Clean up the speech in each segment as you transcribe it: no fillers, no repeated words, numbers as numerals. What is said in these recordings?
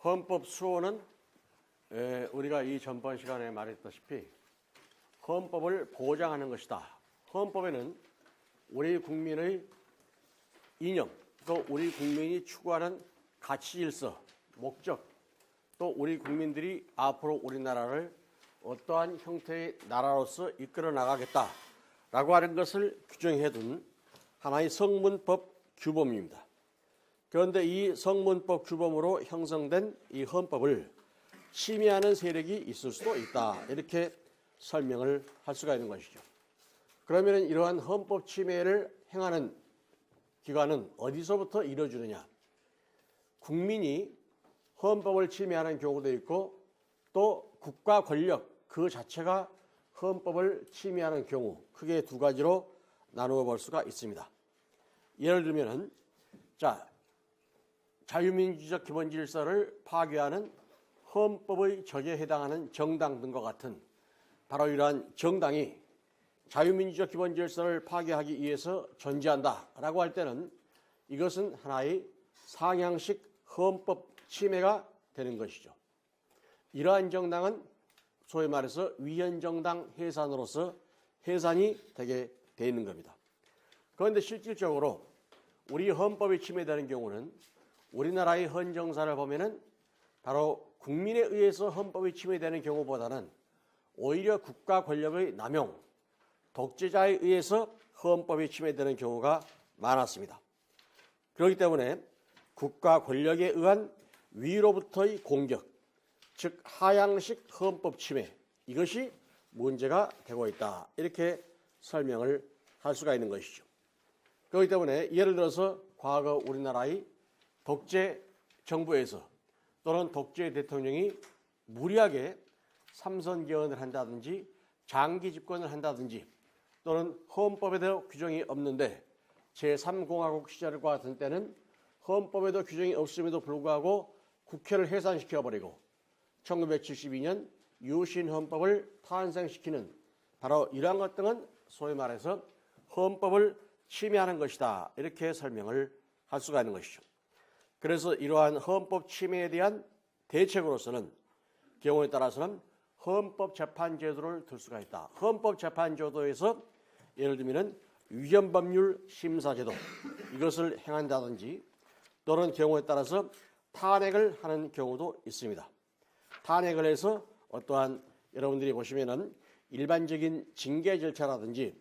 헌법 수호는 우리가 이 전번 시간에 말했다시피 헌법을 보장하는 것이다. 헌법에는 우리 국민의 이념, 또 우리 국민이 추구하는 가치 질서, 목적, 또 우리 국민들이 앞으로 우리나라를 어떠한 형태의 나라로서 이끌어 나가겠다라고 하는 것을 규정해둔 하나의 성문법 규범입니다. 그런데 이 성문법 규범으로 형성된 이 헌법을 침해하는 세력이 있을 수도 있다. 이렇게 설명을 할 수가 있는 것이죠. 그러면 이러한 헌법 침해를 행하는 기관은 어디서부터 이루어지느냐? 국민이 헌법을 침해하는 경우도 있고 또 국가 권력 그 자체가 헌법을 침해하는 경우 크게 두 가지로 나누어 볼 수가 있습니다. 예를 들면은 자유민주적 기본 질서를 파괴하는 헌법의 적에 해당하는 정당 등과 같은 바로 이러한 정당이 자유민주적 기본 질서를 파괴하기 위해서 존재한다라고 할 때는 이것은 하나의 상향식 헌법 침해가 되는 것이죠. 이러한 정당은 소위 말해서 위헌정당 해산으로서 해산이 되게 돼 있는 겁니다. 그런데 실질적으로 우리 헌법이 침해되는 경우는 우리나라의 헌정사를 보면은 바로 국민에 의해서 헌법이 침해되는 경우보다는 오히려 국가 권력의 남용, 독재자에 의해서 헌법이 침해되는 경우가 많았습니다. 그렇기 때문에 국가 권력에 의한 위로부터의 공격, 즉 하향식 헌법 침해, 이것이 문제가 되고 있다. 이렇게 설명을 할 수가 있는 것이죠. 그렇기 때문에 예를 들어서 과거 우리나라의 독재 정부에서 또는 독재 대통령이 무리하게 삼선 개헌을 한다든지 장기 집권을 한다든지 또는 헌법에도 규정이 없는데 제3공화국 시절과 같은 때는 헌법에도 규정이 없음에도 불구하고 국회를 해산시켜버리고 1972년 유신헌법을 탄생시키는 바로 이러한 것 등은 소위 말해서 헌법을 침해하는 것이다. 이렇게 설명을 할 수가 있는 것이죠. 그래서 이러한 헌법 침해에 대한 대책으로서는 경우에 따라서는 헌법재판제도를 들 수가 있다. 헌법재판제도에서 예를 들면 위헌법률 심사제도 이것을 행한다든지 또는 경우에 따라서 탄핵을 하는 경우도 있습니다. 탄핵을 해서 어떠한 여러분들이 보시면은 일반적인 징계 절차라든지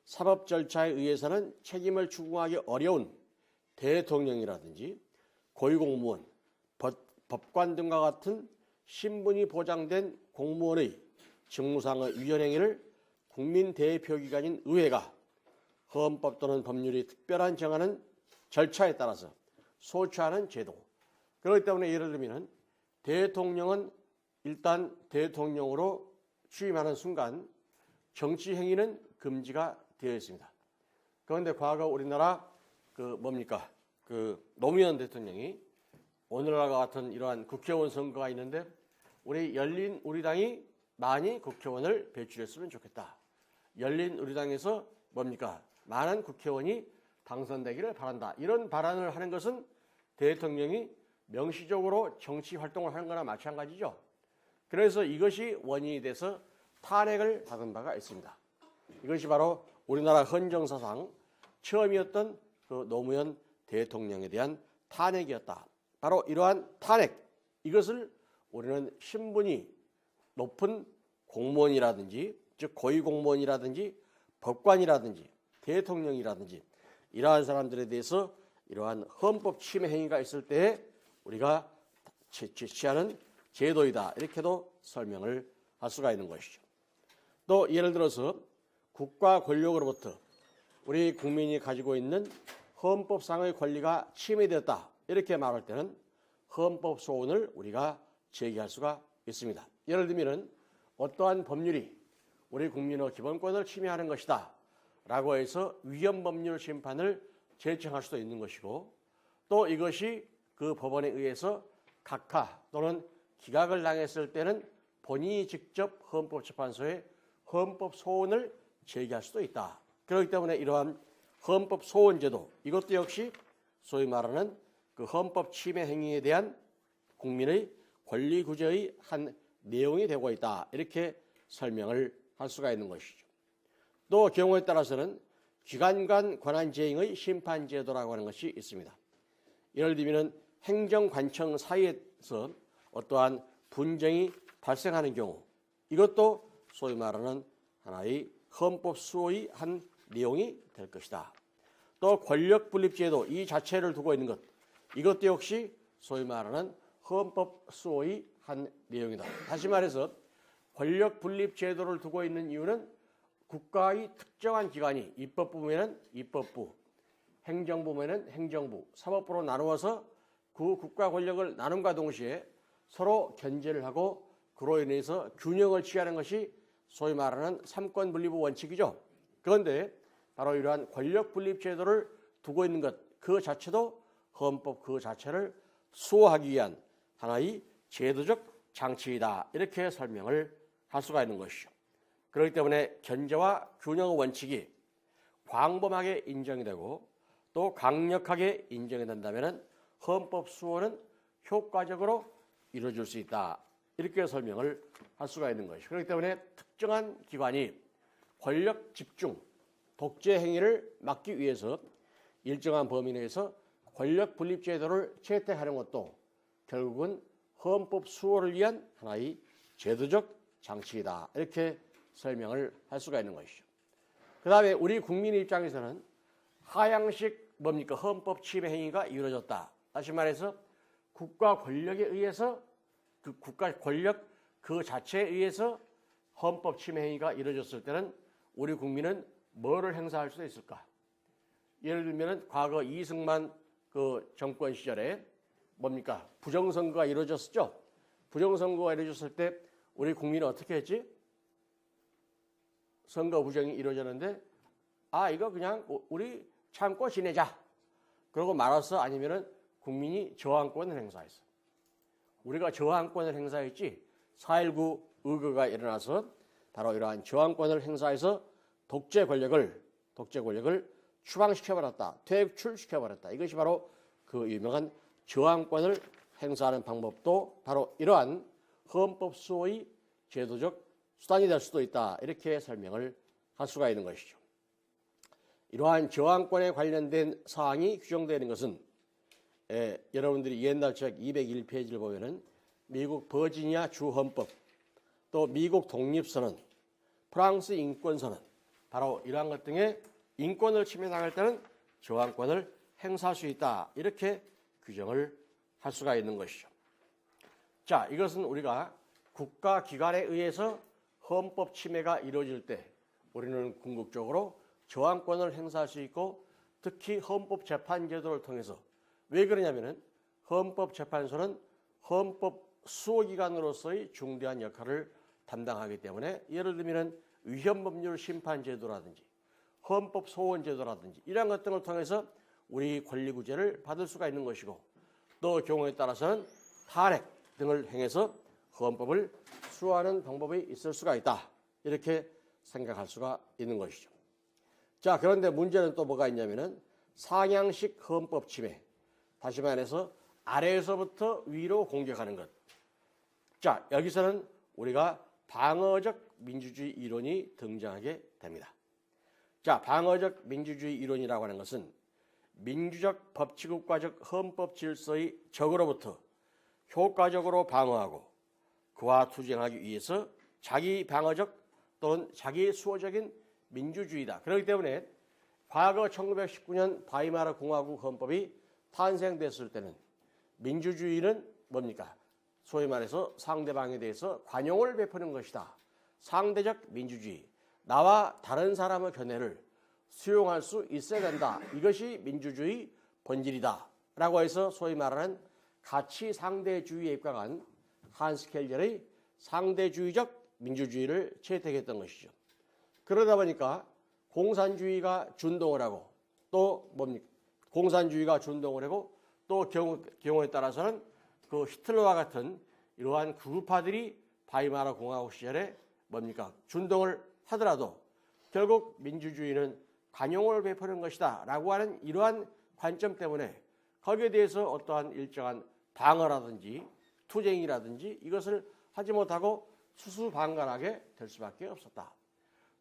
사법 절차에 의해서는 책임을 추궁하기 어려운 대통령이라든지 고위공무원, 법관 등과 같은 신분이 보장된 공무원의 직무상의 위헌행위를 국민 대표기관인 의회가 헌법 또는 법률이 특별한 정하는 절차에 따라서 소추하는 제도. 그렇기 때문에 예를 들면 대통령은 일단 대통령으로 취임하는 순간 정치 행위는 금지가 되어 있습니다. 그런데 과거 우리나라 노무현 대통령이 오늘날과 같은 이러한 국회의원 선거가 있는데 우리당이 많이 국회의원을 배출했으면 좋겠다. 열린우리당에서 많은 국회의원이 당선되기를 바란다. 이런 발언을 하는 것은 대통령이 명시적으로 정치 활동을 하는 거나 마찬가지죠. 그래서 이것이 원인이 돼서 탄핵을 받은 바가 있습니다. 이것이 바로 우리나라 헌정사상 처음이었던 그 노무현 대통령에 대한 탄핵이었다. 바로 이러한 탄핵, 이것을 우리는 신분이 높은 공무원이라든지 즉 고위공무원이라든지 법관이라든지 대통령이라든지 이러한 사람들에 대해서 이러한 헌법 침해 행위가 있을 때에 우리가 제시하는 제도이다. 이렇게도 설명을 할 수가 있는 것이죠. 또 예를 들어서 국가 권력으로부터 우리 국민이 가지고 있는 헌법상의 권리가 침해되었다. 이렇게 말할 때는 헌법 소원을 우리가 제기할 수가 있습니다. 예를 들면 어떠한 법률이 우리 국민의 기본권을 침해하는 것이다 라고 해서 위헌법률 심판을 제청할 수도 있는 것이고 또 이것이 그 법원에 의해서 각하 또는 기각을 당했을 때는 본인이 직접 헌법재판소에 헌법 소원을 제기할 수도 있다. 그렇기 때문에 이러한 헌법 소원제도 이것도 역시 소위 말하는 그 헌법 침해 행위에 대한 국민의 권리 구제의 한 내용이 되고 있다. 이렇게 설명을 할 수가 있는 것이죠. 또 경우에 따라서는 기관 간 권한쟁의 심판제도라고 하는 것이 있습니다. 예를 들면 행정관청 사이에서 어떠한 분쟁이 발생하는 경우, 이것도 소위 말하는 하나의 헌법 수호의 한 내용이 될 것이다. 또 권력분립제도 이 자체를 두고 있는 것, 이것도 역시 소위 말하는 헌법 수호의 한 내용이다. 다시 말해서 권력분립제도를 두고 있는 이유는 국가의 특정한 기관이 입법부면은 입법부, 행정부면은 행정부, 사법부로 나누어서 그 국가 권력을 나눔과 동시에 서로 견제를 하고 그로 인해서 균형을 취하는 것이 소위 말하는 삼권분립의 원칙이죠. 그런데 바로 이러한 권력분립제도를 두고 있는 것 그 자체도 헌법 그 자체를 수호하기 위한 하나의 제도적 장치이다. 이렇게 설명을 할 수가 있는 것이죠. 그렇기 때문에 견제와 균형의 원칙이 광범하게 인정이 되고 또 강력하게 인정이 된다면 헌법 수호는 효과적으로 이루어질 수 있다. 이렇게 설명을 할 수가 있는 것이죠. 그렇기 때문에 특정한 기관이 권력 집중, 독재 행위를 막기 위해서 일정한 범위 내에서 권력 분립 제도를 채택하는 것도 결국은 헌법 수호를 위한 하나의 제도적 장치이다. 이렇게 설명을 할 수가 있는 것이죠. 그 다음에 우리 국민의 입장에서는 하향식 뭡니까? 헌법 침해 행위가 이루어졌다. 다시 말해서 국가 권력에 의해서 그 국가 권력 그 자체에 의해서 헌법 침해 행위가 이루어졌을 때는 우리 국민은 뭐를 행사할 수 있을까? 예를 들면 과거 이승만 그 정권 시절에 뭡니까? 부정선거가 이루어졌었죠. 부정선거가 이루어졌을 때 우리 국민은 어떻게 했지? 선거 부정이 이루어졌는데 이거 그냥 우리 참고 지내자. 그러고 말았어? 아니면은 국민이 저항권을 행사했어. 우리가 저항권을 행사했지 4.19 의거가 일어나서 바로 이러한 저항권을 행사해서 독재 권력을 추방시켜버렸다. 퇴출시켜버렸다. 이것이 바로 그 유명한 저항권을 행사하는 방법도 바로 이러한 헌법 수호의 제도적 수단이 될 수도 있다. 이렇게 설명을 할 수가 있는 것이죠. 이러한 저항권에 관련된 사항이 규정되어 있는 것은 여러분들이 옛날 책 201페이지를 보면은 미국 버지니아 주헌법, 또 미국 독립선언, 프랑스 인권선언, 바로 이러한 것 등의 인권을 침해당할 때는 저항권을 행사할 수 있다. 이렇게 규정을 할 수가 있는 것이죠. 자, 이것은 우리가 국가기관에 의해서 헌법 침해가 이루어질 때 우리는 궁극적으로 저항권을 행사할 수 있고 특히 헌법재판제도를 통해서 왜 그러냐면은 헌법재판소는 헌법 수호기관으로서의 중대한 역할을 담당하기 때문에 예를 들면 위헌법률 심판제도라든지 헌법소원제도라든지 이러한 것 등을 통해서 우리 권리구제를 받을 수가 있는 것이고 또 경우에 따라서는 탄핵 등을 행해서 헌법을 수호하는 방법이 있을 수가 있다. 이렇게 생각할 수가 있는 것이죠. 자, 그런데 문제는 또 뭐가 있냐면은 상향식 헌법 침해. 다시 말해서 아래에서부터 위로 공격하는 것. 자, 여기서는 우리가 방어적 민주주의 이론이 등장하게 됩니다. 자, 방어적 민주주의 이론이라고 하는 것은 민주적 법치국가적 헌법 질서의 적으로부터 효과적으로 방어하고 그와 투쟁하기 위해서 자기 방어적 또는 자기 수호적인 민주주의다. 그렇기 때문에 과거 1919년 바이마르 공화국 헌법이 탄생됐을 때는 민주주의는 뭡니까? 소위 말해서 상대방에 대해서 관용을 베푸는 것이다. 상대적 민주주의. 나와 다른 사람의 견해를 수용할 수 있어야 된다. 이것이 민주주의 본질이다. 라고 해서 소위 말하는 가치 상대주의에 입각한 한스 켈ler의 상대주의적 민주주의를 채택했던 것이죠. 그러다 보니까 공산주의가 준동을 하고 또 뭡니까? 공산주의가 준동을 하고 또 경우에 따라서는 그 히틀러와 같은 이러한 구파들이 바이마르 공화국 시절에 뭡니까? 준동을 하더라도 결국 민주주의는 관용을 베푸는 것이다 라고 하는 이러한 관점 때문에 거기에 대해서 어떠한 일정한 방어라든지 투쟁이라든지 이것을 하지 못하고 수수방관하게 될 수밖에 없었다.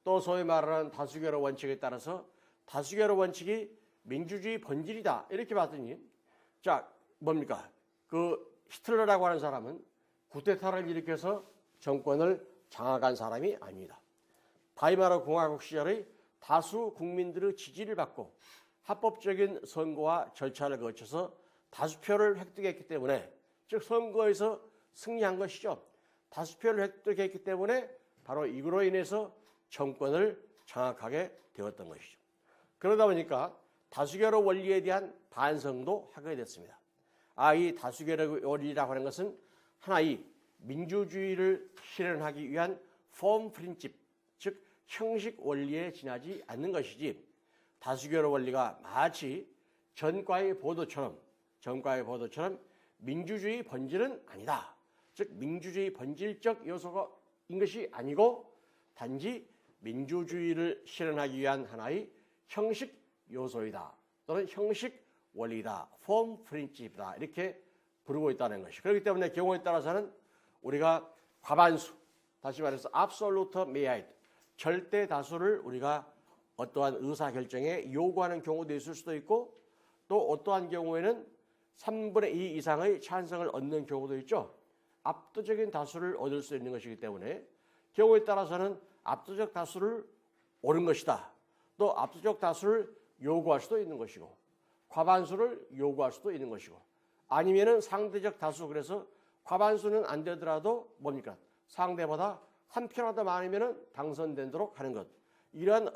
또 소위 말하는 다수결의 원칙에 따라서 다수결의 원칙이 민주주의 본질이다 이렇게 봤더니 자 뭡니까? 그 히틀러라고 하는 사람은 쿠데타를 일으켜서 정권을 장악한 사람이 아닙니다. 바이마르 공화국 시절의 다수 국민들의 지지를 받고 합법적인 선거와 절차를 거쳐서 다수표를 획득했기 때문에 즉 선거에서 승리한 것이죠. 다수표를 획득했기 때문에 바로 이거로 인해서 정권을 장악하게 되었던 것이죠. 그러다 보니까 다수결의 원리에 대한 반성도 하게 됐습니다. 이 다수결의 원리라고 하는 것은 하나의 민주주의를 실현하기 위한 폼 프린집, 즉 형식 원리에 지나지 않는 것이지 다수결의 원리가 마치 전과의 보도처럼 민주주의 본질은 아니다. 즉 민주주의 본질적 요소인 것이 아니고 단지 민주주의를 실현하기 위한 하나의 형식 요소이다. 또는 형식 원리다. 폼 프린집이다. 이렇게 부르고 있다는 것이. 그렇기 때문에 경우에 따라서는 우리가 과반수, 다시 말해서 absolute majority, 절대 다수를 우리가 어떠한 의사결정에 요구하는 경우도 있을 수도 있고 또 어떠한 경우에는 3분의 2 이상의 찬성을 얻는 경우도 있죠. 압도적인 다수를 얻을 수 있는 것이기 때문에 경우에 따라서는 압도적 다수를 옳은 것이다. 또 압도적 다수를 요구할 수도 있는 것이고 과반수를 요구할 수도 있는 것이고 아니면은 상대적 다수 그래서 과반수는 안 되더라도 뭡니까? 상대보다 한 표라도 많으면은 당선되도록 하는 것. 이러한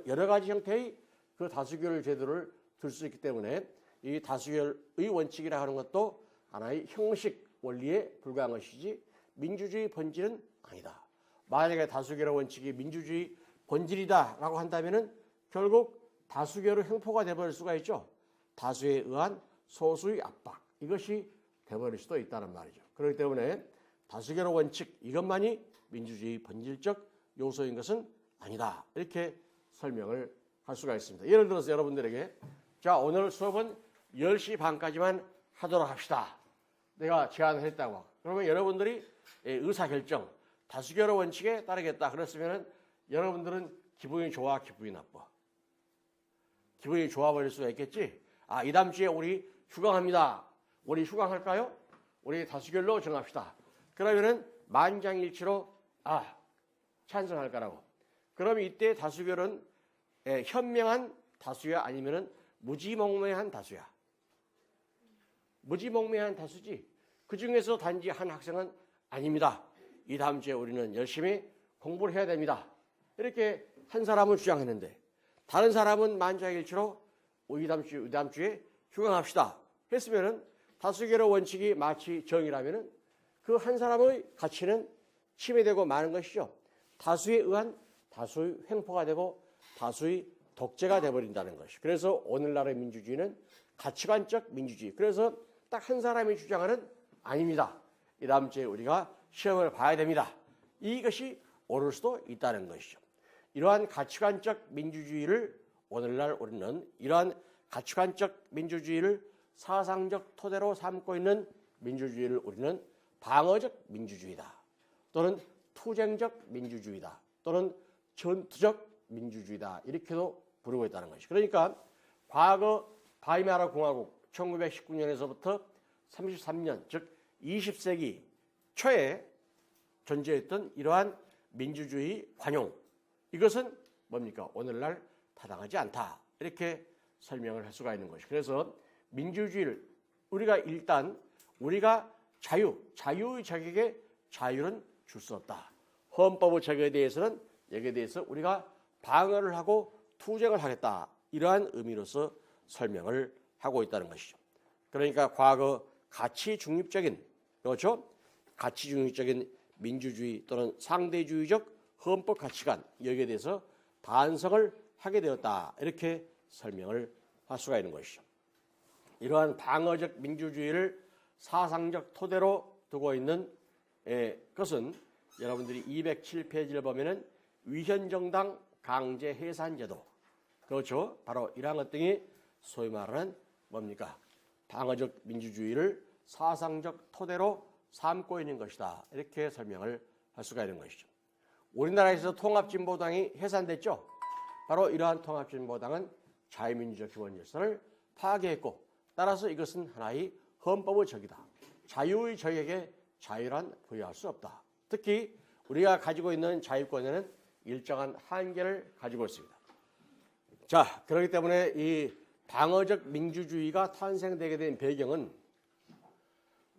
여러 가지 형태의 그 다수결 제도를 들 수 있기 때문에 이 다수결의 원칙이라 하는 것도 하나의 형식 원리에 불과한 것이지 민주주의 본질은 아니다. 만약에 다수결의 원칙이 민주주의 본질이다라고 한다면은 결국 다수결의 횡포가 되어버릴 수가 있죠. 다수에 의한 소수의 압박 이것이 되어버릴 수도 있다는 말이죠. 그렇기 때문에 다수결의 원칙 이것만이 민주주의 본질적 요소인 것은 아니다. 이렇게 설명을 할 수가 있습니다. 예를 들어서 여러분들에게 자 오늘 수업은 10시 반까지만 하도록 합시다. 내가 제안을 했다고. 그러면 여러분들이 의사결정 다수결의 원칙에 따르겠다. 그랬으면 여러분들은 기분이 좋아 기분이 나빠. 기분이 좋아버릴 수가 있겠지. 이 다음 주에 우리 휴강합니다. 우리 휴강할까요? 우리 다수결로 정합시다. 그러면은 만장일치로 찬성할 거라고. 그럼 이때 다수결은 현명한 다수야 아니면은 무지몽매한 다수야. 무지몽매한 다수지. 그 중에서 단지 한 학생은 아닙니다. 이 다음 주에 우리는 열심히 공부를 해야 됩니다. 이렇게 한 사람은 주장했는데 다른 사람은 만장일치로 이 다음 주에 휴강합시다. 했으면은 다수결의 원칙이 마치 정이라면은 그 한 사람의 가치는 침해되고 마는 것이죠. 다수에 의한 다수의 횡포가 되고 다수의 독재가 되어버린다는 것이. 그래서 오늘날의 민주주의는 가치관적 민주주의. 그래서 딱 한 사람이 주장하는 아닙니다. 이 다음 주에 우리가 시험을 봐야 됩니다. 이것이 옳을 수도 있다는 것이죠. 이러한 가치관적 민주주의를 오늘날 우리는 이러한 가치관적 민주주의를 사상적 토대로 삼고 있는 민주주의를 우리는 방어적 민주주의다. 또는 투쟁적 민주주의다. 또는 전투적 민주주의다. 이렇게도 부르고 있다는 것이죠. 그러니까 과거 바이마르 공화국 1919년에서부터 33년 즉 20세기 초에 존재했던 이러한 민주주의 관용 이것은 뭡니까? 오늘날 타당하지 않다. 이렇게 설명을 할 수가 있는 것이죠. 그래서 민주주의를 우리가 일단 우리가 자유의 자격에 자유는 줄 수 없다. 헌법의 자격에 대해서는 여기에 대해서 우리가 방어를 하고 투쟁을 하겠다. 이러한 의미로서 설명을 하고 있다는 것이죠. 그러니까 과거 가치 중립적인 그렇죠? 가치 중립적인 민주주의 또는 상대주의적 헌법 가치관 여기에 대해서 반성을 하게 되었다. 이렇게 설명을 할 수가 있는 것이죠. 이러한 방어적 민주주의를 사상적 토대로 두고 있는 것은 여러분들이 207페이지를 보면은 위헌정당 강제 해산제도 그렇죠. 바로 이러한 것 등이 소위 말하는 뭡니까? 방어적 민주주의를 사상적 토대로 삼고 있는 것이다. 이렇게 설명을 할 수가 있는 것이죠. 우리나라에서 통합진보당이 해산됐죠. 바로 이러한 통합진보당은 자유민주적 기본질서를 파괴했고 따라서 이것은 하나의 헌법의 적이다. 자유의 적에게 자유란 부여할 수 없다. 특히 우리가 가지고 있는 자유권에는 일정한 한계를 가지고 있습니다. 자, 그렇기 때문에 이 방어적 민주주의가 탄생되게 된 배경은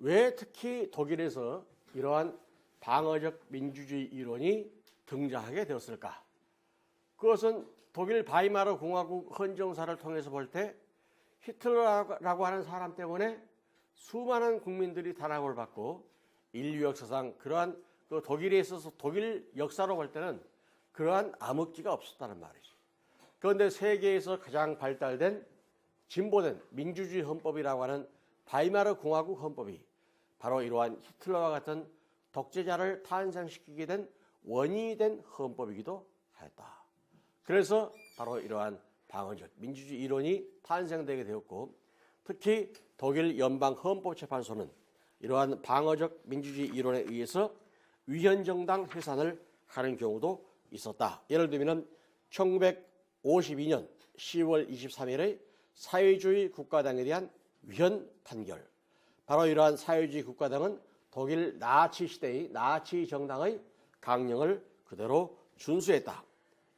왜 특히 독일에서 이러한 방어적 민주주의 이론이 등장하게 되었을까? 그것은 독일 바이마르 공화국 헌정사를 통해서 볼 때 히틀러라고 하는 사람 때문에 수많은 국민들이 탄압을 받고 인류 역사상 그러한 그 독일에 있어서 독일 역사로 볼 때는 그러한 암흑기가 없었다는 말이죠. 그런데 세계에서 가장 발달된 진보된 민주주의 헌법이라고 하는 바이마르 공화국 헌법이 바로 이러한 히틀러와 같은 독재자를 탄생시키게 된 원인이 된 헌법이기도 하였다. 그래서 바로 이러한 방어적 민주주의 이론이 탄생되게 되었고 특히 독일 연방헌법재판소는 이러한 방어적 민주주의 이론에 의해서 위헌정당 해산을 하는 경우도 있었다. 예를 들면 1952년 10월 23일의 사회주의 국가당에 대한 위헌 판결. 바로 이러한 사회주의 국가당은 독일 나치 시대의 나치 정당의 강령을 그대로 준수했다.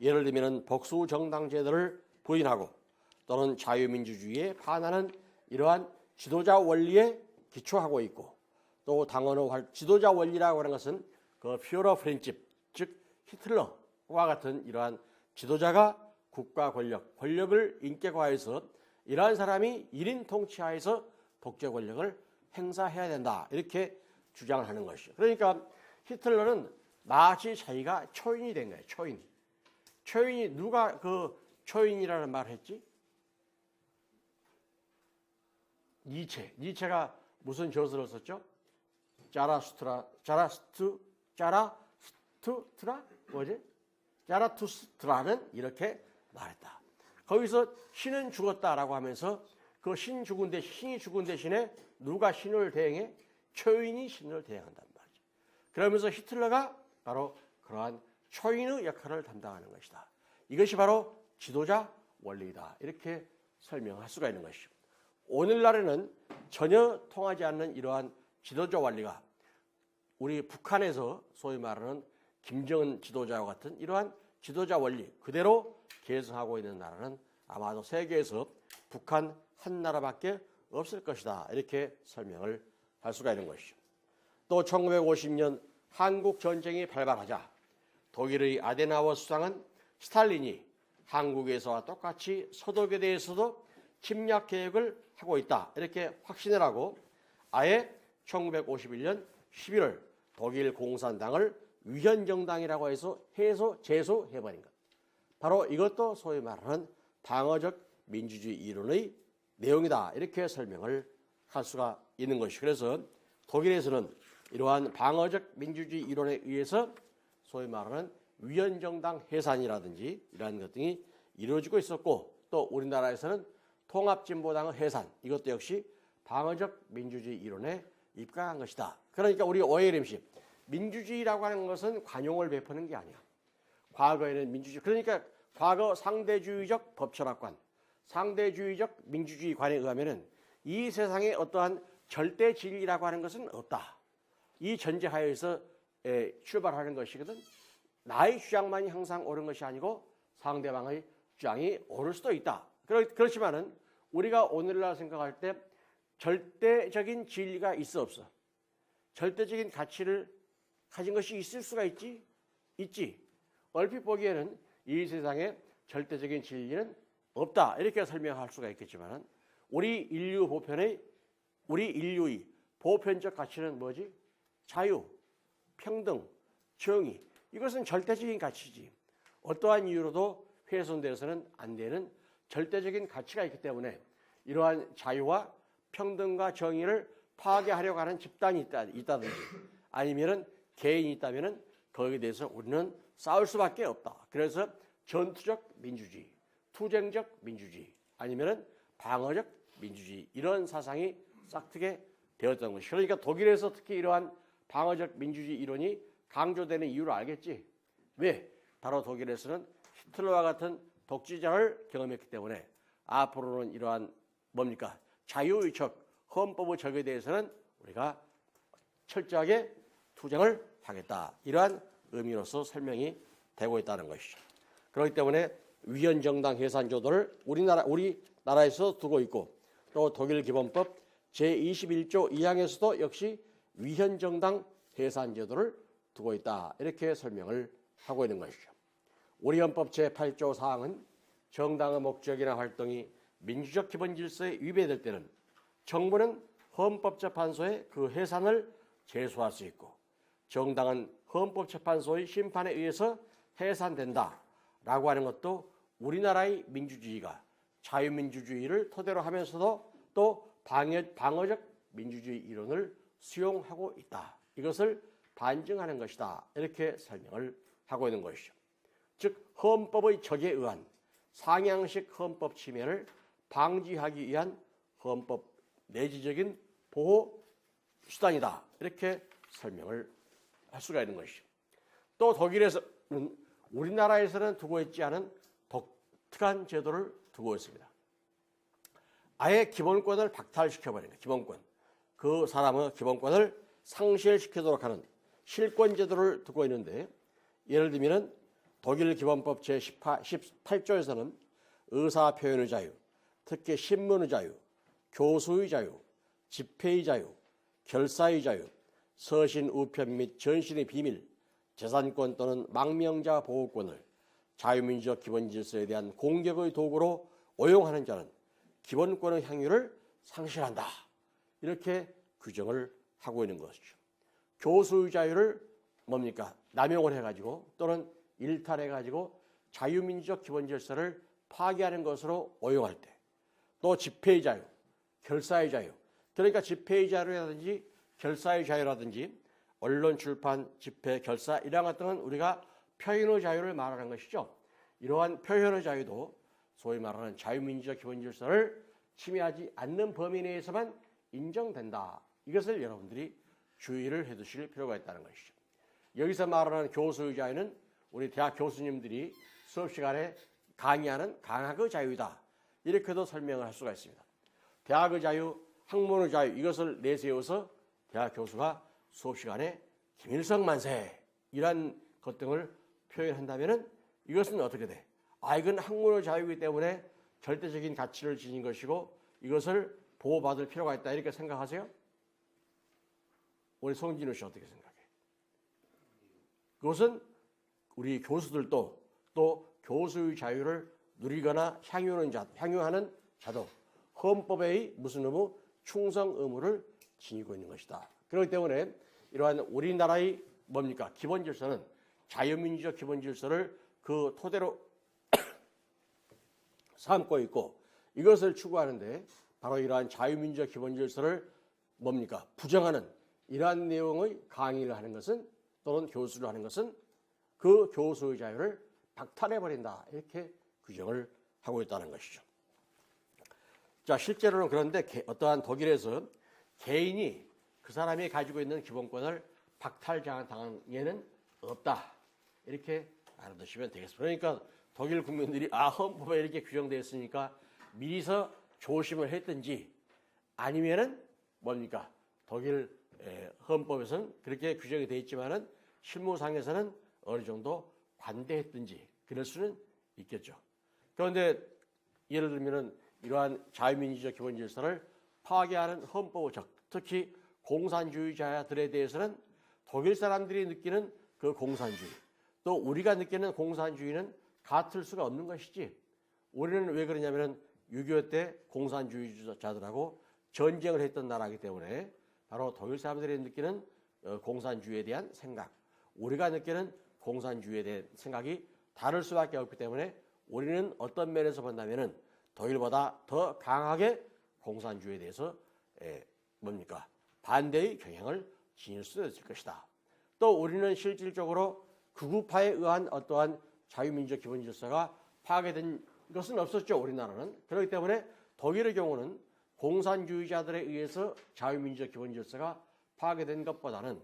예를 들면 복수 정당 제도를 부인하고 또는 자유민주주의에 반하는 이러한 지도자 원리에 기초하고 있고 또 당원의 지도자 원리라고 하는 것은 그 퓨어러 프린집 즉 히틀러와 같은 이러한 지도자가 국가 권력을 인격화해서 이러한 사람이 1인 통치하에서 독재 권력을 행사해야 된다. 이렇게 주장을 하는 것이죠. 그러니까 히틀러는 나치 자기가 초인이 된 거예요. 초인이 누가 그 초인이라는 말을 했지? 니체가 무슨 저서를 썼죠? 자라투스트라는 이렇게 말했다. 거기서 신은 죽었다라고 하면서 그 신이 죽은 대신에 누가 신을 대행해? 초인이 신을 대행한단 말이죠. 그러면서 히틀러가 바로 그러한 초인의 역할을 담당하는 것이다. 이것이 바로 지도자 원리이다. 이렇게 설명할 수가 있는 것이죠. 오늘날에는 전혀 통하지 않는 이러한 지도자 원리가 우리 북한에서 소위 말하는 김정은 지도자와 같은 이러한 지도자 원리 그대로 계승하고 있는 나라는 아마도 세계에서 북한 한 나라밖에 없을 것이다. 이렇게 설명을 할 수가 있는 것이죠. 또 1950년 한국 전쟁이 발발하자 독일의 아데나워 수상은 스탈린이 한국에서와 똑같이 서독에 대해서도 침략 계획을 하고 있다. 이렇게 확신을 하고 아예 1951년 11월 독일 공산당을 위헌정당이라고 해서 제소해버린 것. 바로 이것도 소위 말하는 방어적 민주주의 이론의 내용이다. 이렇게 설명을 할 수가 있는 것이죠. 그래서 독일에서는 이러한 방어적 민주주의 이론에 의해서 소위 말하는 위헌정당 해산이라든지 이러한 것 등이 이루어지고 있었고 또 우리나라에서는 통합진보당의 해산 이것도 역시 방어적 민주주의 이론에 입각한 것이다. 그러니까 우리 OLMC 민주주의라고 하는 것은 관용을 베푸는 게 아니야. 과거에는 민주주의 그러니까 과거 상대주의적 법철학관 상대주의적 민주주의관에 의하면은 이 세상에 어떠한 절대 진리라고 하는 것은 없다. 이 전제하에서 출발하는 것이거든. 나의 주장만이 항상 옳은 것이 아니고 상대방의 주장이 옳을 수도 있다. 그렇지만은 우리가 오늘날 생각할 때 절대적인 진리가 있어 없어? 절대적인 가치를 가진 것이 있을 수가 있지. 얼핏 보기에는 이 세상에 절대적인 진리는 없다. 이렇게 설명할 수가 있겠지만은 우리 인류의 보편적 가치는 뭐지? 자유, 평등, 정의. 이것은 절대적인 가치지. 어떠한 이유로도 훼손되어서는 안 되는 절대적인 가치가 있기 때문에 이러한 자유와 평등과 정의를 파괴하려고 하는 집단이 있다든지 아니면은 개인이 있다면은 거기에 대해서 우리는 싸울 수밖에 없다. 그래서 전투적 민주주의, 투쟁적 민주주의 아니면은 방어적 민주주의 이런 사상이 싹트게 되었던 것이죠. 그러니까 독일에서 특히 이러한 방어적 민주주의 이론이 강조되는 이유를 알겠지. 왜? 바로 독일에서는 히틀러와 같은 독재자를 경험했기 때문에 앞으로는 이러한 뭡니까? 자유의적, 헌법의 적에 대해서는 우리가 철저하게 투쟁을 하겠다. 이러한 의미로서 설명이 되고 있다는 것이죠. 그렇기 때문에 위헌정당 해산제도를 우리나라에서 두고 있고 또 독일 기본법 제21조 2항에서도 역시 위헌정당 해산제도를 두고 있다. 이렇게 설명을 하고 있는 것이죠. 우리 헌법 제8조 4항은 정당의 목적이나 활동이 민주적 기본 질서에 위배될 때는 정부는 헌법재판소에 그 해산을 제소할 수 있고 정당은 헌법재판소의 심판에 의해서 해산된다라고 하는 것도 우리나라의 민주주의가 자유민주주의를 토대로 하면서도 또 방어적 민주주의 이론을 수용하고 있다. 이것을 반증하는 것이다. 이렇게 설명을 하고 있는 것이죠. 즉 헌법의 적에 의한 상향식 헌법 침해를 방지하기 위한 헌법 내지적인 보호 수단이다. 이렇게 설명을 할 수가 있는 것이죠. 또 독일에서는 우리나라에서는 두고 있지 않은 독특한 제도를 두고 있습니다. 아예 기본권을 박탈시켜버리는 거예요. 기본권. 그 사람의 기본권을 상실시키도록 하는 실권제도를 두고 있는데 예를 들면 독일 기본법 제18조에서는 의사표현의 자유, 특히 신문의 자유, 교수의 자유, 집회의 자유, 결사의 자유, 서신 우편 및 전신의 비밀, 재산권 또는 망명자 보호권을 자유민주적 기본질서에 대한 공격의 도구로 오용하는 자는 기본권의 향유를 상실한다. 이렇게 규정을 하고 있는 것이죠. 교수의 자유를 뭡니까? 남용을 해가지고 또는 일탈해가지고 자유민주적 기본질서를 파괴하는 것으로 오용할 때 또 집회의 자유, 결사의 자유 그러니까 집회의 자유라든지 결사의 자유라든지 언론, 출판, 집회, 결사 이런 것들은 우리가 표현의 자유를 말하는 것이죠. 이러한 표현의 자유도 소위 말하는 자유민주적 기본질서를 침해하지 않는 범위 내에서만 인정된다. 이것을 여러분들이 주의를 해두실 필요가 있다는 것이죠. 여기서 말하는 교수의 자유는 우리 대학 교수님들이 수업 시간에 강의하는 강학의 자유이다. 이렇게도 설명을 할 수가 있습니다. 대학의 자유, 학문의 자유 이것을 내세워서 대학 교수가 수업 시간에 김일성 만세 이런 것 등을 표현한다면 이것은 어떻게 돼? 이건 학문의 자유이기 때문에 절대적인 가치를 지닌 것이고 이것을 보호받을 필요가 있다 이렇게 생각하세요? 우리 송진우 씨 어떻게 생각해? 그것은 우리 교수들도 또 교수의 자유를 누리거나 향유하는 자도 헌법의 무슨 의무? 충성 의무를 지니고 있는 것이다. 그렇기 때문에 이러한 우리나라의 뭡니까? 기본 질서는 자유민주적 기본 질서를 그 토대로 삼고 있고 이것을 추구하는데 바로 이러한 자유민주적 기본 질서를 뭡니까? 부정하는 이러한 내용의 강의를 하는 것은 또는 교수를 하는 것은 그 교수의 자유를 박탈해버린다. 이렇게 규정을 하고 있다는 것이죠. 자, 실제로는 그런데 어떠한 독일에서 개인이 그 사람이 가지고 있는 기본권을 박탈당한 예는 없다. 이렇게 알아두시면 되겠습니다. 그러니까 독일 국민들이 헌법에 이렇게 규정되어 있으니까 미리서 조심을 했든지 아니면은 뭡니까? 독일 헌법에서는 그렇게 규정이 되어 있지만은 실무상에서는 어느 정도 관대했든지 그럴 수는 있겠죠. 그런데 예를 들면은 이러한 자유민주적 기본 질서를 파괴하는 헌법적, 특히 공산주의자들에 대해서는 독일 사람들이 느끼는 그 공산주의, 또 우리가 느끼는 공산주의는 같을 수가 없는 것이지. 우리는 왜 그러냐면은 6.25 때 공산주의자들하고 전쟁을 했던 나라이기 때문에 바로 독일 사람들이 느끼는 공산주의에 대한 생각, 우리가 느끼는 공산주의에 대한 생각이 다를 수밖에 없기 때문에 우리는 어떤 면에서 본다면은 독일보다 더 강하게 공산주의에 대해서 뭡니까? 반대의 경향을 지닐 수 있을 것이다. 또 우리는 실질적으로 극우파에 의한 어떠한 자유민주적 기본 질서가 파괴된 것은 없었죠. 우리나라는. 그렇기 때문에 독일의 경우는 공산주의자들에 의해서 자유민주적 기본질서가 파괴된 것보다는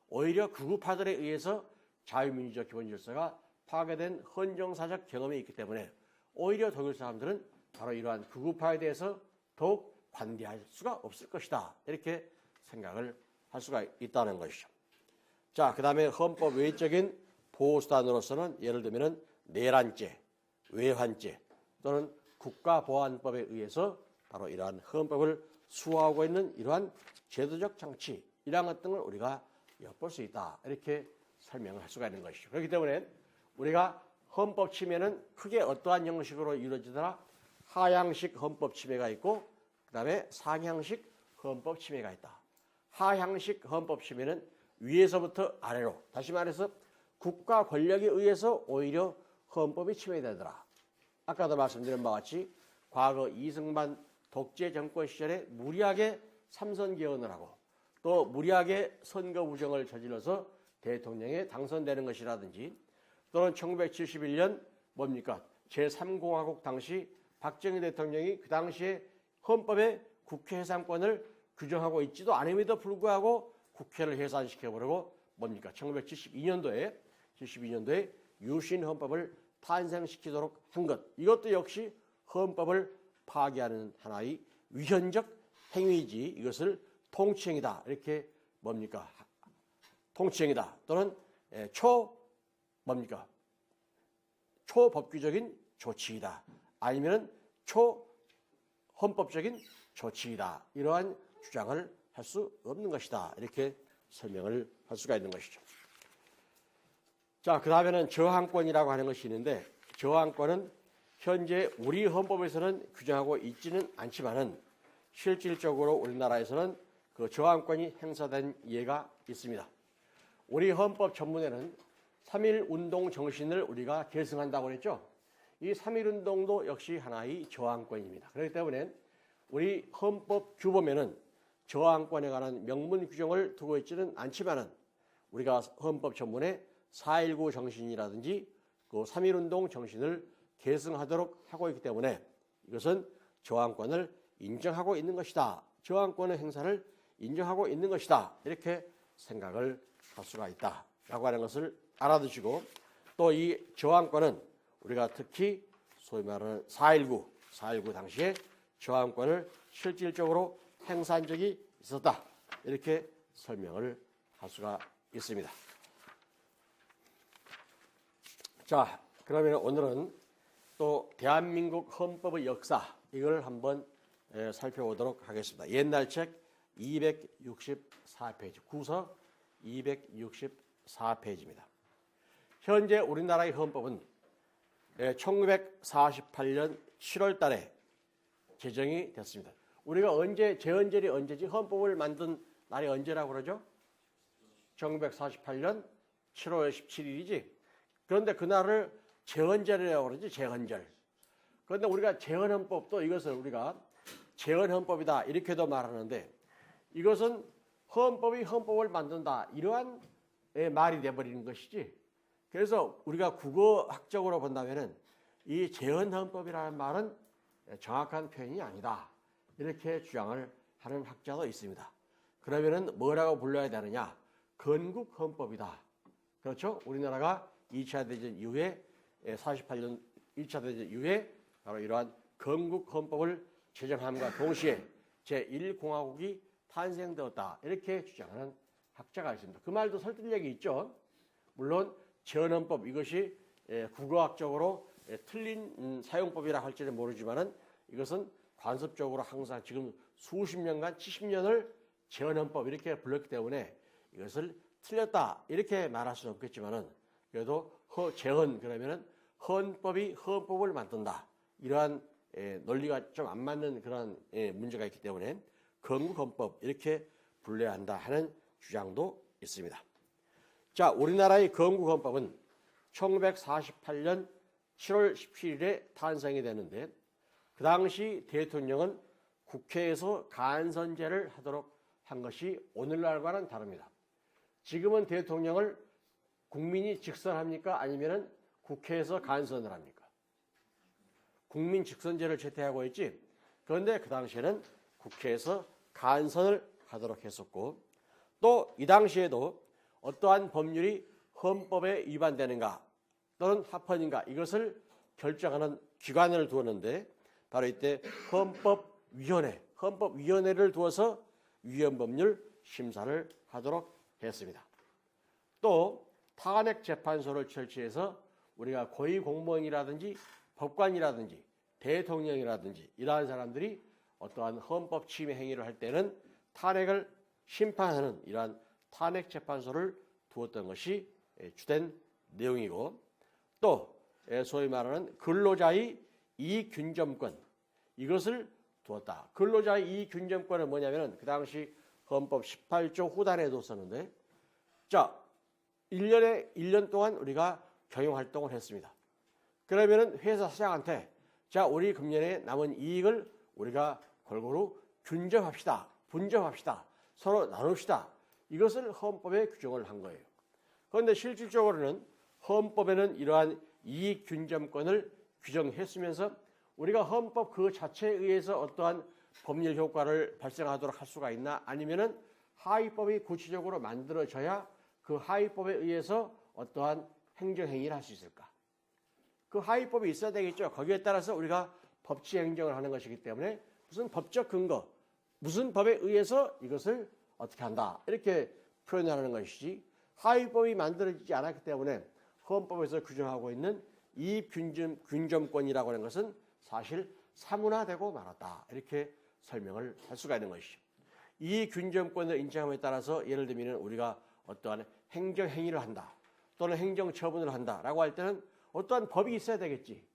오히려 극우파들에 의해서 자유민주적 기본질서가 파괴된 헌정사적 경험이 있기 때문에 오히려 독일 사람들은 바로 이러한 극우파에 대해서 더욱 관대할 수가 없을 것이다. 이렇게 생각을 할 수가 있다는 것이죠. 자, 그 다음에 헌법 외적인 보호수단으로서는 예를 들면 내란죄, 외환죄 또는 국가보안법에 의해서 바로 이러한 헌법을 수호하고 있는 이러한 제도적 장치 이러한 것들을 우리가 엿볼 수 있다. 이렇게 설명을 할 수가 있는 것이죠. 그렇기 때문에 우리가 헌법 침해는 크게 어떠한 형식으로 이루어지더라 하향식 헌법 침해가 있고 그 다음에 상향식 헌법 침해가 있다. 하향식 헌법 침해는 위에서부터 아래로 다시 말해서 국가 권력에 의해서 오히려 헌법이 침해되더라. 아까도 말씀드린 바와 같이 과거 이승만 독재 정권 시절에 무리하게 삼선 개헌을 하고 또 무리하게 선거 부정을 저질러서 대통령에 당선되는 것이라든지 또는 1971년 뭡니까? 제3공화국 당시 박정희 대통령이 그 당시에 헌법에 국회 해산권을 규정하고 있지도 않음에도 불구하고 국회를 해산시켜버리고 뭡니까? 1972년도에 유신 헌법을 탄생시키도록 한 것. 이것도 역시 헌법을 파괴하는 하나의 위헌적 행위이지 이것을 통치행위다. 이렇게 뭡니까? 통치행위다. 또는 초법규적인 조치이다. 아니면 초헌법적인 조치이다. 이러한 주장을 할 수 없는 것이다. 이렇게 설명을 할 수가 있는 것이죠. 자, 그 다음에는 저항권이라고 하는 것이 있는데 저항권은 현재 우리 헌법에서는 규정하고 있지는 않지만은 실질적으로 우리나라에서는 그 저항권이 행사된 예가 있습니다. 우리 헌법 전문에는 3.1운동 정신을 우리가 계승한다고 그랬죠. 이 3.1운동도 역시 하나의 저항권입니다. 그렇기 때문에 우리 헌법 규범에는 저항권에 관한 명문 규정을 두고 있지는 않지만은 우리가 헌법 전문에 4.19 정신이라든지 그 3.1운동 정신을 계승하도록 하고 있기 때문에 이것은 저항권을 인정하고 있는 것이다. 저항권의 행사를 인정하고 있는 것이다. 이렇게 생각을 할 수가 있다라고 하는 것을 알아두시고 또 이 저항권은 우리가 특히 소위 말하는 4.19 당시에 저항권을 실질적으로 행사한 적이 있었다. 이렇게 설명을 할 수가 있습니다. 자, 그러면 오늘은 또 대한민국 헌법의 역사 이걸 한번 살펴보도록 하겠습니다. 옛날 책 264페이지, 구서 264페이지입니다. 현재 우리나라의 헌법은 1948년 7월 달에 제정이 됐습니다. 우리가 제헌절이 언제지? 헌법을 만든 날이 언제라고 그러죠? 1948년 7월 17일이지. 그런데 그날을 제헌절이라고 그러지, 제헌절. 그런데 우리가 제헌헌법도 이것을 우리가 제헌헌법이다 이렇게도 말하는데 이것은 헌법이 헌법을 만든다 이러한 말이 돼버리는 것이지. 그래서 우리가 국어학적으로 본다면은 이 제헌헌법이라는 말은 정확한 표현이 아니다. 이렇게 주장을 하는 학자도 있습니다. 그러면은 뭐라고 불러야 되느냐? 건국헌법이다. 그렇죠? 우리나라가 2차 대전 이후에 48년 1차 대전 이후에 바로 이러한 건국헌법을 제정함과 동시에 제1공화국이 탄생되었다. 이렇게 주장하는 학자가 있습니다. 그 말도 설득력이 있죠. 물론 제헌헌법 이것이 국어학적으로 틀린 사용법이라 할지는 모르지만은 이것은 관습적으로 항상 지금 수십 년간 70년을 제헌헌법 이렇게 불렀기 때문에 이것을 틀렸다 이렇게 말할 수는 없겠지만은 그래도 제헌 그러면은 헌법이 헌법을 만든다 이러한 논리가 좀 안 맞는 그런 문제가 있기 때문에 건국헌법 이렇게 불러야 한다 하는 주장도 있습니다. 자, 우리나라의 건국헌법은 1948년 7월 17일에 탄생이 되는데 그 당시 대통령은 국회에서 간선제를 하도록 한 것이 오늘날과는 다릅니다. 지금은 대통령을 국민이 직선합니까? 아니면 국회에서 간선을 합니까? 국민 직선제를 채택하고 있지. 그런데 그 당시에는 국회에서 간선을 하도록 했었고 또 이 당시에도 어떠한 법률이 헌법에 위반되는가 또는 합헌인가 이것을 결정하는 기관을 두었는데 바로 이때 헌법위원회를 두어서 위헌법률 심사를 하도록 했습니다. 또 탄핵재판소를 설치해서 우리가 고위공무원이라든지 법관이라든지 대통령이라든지 이러한 사람들이 어떠한 헌법 침해 행위를 할 때는 탄핵을 심판하는 이러한 탄핵재판소를 두었던 것이 주된 내용이고 또 소위 말하는 근로자의 이익균점권 이것을 두었다. 근로자의 이익균점권은 뭐냐면 그 당시 헌법 18조 후단에 뒀었는데 자 1년 동안 우리가 경영활동을 했습니다. 그러면은 회사 사장한테 자 우리 금년에 남은 이익을 우리가 골고루 균점합시다. 분점합시다. 서로 나눕시다. 이것을 헌법에 규정을 한 거예요. 그런데 실질적으로는 헌법에는 이러한 이익균점권을 규정했으면서 우리가 헌법 그 자체에 의해서 어떠한 법률 효과를 발생하도록 할 수가 있나 아니면은 하위법이 구체적으로 만들어져야 그 하위법에 의해서 어떠한 행정행위를 할 수 있을까? 그 하위법이 있어야 되겠죠. 거기에 따라서 우리가 법치 행정을 하는 것이기 때문에 무슨 법적 근거, 무슨 법에 의해서 이것을 어떻게 한다. 이렇게 표현하는 것이지 하위법이 만들어지지 않았기 때문에 헌법에서 규정하고 있는 이익균점권이라고 하는 것은 사실 사문화되고 말았다. 이렇게 설명을 할 수가 있는 것이죠. 이익균점권을 인정함에 따라서 예를 들면 우리가 어떠한 행정행위를 한다. 또는 행정처분을 한다라고 할 때는 어떠한 법이 있어야 되겠지.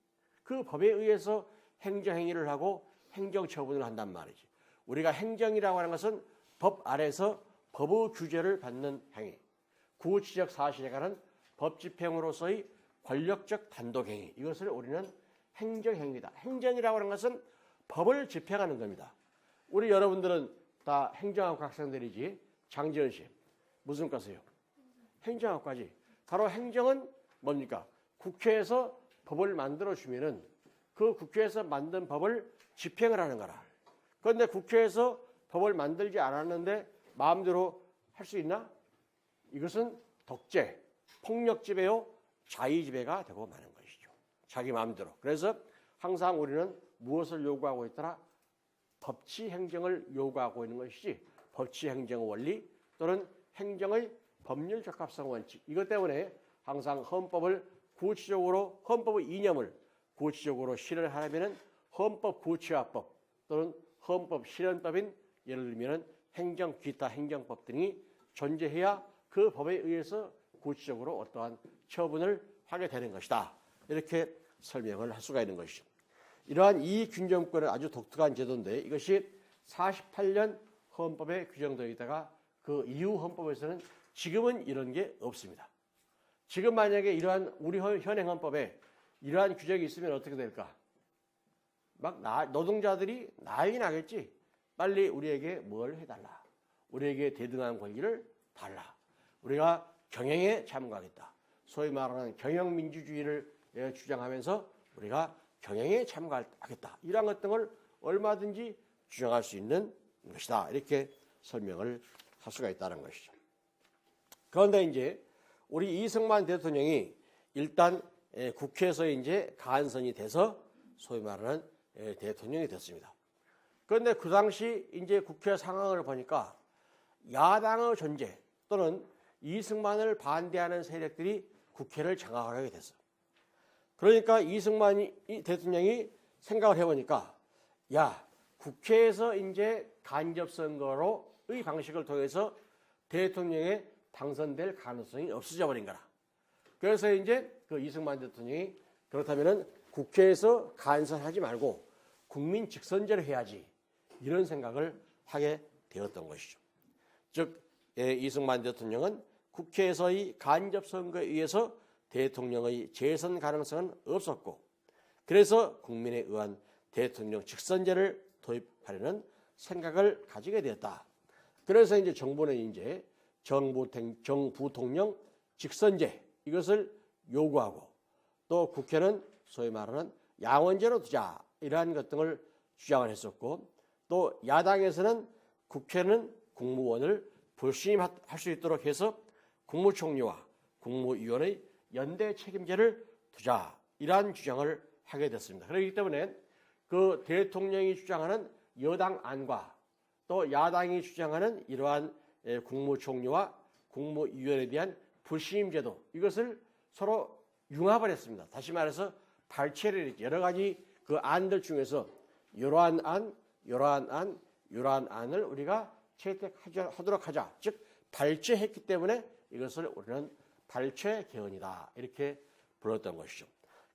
그 법에 의해서 행정행위를 하고 행정처분을 한단 말이지. 우리가 행정이라고 하는 것은 법 아래서 법의 규제를 받는 행위. 구치적 사실에 관한 법 집행으로서의 권력적 단독행위. 이것을 우리는 행정행위다. 행정이라고 하는 것은 법을 집행하는 겁니다. 우리 여러분들은 다 행정학과 학생들이지. 장지현 씨 무슨 과세요? 행정학과지. 바로 행정은 뭡니까? 국회에서 법을 만들어주면은 그 국회에서 만든 법을 집행을 하는 거라. 그런데 국회에서 법을 만들지 않았는데 마음대로 할 수 있나? 이것은 독재, 폭력지배요, 자의지배가 되고 마는 것이죠. 자기 마음대로. 그래서 항상 우리는 무엇을 요구하고 있더라? 법치 행정을 요구하고 있는 것이지 법치 행정 원리 또는 행정의 법률 적합성 원칙. 이것 때문에 항상 헌법의 이념을 구체적으로 실현하려면 헌법 구체화법 또는 헌법 실현법인 예를 들면 기타 행정법 등이 존재해야 그 법에 의해서 구체적으로 어떠한 처분을 하게 되는 것이다. 이렇게 설명을 할 수가 있는 것이죠. 이러한 이익균점권은 아주 독특한 제도인데 이것이 48년 헌법에 규정되어 있다가 그 이후 헌법에서는 지금은 이런 게 없습니다. 지금 만약에 이러한 우리 현행 헌법에 이러한 규정이 있으면 어떻게 될까? 노동자들이 난리 나겠지. 빨리 우리에게 뭘 해달라. 우리에게 대등한 권리를 달라. 우리가 경영에 참가하겠다. 소위 말하는 경영민주주의를 주장하면서 우리가 경영에 참가하겠다. 이러한 것 등을 얼마든지 주장할 수 있는 것이다. 이렇게 설명을 할 수가 있다는 것이죠. 그런데 이제 우리 이승만 대통령이 일단 국회에서 이제 간선이 돼서 소위 말하는 대통령이 됐습니다. 그런데 그 당시 이제 국회 상황을 보니까 야당의 존재 또는 이승만을 반대하는 세력들이 국회를 장악을 하게 됐어. 그러니까 이승만 대통령이 생각을 해보니까 국회에서 이제 간접선거로의 방식을 통해서 대통령에 당선될 가능성이 없어져 버린 거라. 그래서 이제 그 이승만 대통령이 그렇다면은 국회에서 간선하지 말고 국민 직선제를 해야지 이런 생각을 하게 되었던 것이죠. 즉 이승만 대통령은 국회에서의 간접선거에 의해서 대통령의 재선 가능성은 없었고 그래서 국민에 의한 대통령 직선제를 도입하려는 생각을 가지게 되었다. 그래서 이제 정부는 이제 정부통령 직선제 이것을 요구하고 또 국회는 소위 말하는 양원제로 두자 이러한 것 등을 주장을 했었고 또 야당에서는 국회는 국무원을 불신임할 수 있도록 해서 국무총리와 국무위원의 연대 책임제를 두자, 이러한 주장을 하게 됐습니다. 그렇기 때문에 그 대통령이 주장하는 여당 안과 또 야당이 주장하는 이러한 국무총리와 국무위원에 대한 불신임 제도, 이것을 서로 융합을 했습니다. 다시 말해서 발췌를 했죠. 여러 가지 그 안들 중에서 이러한 안, 이러한 안, 이러한 안을 우리가 채택하도록 하자. 즉 발췌했기 때문에 이것을 우리는 발췌 개헌이다, 이렇게 불렀던 것이죠.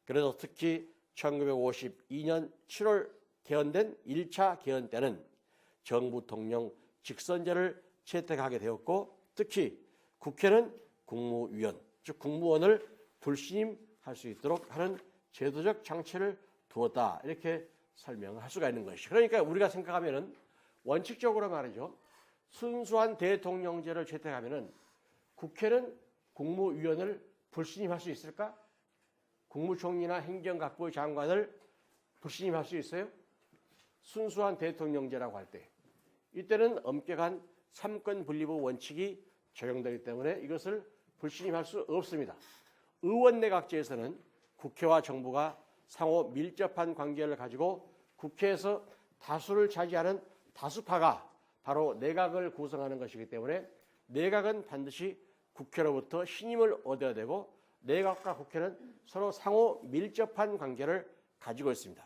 그래서 특히 1952년 7월 개헌된 1차 개헌 때는 정부 통령 직선제를 채택하게 되었고, 특히 국회는 국무위원, 즉 국무원을 불신임할 수 있도록 하는 제도적 장치를 두었다, 이렇게 설명을 할 수가 있는 것이죠. 그러니까 우리가 생각하면은 원칙적으로 말이죠, 순수한 대통령제를 채택하면은 국회는 국무위원을 불신임할 수 있을까? 국무총리나 행정각부의 장관을 불신임할 수 있어요? 순수한 대통령제라고 할 때, 이때는 엄격한 삼권 분립의 원칙이 적용되기 때문에 이것을 불신임할 수 없습니다. 의원내각제에서는 국회와 정부가 상호 밀접한 관계를 가지고 국회에서 다수를 차지하는 다수파가 바로 내각을 구성하는 것이기 때문에 내각은 반드시 국회로부터 신임을 얻어야 되고, 내각과 국회는 서로 상호 밀접한 관계를 가지고 있습니다.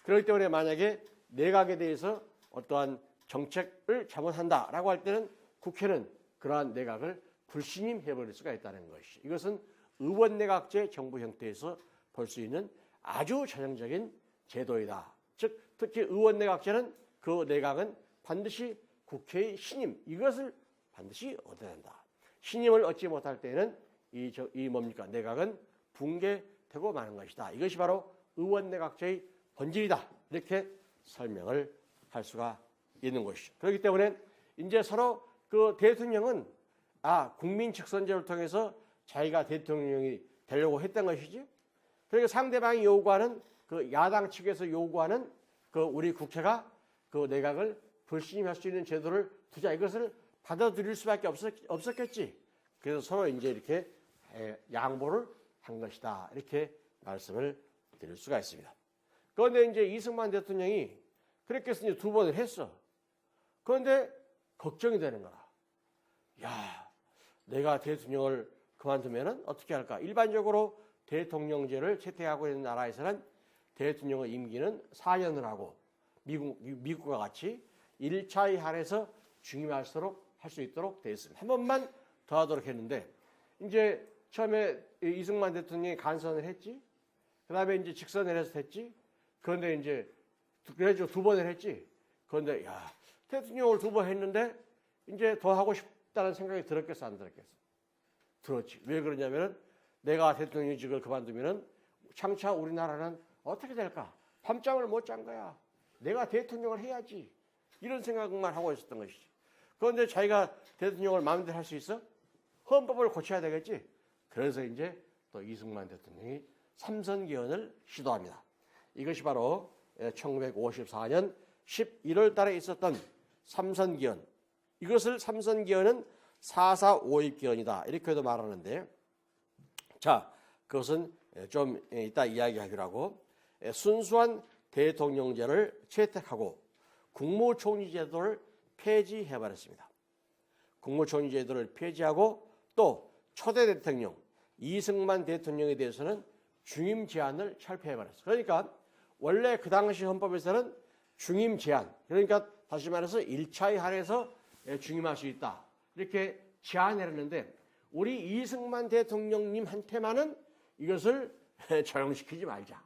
그렇기 때문에 만약에 내각에 대해서 어떠한 정책을 잘못한다라고 할 때는 국회는 그러한 내각을 불신임해버릴 수가 있다는 것이, 이것은 의원내각제 정부 형태에서 볼 수 있는 아주 전형적인 제도이다. 즉 특히 의원내각제는 그 내각은 반드시 국회의 신임, 이것을 반드시 얻어야 한다. 신임을 얻지 못할 때는 이 뭡니까? 내각은 붕괴되고 마는 것이다. 이것이 바로 의원내각제의 본질이다, 이렇게 설명을 할 수가 있는 것이죠. 그렇기 때문에 이제 서로 그 대통령은 국민 직선제를 통해서 자기가 대통령이 되려고 했던 것이지, 그러니까 상대방이 요구하는 그 야당 측에서 요구하는 그 우리 국회가 그 내각을 불신임할 수 있는 제도를 두자, 이것을 받아들일 수밖에 없었겠지. 그래서 서로 이제 이렇게 양보를 한 것이다, 이렇게 말씀을 드릴 수가 있습니다. 그런데 이제 이승만 대통령이 그렇게 해서 이제 2번을 했어. 그런데 걱정이 되는 거야. 야, 내가 대통령을 그만두면은 어떻게 할까? 일반적으로 대통령제를 채택하고 있는 나라에서는 대통령의 임기는 4년을 하고 미국과 같이 1차에 한해서 중임할수록 할 수 있도록 되어 있습니다. 한 번만 더 하도록 했는데, 이제 처음에 이승만 대통령이 간선을 했지, 그 다음에 이제 직선을 해서 했지, 그런데 이제 그래가지고 2번을 했지. 그런데 대통령을 2번 했는데 이제 더 하고 싶다는 생각이 들었겠어, 안 들었겠어? 들었지. 왜 그러냐면은 내가 대통령직을 그만두면은 장차 우리나라는 어떻게 될까? 밤잠을 못 잔 거야. 내가 대통령을 해야지, 이런 생각만 하고 있었던 것이지. 그런데 자기가 대통령을 마음대로 할 수 있어? 헌법을 고쳐야 되겠지. 그래서 이제 또 이승만 대통령이 3선 개헌을 시도합니다. 이것이 바로 1954년 11월 달에 있었던 3선 개헌. 이것을 3선 개헌은 4.4.5.1 개헌이다, 이렇게도 말하는데, 자, 그것은 좀 이따 이야기하기로 하고, 순수한 대통령제를 채택하고 국무총리 제도를 폐지해버렸습니다. 국무총리 제도를 폐지하고 또 초대 대통령 이승만 대통령에 대해서는 중임 제한을 철폐해버렸어요. 그러니까 원래 그 당시 헌법에서는 중임 제한, 그러니까 다시 말해서 1차에 한해서 중임할 수 있다, 이렇게 제한해놨는데, 우리 이승만 대통령님한테만은 이것을 적용시키지 말자,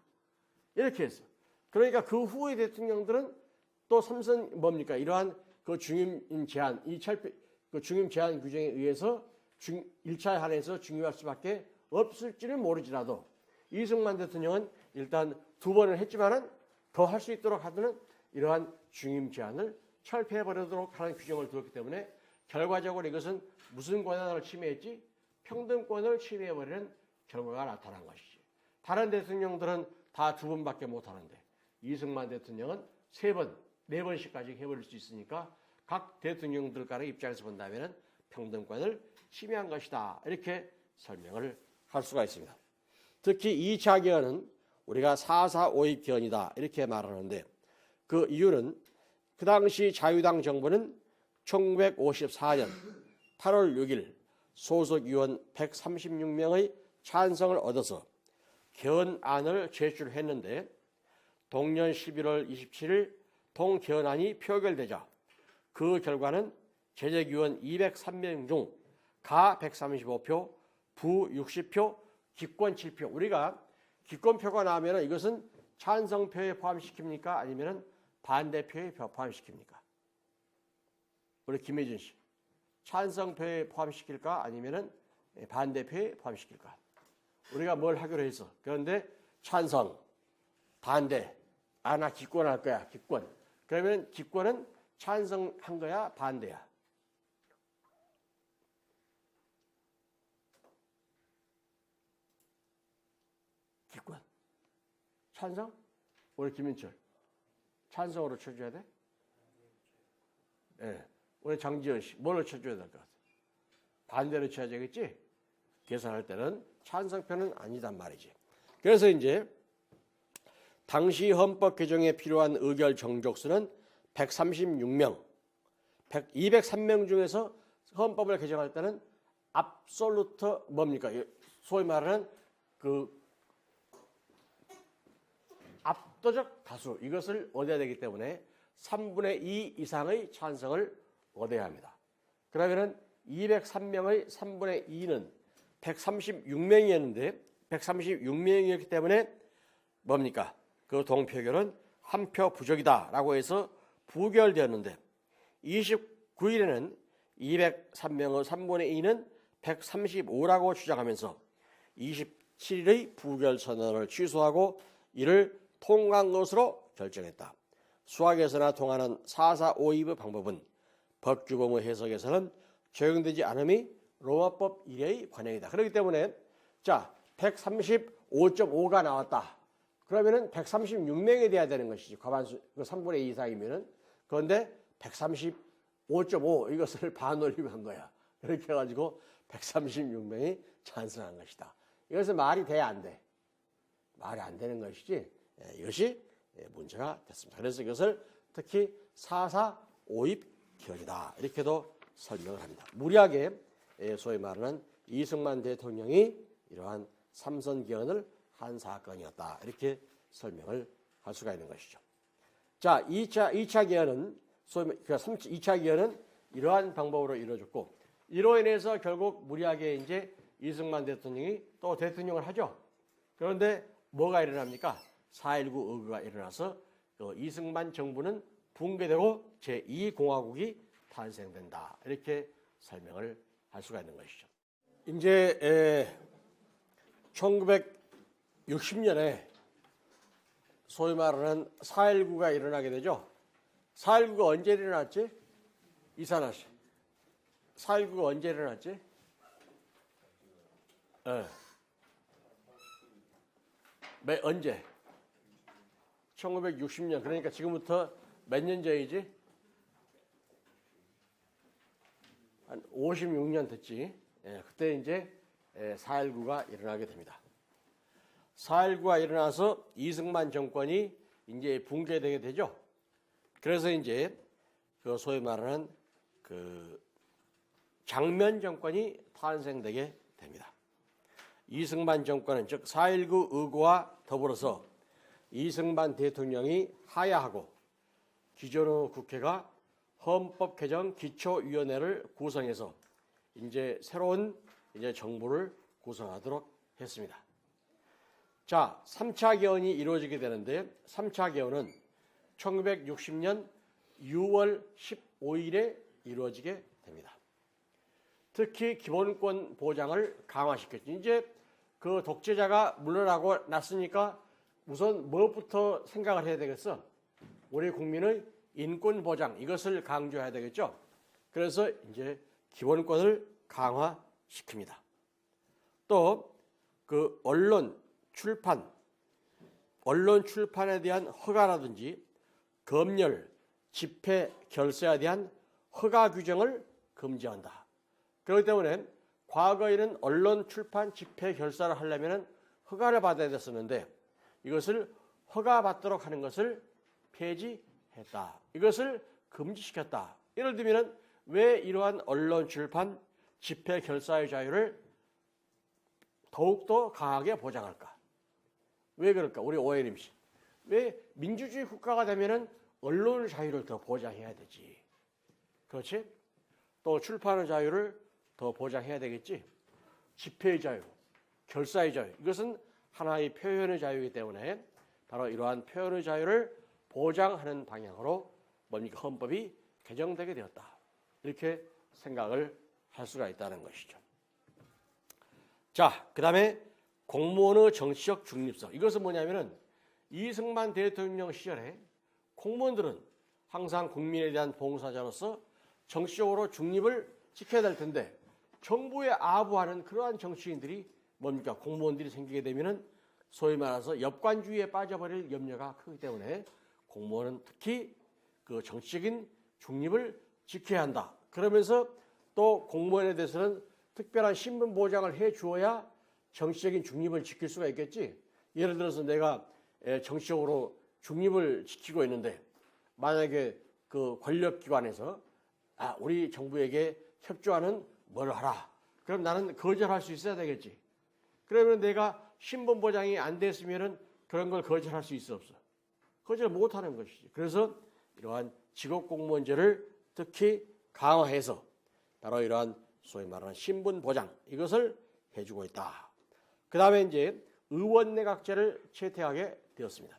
이렇게 했어. 그러니까 그 후의 대통령들은 또 3선 뭡니까? 이러한 그 중임 제한, 그 중임 제한 규정에 의해서 1차에 한해서 중임할 수밖에 없을지는 모르지라도 이승만 대통령은 일단 2번을 했지만은 더 할 수 있도록 하는 이러한 중임 제한을 철폐해버리도록 하는 규정을 두었기 때문에 결과적으로 이것은 무슨 권한을 침해했지? 평등권을 침해해버리는 결과가 나타난 것이지. 다른 대통령들은 다 2번밖에 못하는데 이승만 대통령은 3번 4번씩까지 해버릴 수 있으니까 각 대통령들 간의 입장에서 본다면 평등권을 침해한 것이다. 이렇게 설명을 할 수가 있습니다. 특히 2차 개헌은 우리가 4.4.5입 개헌이다. 이렇게 말하는데 그 이유는 그 당시 자유당 정부는 1954년 8월 6일 소속 의원 136명의 찬성을 얻어서 개헌안을 제출했는데 동년 11월 27일 동개헌안이 표결되자 그 결과는 재적의원 203명 중 가 135표, 부 60표, 기권 7표. 우리가 기권표가 나오면 이것은 찬성표에 포함시킵니까? 아니면 반대표에 포함시킵니까? 우리 김혜진 씨. 찬성표에 포함시킬까? 아니면 반대표에 포함시킬까? 우리가 뭘 하기로 했어. 그런데 찬성, 반대, 나 기권할 거야. 기권. 그러면 기권은 찬성한 거야? 반대야? 기권. 찬성? 우리 김민철. 찬성으로 쳐줘야 돼? 네. 우리 장지현 씨. 뭘로 쳐줘야 될 것 같아? 반대로 쳐야 되겠지? 계산할 때는 찬성표는 아니단 말이지. 그래서 이제 당시 헌법 개정에 필요한 의결 정족수는 136명, 203명 중에서 헌법을 개정할 때는 압솔루트 뭡니까? 소위 말하는 그 압도적 다수 이것을 얻어야 되기 때문에 3분의 2 이상의 찬성을 얻어야 합니다. 그러면은 203명의 3분의 2는 136명이었는데 136명이었기 때문에 뭡니까? 그 동표결은 한 표 부족이다라고 해서 부결되었는데 29일에는 203명의 3분의 2는 135라고 주장하면서 27일의 부결 선언을 취소하고 이를 통과한 것으로 결정했다. 수학에서나 통하는 4.4.5입의 방법은 법규범의 해석에서는 적용되지 않음이 로마법 1의 관행이다. 그렇기 때문에 자 135.5가 나왔다. 그러면은 136명이 돼야 되는 것이지. 과반수 3분의 2 이상이면은. 그런데 135.5 이것을 반올리고 한 거야. 그렇게 해가지고 136명이 찬성한 것이다. 이것은 말이 돼야 안 돼. 말이 안 되는 것이지. 이것이 문제가 됐습니다. 그래서 이것을 특히 4.4.5입 개헌이다. 이렇게도 설명을 합니다. 무리하게 소위 말하는 이승만 대통령이 이러한 삼선 개헌을 한 사건이었다. 이렇게 설명을 할 수가 있는 것이죠. 자, 2차 개헌은 소위 2차 개헌은 이러한 방법으로 이루어졌고 이로 인해서 결국 무리하게 이제 이승만 대통령이 또 대통령을 하죠. 그런데 뭐가 일어납니까? 4.19 의거가 일어나서 이승만 정부는 붕괴되고 제2공화국이 탄생된다. 이렇게 설명을 할 수가 있는 것이죠. 이제 1960년에 소위 말하는 4.19가 일어나게 되죠. 4.19가 언제 일어났지? 이산아 씨. 4.19가 언제 일어났지? 언제? 1960년. 그러니까 지금부터 몇 년 전이지? 한 56년 됐지. 그때 이제 4.19가 일어나게 됩니다. 4.19가 일어나서 이승만 정권이 이제 붕괴되게 되죠. 그래서 이제 그 소위 말하는 그 장면 정권이 탄생되게 됩니다. 이승만 정권은 즉 4.19 의거와 더불어서 이승만 대통령이 하야하고 기존의 국회가 헌법 개정 기초위원회를 구성해서 이제 새로운 이제 정부를 구성하도록 했습니다. 자, 3차 개헌이 이루어지게 되는데 3차 개헌은 1960년 6월 15일에 이루어지게 됩니다. 특히 기본권 보장을 강화시켰죠. 이제 그 독재자가 물러나고 났으니까 우선 무엇부터 생각을 해야 되겠어? 우리 국민의 인권 보장 이것을 강조해야 되겠죠. 그래서 이제 기본권을 강화시킵니다. 또 그 언론 출판에 대한 허가라든지 검열, 집회 결사에 대한 허가 규정을 금지한다. 그렇기 때문에 과거에는 언론, 출판, 집회 결사를 하려면 허가를 받아야 됐었는데 이것을 허가받도록 하는 것을 폐지했다. 이것을 금지시켰다. 예를 들면 왜 이러한 언론, 출판, 집회 결사의 자유를 더욱더 강하게 보장할까? 왜 그럴까? 우리 오해림 씨. 왜 민주주의 국가가 되면은 언론의 자유를 더 보장해야 되지? 그렇지? 또 출판의 자유를 더 보장해야 되겠지? 집회의 자유, 결사의 자유. 이것은 하나의 표현의 자유이기 때문에 바로 이러한 표현의 자유를 보장하는 방향으로 뭡니까? 헌법이 개정되게 되었다. 이렇게 생각을 할 수가 있다는 것이죠. 자, 그 다음에 공무원의 정치적 중립성. 이것은 뭐냐면은 이승만 대통령 시절에 공무원들은 항상 국민에 대한 봉사자로서 정치적으로 중립을 지켜야 될 텐데 정부에 아부하는 그러한 정치인들이 뭡니까? 공무원들이 생기게 되면은 소위 말해서 역관주의에 빠져버릴 염려가 크기 때문에 공무원은 특히 그 정치적인 중립을 지켜야 한다. 그러면서 또 공무원에 대해서는 특별한 신분 보장을 해 주어야 정치적인 중립을 지킬 수가 있겠지. 예를 들어서 내가 정치적으로 중립을 지키고 있는데 만약에 그 권력기관에서 우리 정부에게 협조하는 뭘 하라. 그럼 나는 거절할 수 있어야 되겠지. 그러면 내가 신분 보장이 안 됐으면은 그런 걸 거절할 수 있어 없어? 거절 못 하는 것이지. 그래서 이러한 직업 공무원제를 특히 강화해서 바로 이러한 소위 말하는 신분 보장 이것을 해주고 있다. 그 다음에 이제 의원내각제를 채택하게 되었습니다.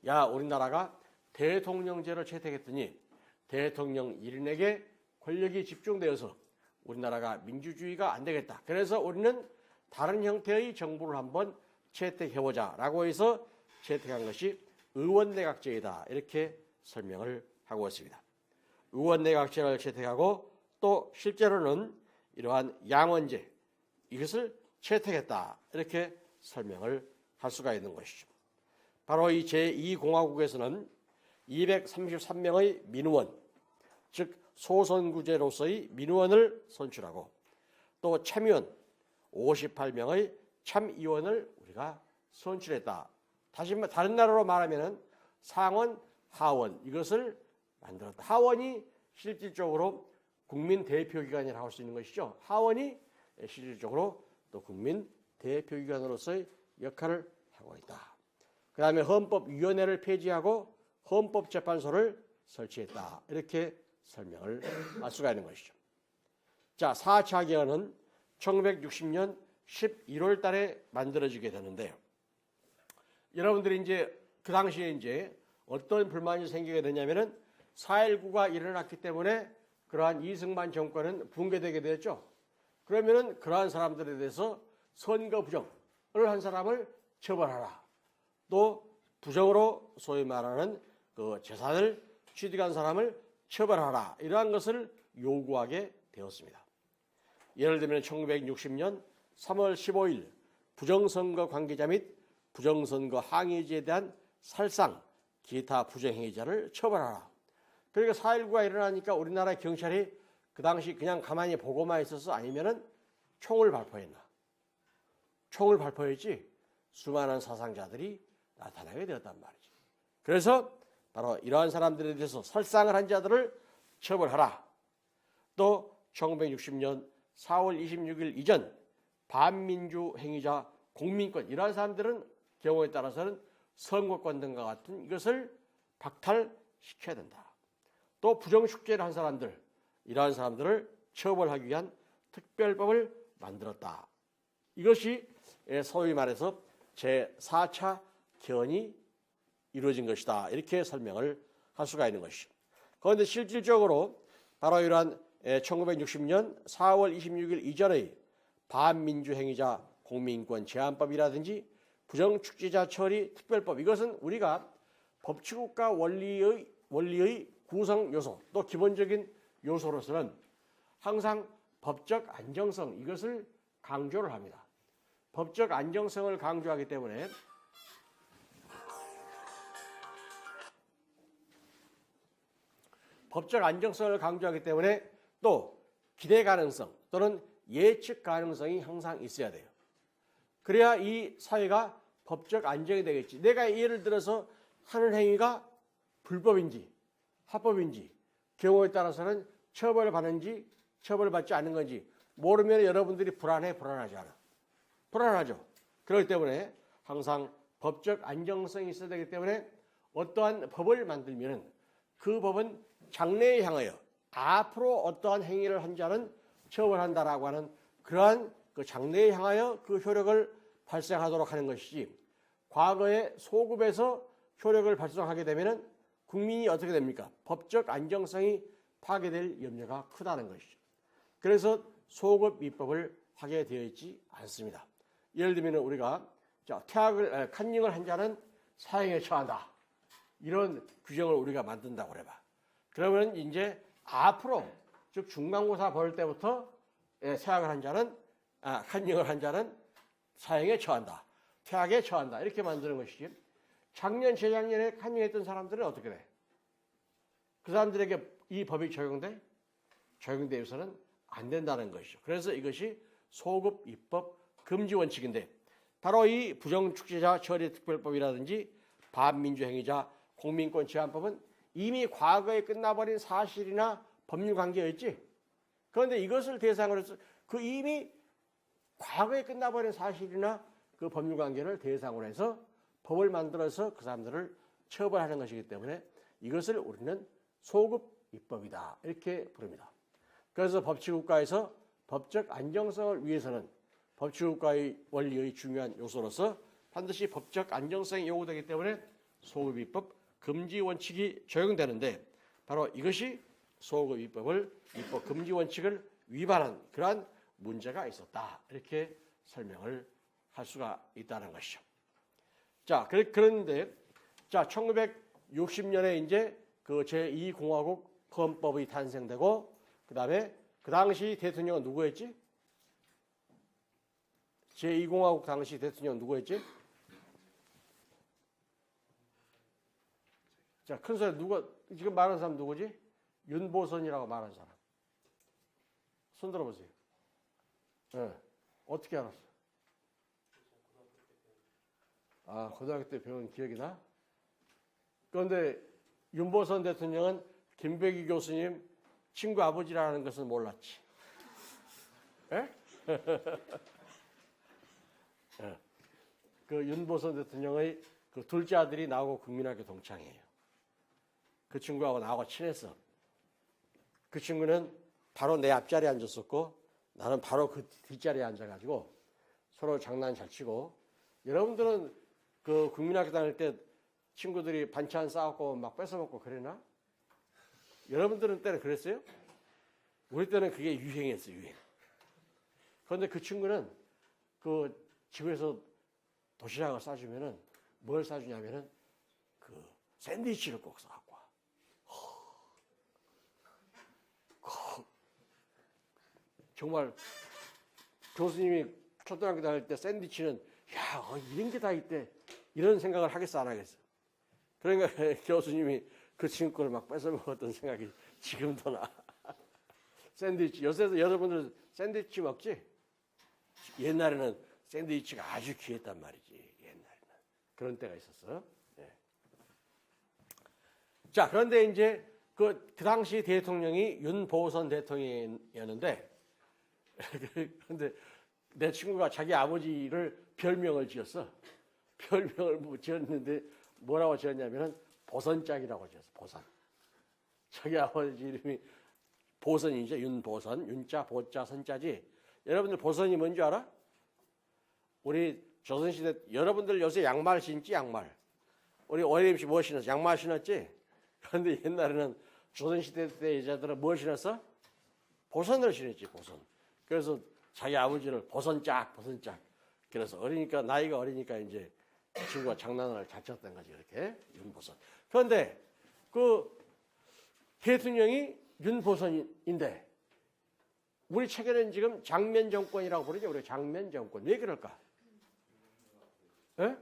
야, 우리나라가 대통령제를 채택했더니 대통령 1인에게 권력이 집중되어서 우리나라가 민주주의가 안 되겠다. 그래서 우리는 다른 형태의 정부를 한번 채택해보자라고 해서 채택한 것이 의원내각제이다. 이렇게 설명을 하고 있습니다. 의원내각제를 채택하고 또 실제로는 이러한 양원제 이것을 채택했다. 이렇게 설명을 할 수가 있는 것이죠. 바로 이 제2공화국에서는 233명의 민의원, 즉 소선구제로서의 민의원을 선출하고 또 참의원 58명의 참의원을 우리가 선출했다. 다른 나라로 말하면 상원, 하원 이것을 만들었다. 하원이 실질적으로 국민 대표기관이라고 할 수 있는 것이죠. 하원이 실질적으로 또 국민 대표기관으로서의 역할을 하고 있다. 그 다음에 헌법위원회를 폐지하고 헌법재판소를 설치했다. 이렇게 설명을 할 수가 있는 것이죠. 자, 4차 개헌은 1960년 11월 달에 만들어지게 되는데요. 여러분들이 이제 그 당시에 이제 어떤 불만이 생기게 되냐면은 4.19가 일어났기 때문에 그러한 이승만 정권은 붕괴되게 되었죠. 그러면은 그러한 사람들에 대해서 선거 부정을 한 사람을 처벌하라. 또 부정으로 소위 말하는 그 재산을 취득한 사람을 처벌하라. 이러한 것을 요구하게 되었습니다. 예를 들면 1960년 3월 15일 부정선거 관계자 및 부정선거 항의지에 대한 살상, 기타 부정행위자를 처벌하라. 그러니까 4.19가 일어나니까 우리나라 경찰이 그 당시 그냥 가만히 보고만 있어서 아니면은 총을 발포했나? 총을 발포했지 수많은 사상자들이 나타나게 되었단 말이지. 그래서 바로 이러한 사람들에 대해서 살상을 한 자들을 처벌하라. 또 1960년 4월 26일 이전 반민주 행위자 공민권 이러한 사람들은 경우에 따라서는 선거권 등과 같은 이것을 박탈시켜야 된다. 또 부정축제를 한 사람들 이러한 사람들을 처벌하기 위한 특별법을 만들었다. 이것이 소위 말해서 제4차 개헌이 이루어진 것이다. 이렇게 설명을 할 수가 있는 것이죠. 그런데 실질적으로 바로 이러한 1960년 4월 26일 이전의 반민주행위자 공민권 제한법이라든지 부정축제자 처리 특별법 이것은 우리가 법치국가 원리의 구성 요소 또 기본적인 요소로서는 항상 법적 안정성 이것을 강조를 합니다. 법적 안정성을 강조하기 때문에 법적 안정성을 강조하기 때문에 또 기대 가능성 또는 예측 가능성이 항상 있어야 돼요. 그래야 이 사회가 법적 안정이 되겠지. 내가 예를 들어서 하는 행위가 불법인지 합법인지 경우에 따라서는 처벌을 받는지 처벌을 받지 않는 건지 모르면 여러분들이 불안하지 않아. 불안하죠. 그렇기 때문에 항상 법적 안정성이 있어야 되기 때문에 어떠한 법을 만들면 그 법은 장래에 향하여 앞으로 어떠한 행위를 한 자는 처벌한다라고 하는 그러한 그 장래에 향하여 그 효력을 발생하도록 하는 것이지 과거에 소급에서 효력을 발생하게 되면 국민이 어떻게 됩니까? 법적 안정성이 파괴될 염려가 크다는 것이죠. 그래서 소급 입법을 하게 되어 있지 않습니다. 예를 들면 우리가 간잉을 한 자는 사형에 처한다. 이런 규정을 우리가 만든다고 해봐. 그러면 이제 앞으로 즉 중간고사 볼 때부터 퇴학을 한 자는 간잉을 한 자는 사형에 처한다. 퇴학에 처한다. 이렇게 만드는 것이지. 작년 재작년에 간잉했던 사람들은 어떻게 돼? 그 사람들에게 이 법이 적용되어서는 안 된다는 것이죠. 그래서 이것이 소급 입법 금지 원칙인데 바로 이 부정축제자 처리특별법이라든지 반민주행위자 공민권 제한법은 이미 과거에 끝나버린 사실이나 법률 관계였지. 그런데 이것을 대상으로 해서 그 이미 과거에 끝나버린 사실이나 그 법률 관계를 대상으로 해서 법을 만들어서 그 사람들을 처벌하는 것이기 때문에 이것을 우리는 소급 입법이다 이렇게 부릅니다. 그래서 법치국가에서 법적 안정성을 위해서는 법치국가의 원리의 중요한 요소로서 반드시 법적 안정성이 요구되기 때문에 소급 입법 금지 원칙이 적용되는데 바로 이것이 소급 입법 금지 원칙을 위반한 그러한 문제가 있었다 이렇게 설명을 할 수가 있다는 것이죠. 자, 그런데 1960년에 이제 그 제2공화국 헌법이 탄생되고 그다음에 그 당시 대통령은 누구였지? 제2공화국 당시 대통령은 누구였지? 자, 큰 소리 누가 지금 말하는 사람 누구지? 윤보선이라고 말하는 사람. 손 들어보세요. 네. 어떻게 알았어? 고등학교 때 배운 기억이 나? 그런데 윤보선 대통령은 김백기 교수님 친구 아버지라는 것은 몰랐지. 예? 예. 그 윤보선 대통령의 그 둘째 아들이 나하고 국민학교 동창이에요. 그 친구하고 나하고 친했어. 그 친구는 바로 내 앞자리에 앉았었고 나는 바로 그 뒷자리에 앉아가지고 서로 장난 잘 치고 여러분들은 그 국민학교 다닐 때 친구들이 반찬 싸갖고 막 뺏어먹고 그러나? 여러분들은 때는 그랬어요? 우리 때는 그게 유행이었어요, 유행. 그런데 그 친구는 그 집에서 도시락을 싸주면은 뭘 싸주냐면은 그 샌드위치를 꼭 싸갖고 와. 정말 교수님이 초등학교 다닐 때 샌드위치는 이런 게 다 있대. 이런 생각을 하겠어 안 하겠어? 그러니까 교수님이 그 친구 걸 막 뺏어 먹었던 생각이 지금도 나. 샌드위치. 요새 여러분들 샌드위치 먹지? 옛날에는 샌드위치가 아주 귀했단 말이지. 옛날에는. 그런 때가 있었어. 네. 자, 그런데 이제 그 당시 대통령이 윤보선 대통령이었는데 그런데 내 친구가 자기 아버지를 별명을 지었어. 별명을 지었는데 뭐라고 지었냐면은 보선짝이라고 지었어. 보선. 자기 아버지 이름이 보선이죠. 윤보선. 윤자, 보자, 선자지. 여러분들 보선이 뭔지 알아? 우리 조선시대 여러분들 요새 양말 신지 양말. 우리 OMC 뭐 신었어? 양말 신었지? 그런데 옛날에는 조선시대 때 여자들은 뭘 신었어? 보선을 신었지. 보선. 그래서 자기 아버지를 보선짝. 그래서 나이가 어리니까 이제 그 친구가 장난을 잘 쳤던 거지, 이렇게. 윤보선. 그런데 그 대통령이 윤보선인데 우리 책에는 지금 장면 정권이라고 부르죠. 우리 장면 정권. 왜 그럴까? 예?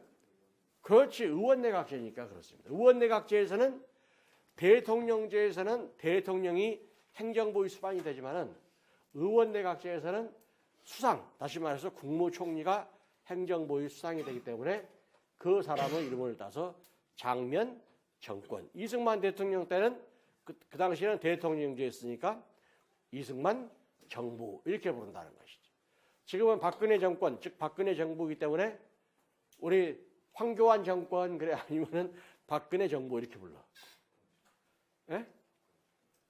그렇지. 의원내각제니까 그렇습니다. 의원내각제에서는 대통령제에서는 대통령이 행정부의 수반이 되지만은 의원내각제에서는 수상, 다시 말해서 국무총리가 행정부의 수상이 되기 때문에 그 사람의 이름을 따서 장면 정권. 이승만 대통령 때는 그 당시에는 대통령제였으니까 이승만 정부 이렇게 부른다는 것이죠. 지금은 박근혜 정권, 즉 박근혜 정부이기 때문에 우리 황교안 정권 그래 아니면은 박근혜 정부 이렇게 불러. 예?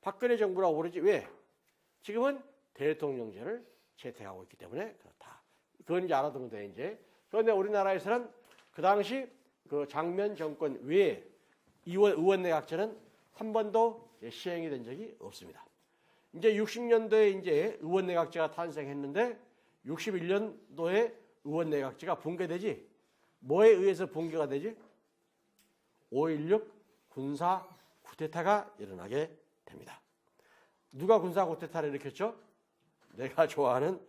박근혜 정부라고 부르지 왜? 지금은 대통령제를 채택하고 있기 때문에 그렇다. 그건 이제 알아두면 돼 이제. 그런데 우리나라에서는 그 당시 그 장면 정권 외에 의원내각제는 한 번도 시행이 된 적이 없습니다. 이제 60년도에 이제 의원내각제가 탄생했는데 61년도에 의원내각제가 붕괴되지. 뭐에 의해서 붕괴가 되지? 5.16 군사 쿠데타가 일어나게 됩니다. 누가 군사 쿠데타를 일으켰죠? 내가 좋아하는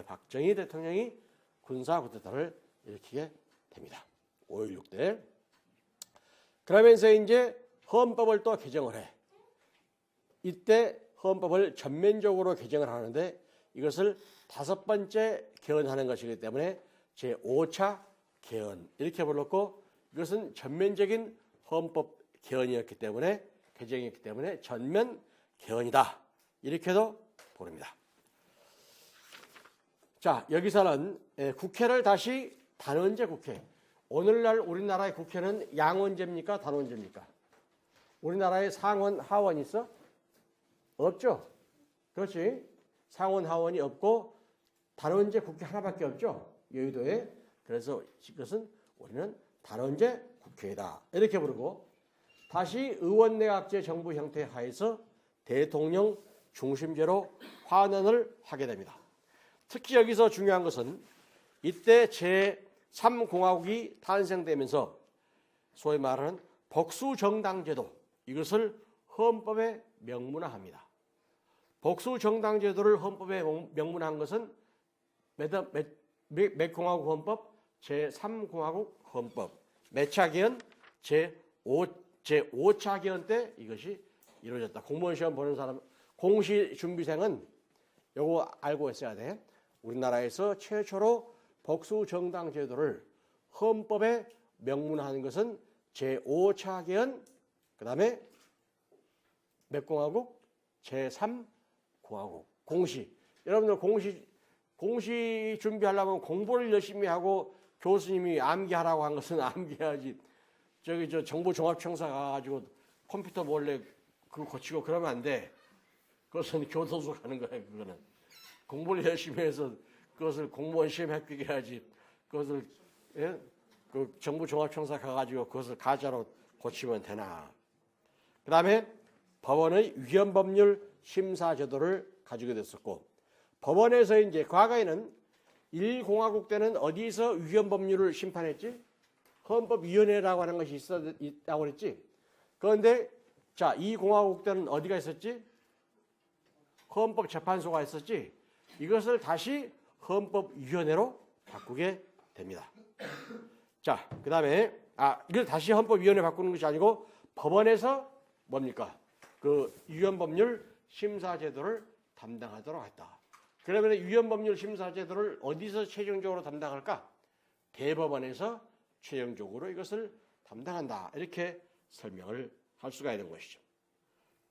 박정희 대통령이 군사 쿠데타를 일으키게 됩니다. 5.16 때. 그러면서 이제 헌법을 또 개정을 해. 이때 헌법을 전면적으로 개정을 하는데 이것을 5번째 개헌하는 것이기 때문에 제5차 개헌 이렇게 불렀고 이것은 전면적인 헌법 개헌이었기 때문에 개정이었기 때문에 전면 개헌이다. 이렇게도 부릅니다. 자, 여기서는 국회를 다시 단원제 국회. 오늘날 우리나라의 국회는 양원제입니까? 단원제입니까? 우리나라에 상원, 하원 있어? 없죠? 그렇지? 상원, 하원이 없고 단원제 국회 하나밖에 없죠? 여의도에. 그래서 이것은 우리는 단원제 국회이다. 이렇게 부르고 다시 의원내각제 정부 형태 하에서 대통령 중심제로 환원을 하게 됩니다. 특히 여기서 중요한 것은 이때 제3공화국이 탄생되면서 소위 말하는 복수정당제도 이것을 헌법에 명문화합니다. 복수정당제도를 헌법에 명문화한 것은 몇 공화국 헌법? 제3공화국 헌법. 몇 차 개헌? 제5차 개헌 때 이것이 이루어졌다. 공무원 시험 보는 사람, 공시 준비생은 요거 알고 있어야 돼. 우리나라에서 최초로 복수정당 제도를 헌법에 명문화하는 것은 제5차 개헌, 그 다음에 몇 공화국? 제3공화국. 공시. 여러분들 공시 준비하려면 공부를 열심히 하고 교수님이 암기하라고 한 것은 암기해야지. 저 정보종합청사 가가지고 컴퓨터 몰래 그거 고치고 그러면 안 돼. 그것은 교도소 가는 거야, 그거는. 공부를 열심히 해서 그것을 공무원 시험 합격해 야지. 그것을, 예? 그 정보종합청사 가가지고 그것을 가짜로 고치면 되나. 그 다음에 법원의 위헌법률 심사제도를 가지게 됐었고, 법원에서 이제 과거에는 1공화국 때는 어디서 위헌법률을 심판했지? 헌법위원회라고 하는 것이 있다고 그랬지? 그런데 자, 2공화국 때는 어디가 있었지? 헌법재판소가 있었지? 이것을 다시 헌법위원회로 바꾸게 됩니다. 자, 그 다음에 이걸 다시 헌법위원회 바꾸는 것이 아니고 법원에서 뭡니까? 그 위헌법률 심사제도를 담당하도록 했다. 그러면 위헌법률 심사제도를 어디서 최종적으로 담당할까? 대법원에서 최종적으로 이것을 담당한다. 이렇게 설명을 할 수가 있는 것이죠.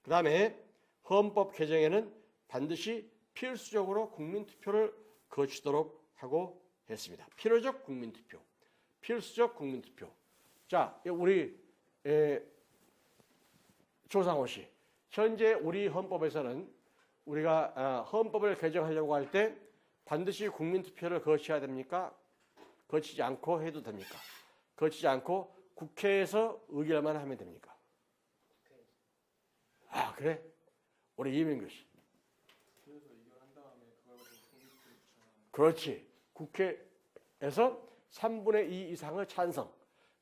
그 다음에 헌법 개정에는 반드시 필수적으로 국민투표를 거치도록 하고 했습니다. 필요적 국민투표. 필수적 국민투표. 자, 우리 조상호 씨. 현재 우리 헌법에서는 우리가 헌법을 개정하려고 할 때 반드시 국민투표를 거쳐야 됩니까? 거치지 않고 해도 됩니까? 거치지 않고 국회에서 의결만 하면 됩니까? 아, 그래? 우리 이민규 씨. 그래서 의결한 다음에 그걸 국민투표에 붙여놔요. 그렇지. 국회에서 3분의 2 이상의 찬성.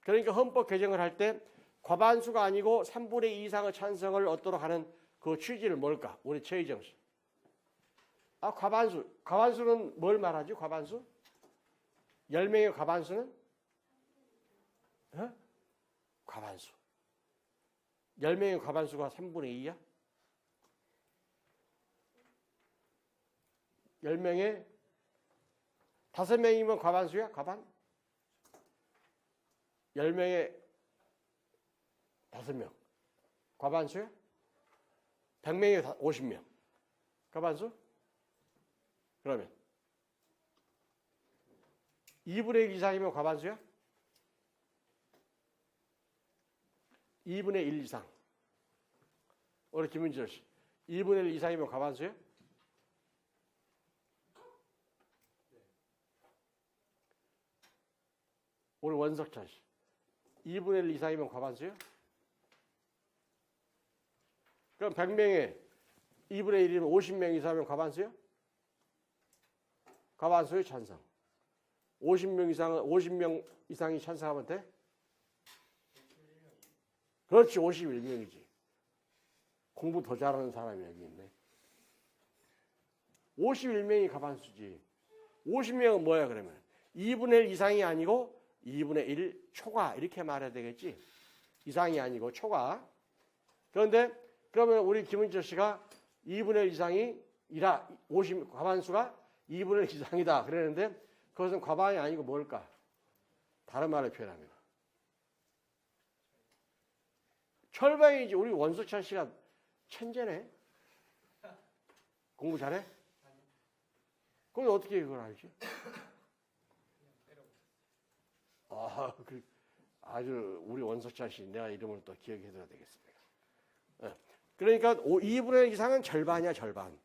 그러니까 헌법 개정을 할 때 과반수가 아니고 3분의 2 이상의 찬성을 얻도록 하는 그 취지를 뭘까? 우리 최희정 씨. 과반수. 과반수는 뭘 말하지? 과반수? 10명의 과반수는? 과반수. 10명의 과반수가 3분의 2야? 10명에 5명이면 과반수야? 과반? 10명에 5명. 과반수야? 100명에 50명. 과반수? 그러면 2분의 1 이상이면 과반수야? 2분의 1 이상. 우리 김은철 씨. 2분의 1 이상이면 과반수야? 우리 원석찬 씨. 2분의 1 이상이면 과반수야? 그럼 100명에 2분의 1이면 50명 이상이면 과반수야? 과반수의 찬성. 50명 이상이 찬성하면 돼? 그렇지, 51명이지. 공부 더 잘하는 사람이 여기 있네. 51명이 과반수지. 50명은 뭐야, 그러면? 2분의 1 이상이 아니고 2분의 1 초과, 이렇게 말해야 되겠지? 이상이 아니고 초과. 그런데, 그러면 우리 김은철 씨가 2분의 1 이상이 과반수가 2분의 1 이상이다. 그랬는데, 그것은 과반이 아니고 뭘까? 다른 말을 표현하면. 철반이지. 우리 원석찬 씨가 천재네. 공부 잘해? 그럼 어떻게 그걸 알지? 아주 우리 원석찬 씨 내가 이름을 또 기억해둬야 되겠습니다. 그러니까 2분의 1 이상은 절반이야, 절반.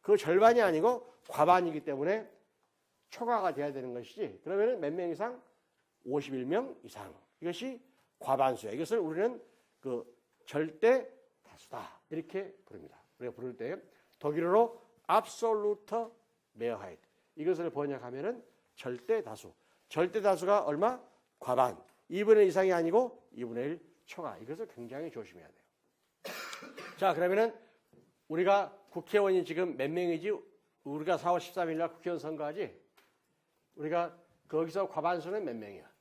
그 절반이 아니고 과반이기 때문에 초과가 돼야 되는 것이지. 그러면 몇 명 이상? 51명 이상. 이것이 과반수야. 이것을 우리는 그 절대 다수다. 이렇게 부릅니다. 우리가 부를 때 독일어로 absolute Mehrheit. 이것을 번역하면은 절대 다수. 절대 다수가 얼마? 과반. 2분의 1 이상이 아니고 2분의 1 초과. 이것을 굉장히 조심해야 돼요. 자, 그러면은 우리가 국회의원이 지금 몇 명이지? 우리가 4월 13일 날 국회의원 선거하지? 우리가 거기서 과반수는 몇 명이야?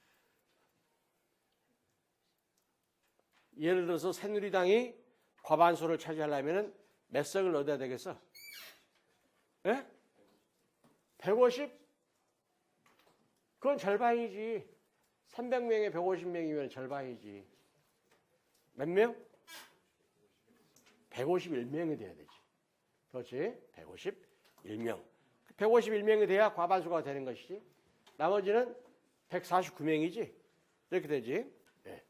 예를 들어서 새누리당이 과반수를 차지하려면 몇 석을 얻어야 되겠어? 예? 150? 그건 절반이지. 300명에 150명이면 절반이지. 몇 명? 151명이 돼야 되지. 그렇지? 151명. 151명이 돼야 과반수가 되는 것이지. 나머지는 149명이지. 이렇게 되지. 네.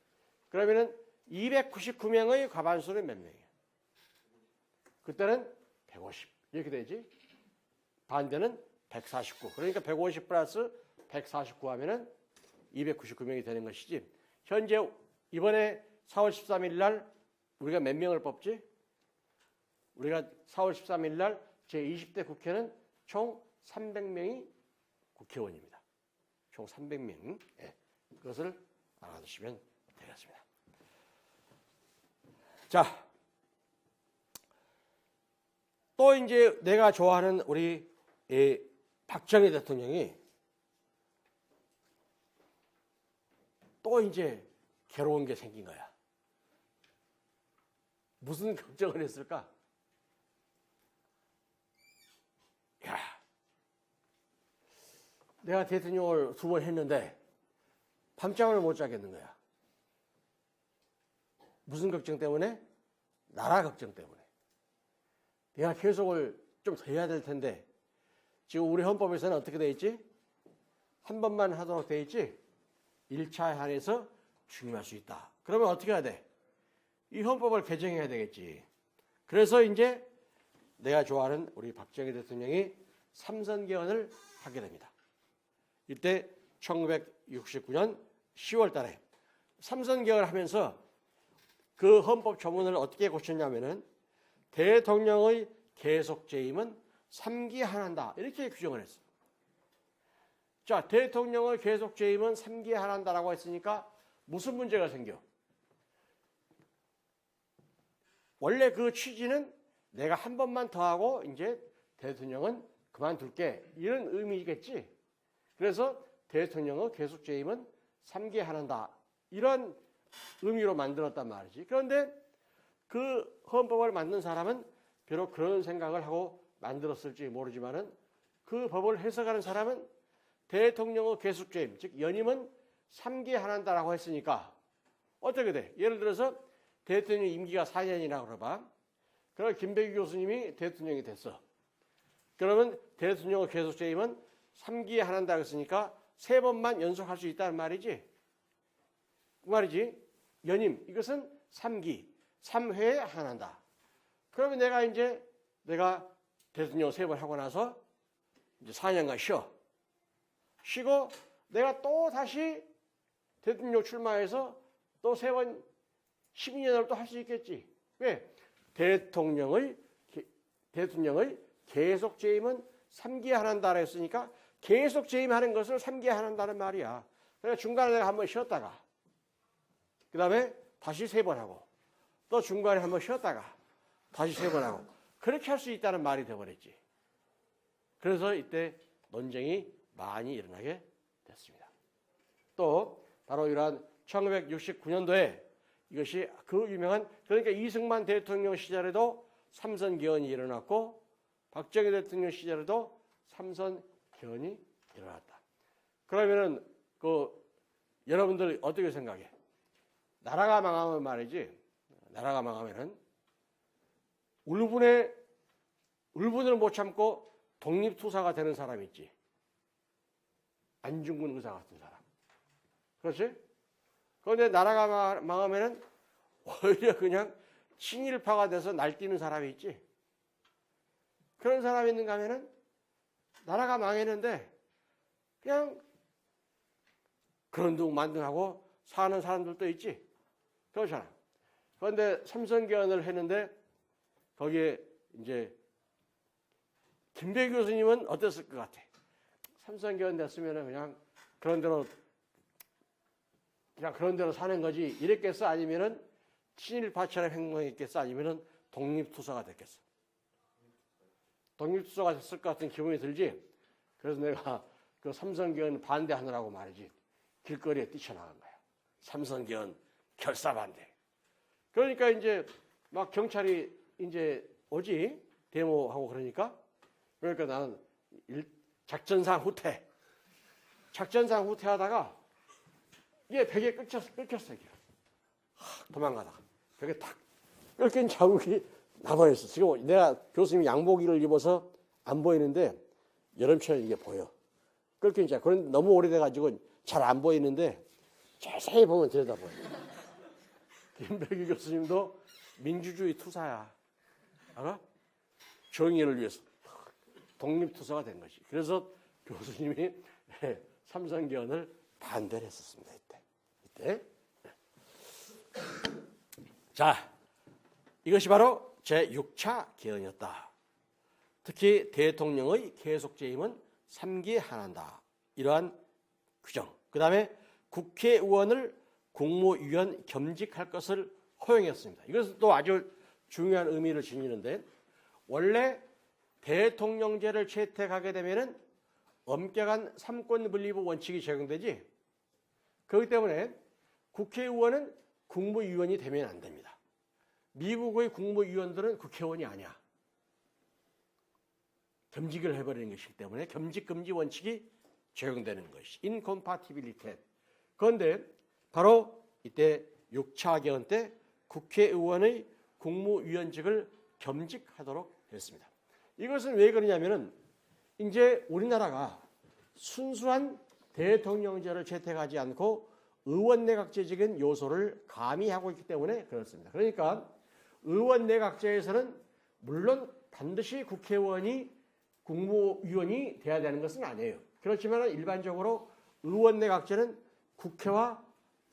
그러면은 299명의 과반수는 몇 명이야? 그때는 150. 이렇게 되지. 반대는 149. 그러니까 150 플러스 149 하면은 299명이 되는 것이지. 현재 이번에 4월 13일 날 우리가 몇 명을 뽑지? 우리가 4월 13일 날 제20대 국회는 총 300명이 국회의원입니다. 총 300명. 네. 그것을 알아두시면 되겠습니다. 자, 또 이제 내가 좋아하는 우리 박정희 대통령이 또 이제 괴로운 게 생긴 거야. 무슨 걱정을 했을까? 야, 내가 대통령을 2번 했는데 밤잠을 못 자겠는 거야. 무슨 걱정 때문에? 나라 걱정 때문에. 내가 계속을 좀 더 해야 될 텐데 지금 우리 헌법에서는 어떻게 돼 있지? 한 번만 하도록 돼 있지? 1차 한해서 중임할 수 있다. 그러면 어떻게 해야 돼? 이 헌법을 개정해야 되겠지. 그래서 이제 내가 좋아하는 우리 박정희 대통령이 3선 개헌을 하게 됩니다. 이때 1969년 10월 달에 3선 개헌을 하면서 그 헌법 조문을 어떻게 고쳤냐면은 대통령의 계속 재임은 3기 한한다. 이렇게 규정을 했어. 자, 대통령의 계속 재임은 3기 한한다라고 했으니까 무슨 문제가 생겨? 원래 그 취지는 내가 한 번만 더 하고 이제 대통령은 그만둘게. 이런 의미겠지. 그래서 대통령의 계속 재임은 3기 한한다. 이런 의미로 만들었단 말이지. 그런데 그 헌법을 만든 사람은 비록 그런 생각을 하고 만들었을지 모르지만은 그 법을 해석하는 사람은 대통령의 계속죄임, 즉 연임은 3기에 한한다라고 했으니까 어떻게 돼? 예를 들어서 대통령 임기가 4년이라고 그러봐. 그럼 김배기 교수님이 대통령이 됐어. 그러면 대통령의 계속죄임은 3기에 한한다고 했으니까 3번만 연속할 수 있다는 말이지. 그 말이지. 연임, 이것은 3기, 3회에 한한다. 그러면 내가 대통령 3번 하고 나서 이제 4년간 쉬고 내가 또 다시 대통령 출마해서 또 3번 12년을 또 할 수 있겠지. 왜? 대통령의 계속 재임은 3기에 한한다라 했으니까 계속 재임하는 것을 3기에 한한다는 말이야. 그러니까 중간에 내가 한번 쉬었다가 그 다음에 다시 3번 하고 또 중간에 한번 쉬었다가 다시 3번 하고 그렇게 할 수 있다는 말이 되어버렸지. 그래서 이때 논쟁이 많이 일어나게 됐습니다. 또 바로 이러한 1969년도에 이것이 그 유명한 그러니까 이승만 대통령 시절에도 삼선 개헌이 일어났고 박정희 대통령 시절에도 삼선 개헌이 일어났다. 그러면은 여러분들 어떻게 생각해? 나라가 망하면 말이지. 나라가 망하면은 울분을 못 참고 독립투사가 되는 사람이 있지. 안중근 의사 같은 사람. 그렇지? 그런데 나라가 망하면은 오히려 그냥 친일파가 돼서 날뛰는 사람이 있지. 그런 사람이 있는가 하면은 나라가 망했는데 그냥 그런 둥만둥하고 사는 사람들도 있지. 그렇잖아. 그런데 삼선개헌을 했는데 거기에 이제 김배기 교수님은 어땠을 것 같아? 삼선개헌 됐으면 그냥 그런 대로 사는 거지. 이랬겠어? 아니면은 친일파처럼 행동했겠어? 아니면은 독립투사가 됐겠어? 독립투사가 됐을 것 같은 기분이 들지? 그래서 내가 그 삼선개헌 반대하느라고 말이지. 길거리에 뛰쳐나간 거야. 삼선개헌 결사반대. 그러니까 이제 막 경찰이 이제 오지? 데모하고 그러니까 나는 작전상 후퇴하다가 이게 벽에 끊겼어. 이게. 도망가다가 벽에 탁 끊긴 자국이 남아있어. 지금 내가 교수님이 양복을 입어서 안 보이는데 여름철에 이게 보여. 끊긴 자. 그런데 너무 오래돼가지고 잘 안 보이는데 자세히 보면 들여다보여. 김배기 교수님도 민주주의 투사야. 알아? 정의를 위해서 독립투사가 된 것이. 그래서 교수님이 삼선개헌을 반대를 했었습니다. 이때. 자, 이것이 바로 제6차 개헌이었다. 특히 대통령의 계속재임은 3기에 한한다. 이러한 규정. 그 다음에 국회의원을 국무위원 겸직할 것을 허용했습니다. 이것은 또 아주 중요한 의미를 지니는데 원래 대통령제를 채택하게 되면은 엄격한 삼권분립의 원칙이 적용되지. 그렇기 때문에 국회의원은 국무위원이 되면 안 됩니다. 미국의 국무위원들은 국회의원이 아니야. 겸직을 해버리는 것이기 때문에 겸직금지 원칙이 적용되는 것이 incompatibility. 그런데 바로 이때 6차 개헌 때 국회의원의 국무위원직을 겸직하도록 했습니다. 이것은 왜 그러냐면은 이제 우리나라가 순수한 대통령제를 채택하지 않고 의원내각제적인 요소를 가미하고 있기 때문에 그렇습니다. 그러니까 의원내각제에서는 물론 반드시 국회의원이 국무위원이 돼야 되는 것은 아니에요. 그렇지만 일반적으로 의원내각제는 국회와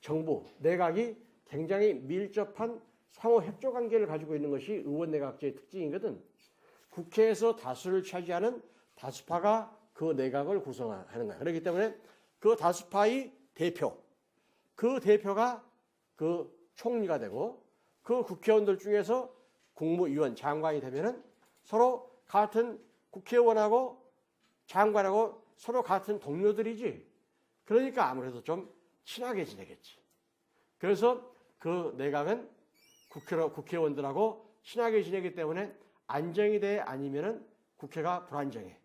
정부, 내각이 굉장히 밀접한 상호 협조 관계를 가지고 있는 것이 의원내각제의 특징이거든. 국회에서 다수를 차지하는 다수파가 그 내각을 구성하는 거야. 그렇기 때문에 그 다수파의 대표, 그 대표가 그 총리가 되고 그 국회의원들 중에서 국무위원, 장관이 되면은 서로 같은 국회의원하고 장관하고 서로 같은 동료들이지. 그러니까 아무래도 좀 친하게 지내겠지. 그래서 그 내각은 국회의원들하고 친하게 지내기 때문에 안정이 돼 아니면은 국회가 불안정해.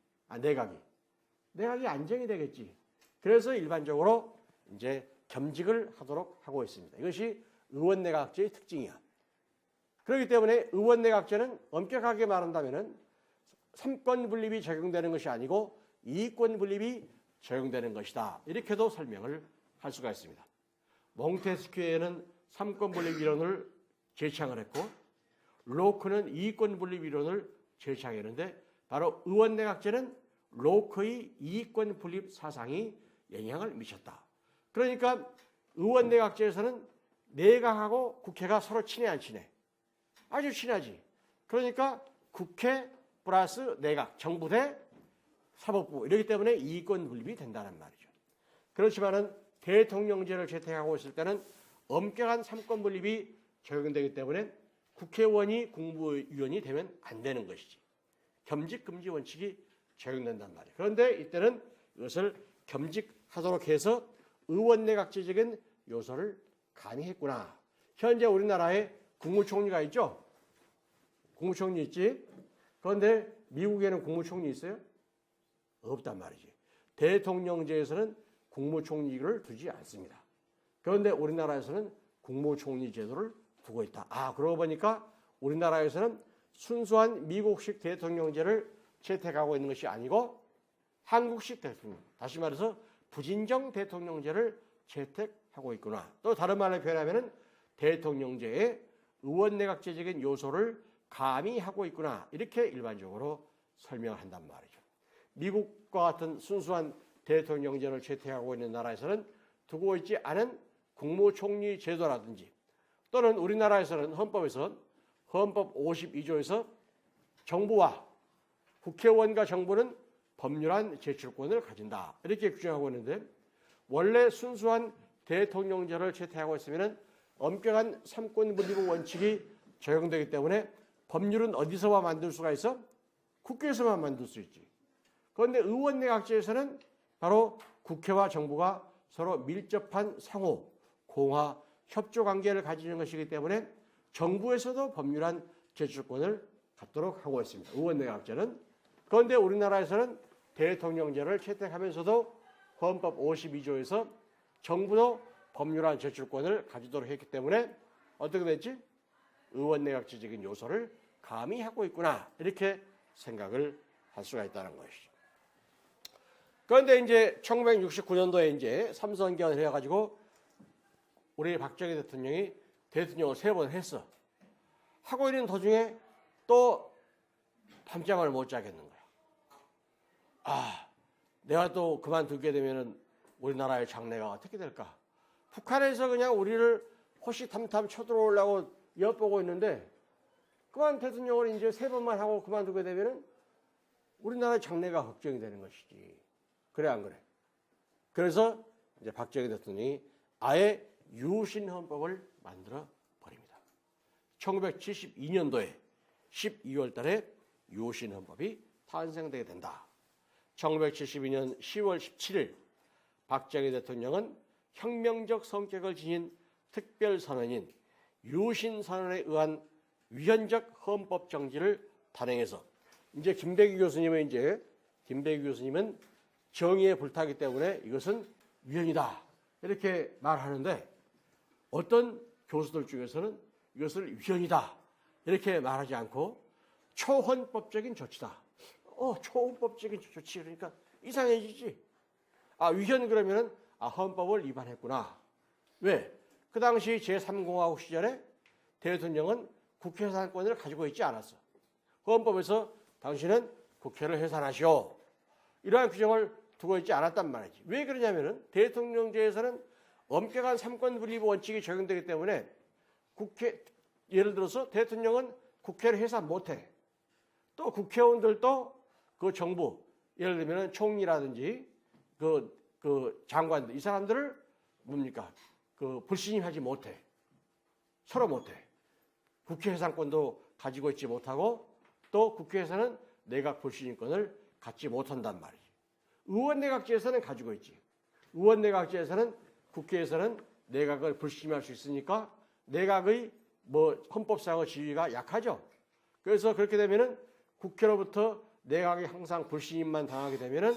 내각이 안정이 되겠지. 그래서 일반적으로 이제 겸직을 하도록 하고 있습니다. 이것이 의원내각제의 특징이야. 그렇기 때문에 의원내각제는 엄격하게 말한다면은 삼권 분립이 적용되는 것이 아니고 이권 분립이 적용되는 것이다. 이렇게도 설명을 할 수가 있습니다. 몽테스키에는 삼권 분립 이론을 제창을 했고 로크는 이권 분립 이론을 제창했는데 바로 의원내각제는 로크의 이권 분립 사상이 영향을 미쳤다. 그러니까 의원내각제에서는 내각하고 국회가 서로 친해 안 친해? 아주 친하지. 그러니까 국회 플러스 내각, 정부 대 사법부 이렇기 때문에 이권 분립이 된다는 말이죠. 그렇지만은 대통령제를 채택하고 있을 때는 엄격한 삼권 분립이 적용되기 때문에 국회의원이 국무위원이 되면 안 되는 것이지. 겸직 금지 원칙이 적용된단 말이에요. 그런데 이때는 이것을 겸직하도록 해서 의원내각제적인 요소를 가미했구나. 현재 우리나라에 국무총리가 있죠? 국무총리 있지? 그런데 미국에는 국무총리 있어요? 없단 말이지. 대통령제에서는 국무총리를 두지 않습니다. 그런데 우리나라에서는 국무총리 제도를 두고 있다. 그러고 보니까 우리나라에서는 순수한 미국식 대통령제를 채택하고 있는 것이 아니고 한국식 대통령, 다시 말해서 부진정 대통령제를 채택하고 있구나. 또 다른 말로 표현하면 대통령제에 의원내각제적인 요소를 가미하고 있구나. 이렇게 일반적으로 설명한단 말이죠. 미국과 같은 순수한 대통령제를 채택하고 있는 나라에서는 두고 있지 않은 국무총리 제도라든지 또는 우리나라에서는 헌법에서 헌법 52조에서 정부와 국회의원과 정부는 법률안 제출권을 가진다. 이렇게 규정하고 있는데 원래 순수한 대통령제를 채택하고 있으면 엄격한 삼권 분립 원칙이 적용되기 때문에 법률은 어디서만 만들 수가 있어? 국회에서만 만들 수 있지. 그런데 의원내각제에서는 바로 국회와 정부가 서로 밀접한 상호, 공화, 협조 관계를 가지는 것이기 때문에 정부에서도 법률안 제출권을 갖도록 하고 있습니다. 의원내각제는. 그런데 우리나라에서는 대통령제를 채택하면서도 헌법 52조에서 정부도 법률안 제출권을 가지도록 했기 때문에 어떻게 됐지? 의원내각제적인 요소를 가미하고 있구나. 이렇게 생각을 할 수가 있다는 것이죠. 그런데 이제 1969년도에 이제 삼선 개헌을 해가지고 우리 박정희 대통령이 대통령을 3번 했어. 하고 있는 도중에 또 밤잠을 못 자겠는 거야. 내가 또 그만두게 되면은 우리나라의 장래가 어떻게 될까? 북한에서 그냥 우리를 호시탐탐 쳐들어오려고 엿보고 있는데 그만 대통령을 이제 3번만 하고 그만두게 되면은 우리나라의 장래가 걱정이 되는 것이지. 그래 안 그래? 그래서 이제 박정희 대통령이 아예 유신헌법을 만들어 버립니다. 1972년도에 12월 달에 유신헌법이 탄생되게 된다. 1972년 10월 17일 박정희 대통령은 혁명적 성격을 지닌 특별선언인 유신선언에 의한 위헌적 헌법 정지를 단행해서 이제 김대기 교수님은 정의에 불타기 때문에 이것은 위헌이다 이렇게 말하는데 어떤 교수들 중에서는 이것을 위헌이다 이렇게 말하지 않고 초헌법적인 조치다. 초헌법적인 조치 그러니까 이상해지지. 위헌 그러면은 헌법을 위반했구나. 왜? 그 당시 제3공화국 시절에 대통령은 국회 해산권을 가지고 있지 않았어. 헌법에서 당신은 국회를 해산하시오. 이러한 규정을 두고 있지 않았단 말이지. 왜 그러냐면은 대통령제에서는 엄격한 삼권 분립 원칙이 적용되기 때문에 예를 들어서 대통령은 국회를 해산 못해. 또 국회의원들도 그 정부, 예를 들면 총리라든지 그 장관들, 이 사람들을 불신임하지 못해. 서로 못해. 국회 해산권도 가지고 있지 못하고 또 국회에서는 내각 불신임권을 갖지 못한단 말이지. 의원내각제에서는 가지고 있지. 의원내각제에서는 국회에서는 내각을 불신임할 수 있으니까 내각의 뭐 헌법상의 지위가 약하죠. 그래서 그렇게 되면은 국회로부터 내각이 항상 불신임만 당하게 되면은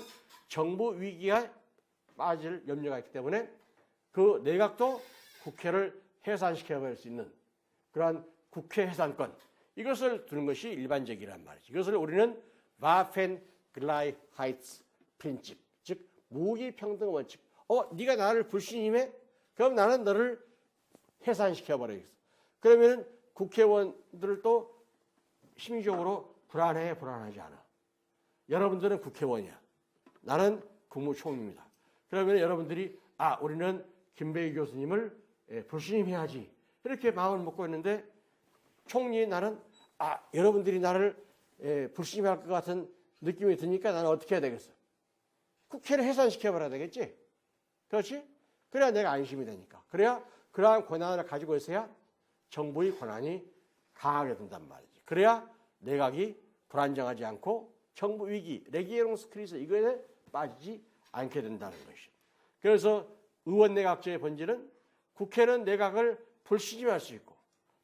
정부 위기가 빠질 염려가 있기 때문에 그 내각도 국회를 해산시켜버릴 수 있는 그러한 국회 해산권 이것을 두는 것이 일반적이란 말이죠. 이것을 우리는 와펜글라이하이츠 프린집 즉 무기평등 원칙. 네가 나를 불신임해? 그럼 나는 너를 해산시켜버리겠어. 그러면 국회의원들도 심리적으로 불안하지 않아. 여러분들은 국회의원이야. 나는 국무총리입니다. 그러면 여러분들이 우리는 김배희 교수님을 불신임해야지. 이렇게 마음을 먹고 있는데 총리인 나는 여러분들이 나를 불신임할 것 같은 느낌이 드니까 나는 어떻게 해야 되겠어? 국회를 해산시켜버려야 되겠지? 그렇지? 그래야 내가 안심이 되니까. 그래야 그러한 권한을 가지고 있어야 정부의 권한이 강하게 된단 말이지. 그래야 내각이 불안정하지 않고 정부 위기, 레기에롱스 크리스 이거에 빠지지 않게 된다는 것이죠. 그래서 의원 내각제의 본질은 국회는 내각을 불신임할 수 있고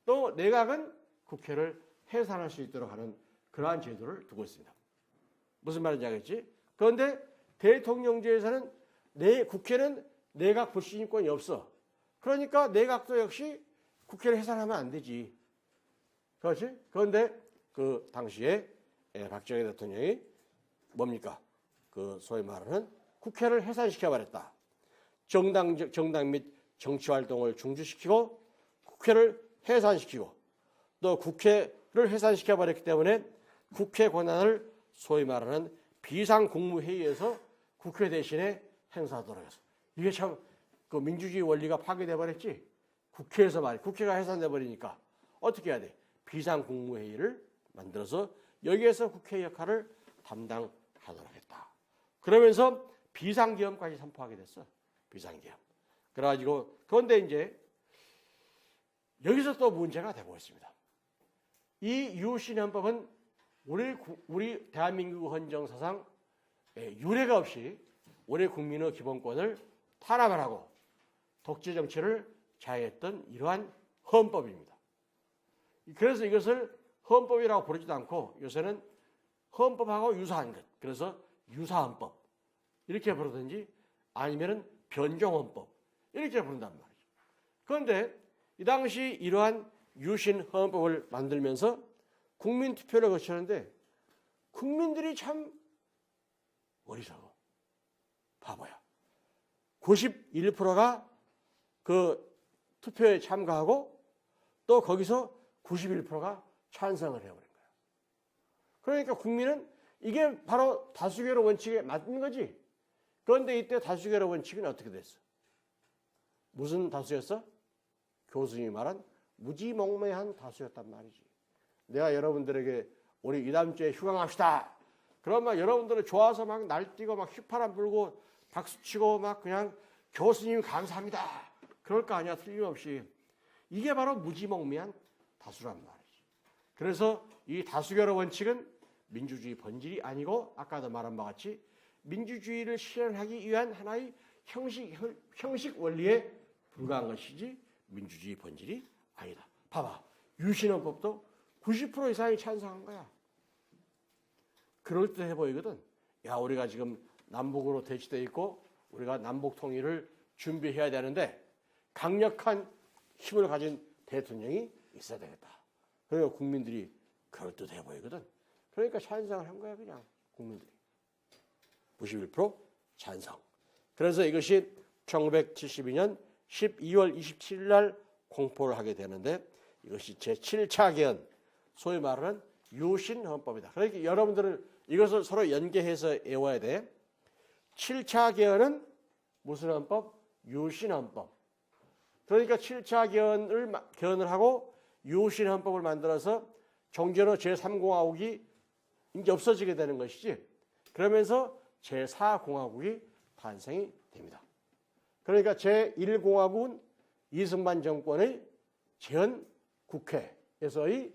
또 내각은 국회를 해산할 수 있도록 하는 그러한 제도를 두고 있습니다. 무슨 말인지 알겠지? 그런데 대통령제에서는 국회는 내각 불신임권이 없어. 그러니까 내각도 역시 국회를 해산하면 안 되지. 그렇지? 그런데 그 당시에 박정희 대통령이 뭡니까? 그 소위 말하는 국회를 해산시켜버렸다. 정당 및 정치활동을 중지시키고 국회를 해산시키고 또 국회를 해산시켜버렸기 때문에 국회 권한을 소위 말하는 비상국무회의에서 국회 대신에 행사하도록 했어. 이게 참 그 민주주의 원리가 파괴돼 버렸지. 국회에서 국회가 해산돼 버리니까 어떻게 해야 돼? 비상국무회의를 만들어서 여기에서 국회 역할을 담당하도록 했다. 그러면서 비상계엄까지 선포하게 됐어. 비상계엄. 그래가지고 그런데 이제 여기서 또 문제가 되고 있습니다. 이 유신헌법은 우리 대한민국 헌정사상 유례가 없이 우리 국민의 기본권을 탄압하고 독재 정치를 자해했던 이러한 헌법입니다. 그래서 이것을 헌법이라고 부르지도 않고 요새는 헌법하고 유사한 것. 그래서 유사헌법 이렇게 부르든지 아니면은 변종헌법 이렇게 부른단 말이죠. 그런데 이 당시 이러한 유신헌법을 만들면서 국민투표를 거치는데 국민들이 참 어리석어. 바보야. 91%가 그 투표에 참가하고 또 거기서 91%가 찬성을 해버린 거야. 그러니까 국민은 이게 바로 다수결의 원칙에 맞는 거지. 그런데 이때 다수결의 원칙은 어떻게 됐어? 무슨 다수였어? 교수님이 말한 무지몽매한 다수였단 말이지. 내가 여러분들에게 우리 이다음 주에 휴강 합시다. 그러면 여러분들은 좋아서 막 날뛰고 막 휘파람 불고 박수치고 막 그냥 교수님 감사합니다. 그럴 거 아니야. 틀림없이. 이게 바로 무지몽매한 다수란 말이지. 그래서 이 다수결의 원칙은 민주주의 본질이 아니고 아까도 말한 바와 같이 민주주의를 실현하기 위한 하나의 형식 원리에 불과한 것이지 민주주의 본질이 아니다. 봐봐. 유신헌법도 90% 이상이 찬성한 거야. 그럴듯해 보이거든. 우리가 지금 남북으로 대치돼 있고 우리가 남북 통일을 준비해야 되는데 강력한 힘을 가진 대통령이 있어야 되겠다. 그러니까 국민들이 그럴듯해 보이거든. 그러니까 찬성을 한 거야 그냥 국민들이. 91% 찬성. 그래서 이것이 1972년 12월 27일 날 공포를 하게 되는데 이것이 제7차 개헌, 소위 말하는 유신헌법이다. 그러니까 여러분들은 이것을 서로 연계해서 외워야 돼. 7차 개헌은 무슨 헌법? 유신헌법. 그러니까 7차 개헌을 하고 유신헌법을 만들어서 종전의 제3공화국이 이제 없어지게 되는 것이지. 그러면서 제4공화국이 탄생이 됩니다. 그러니까 제1공화국은 이승만 정권의 전 국회에서의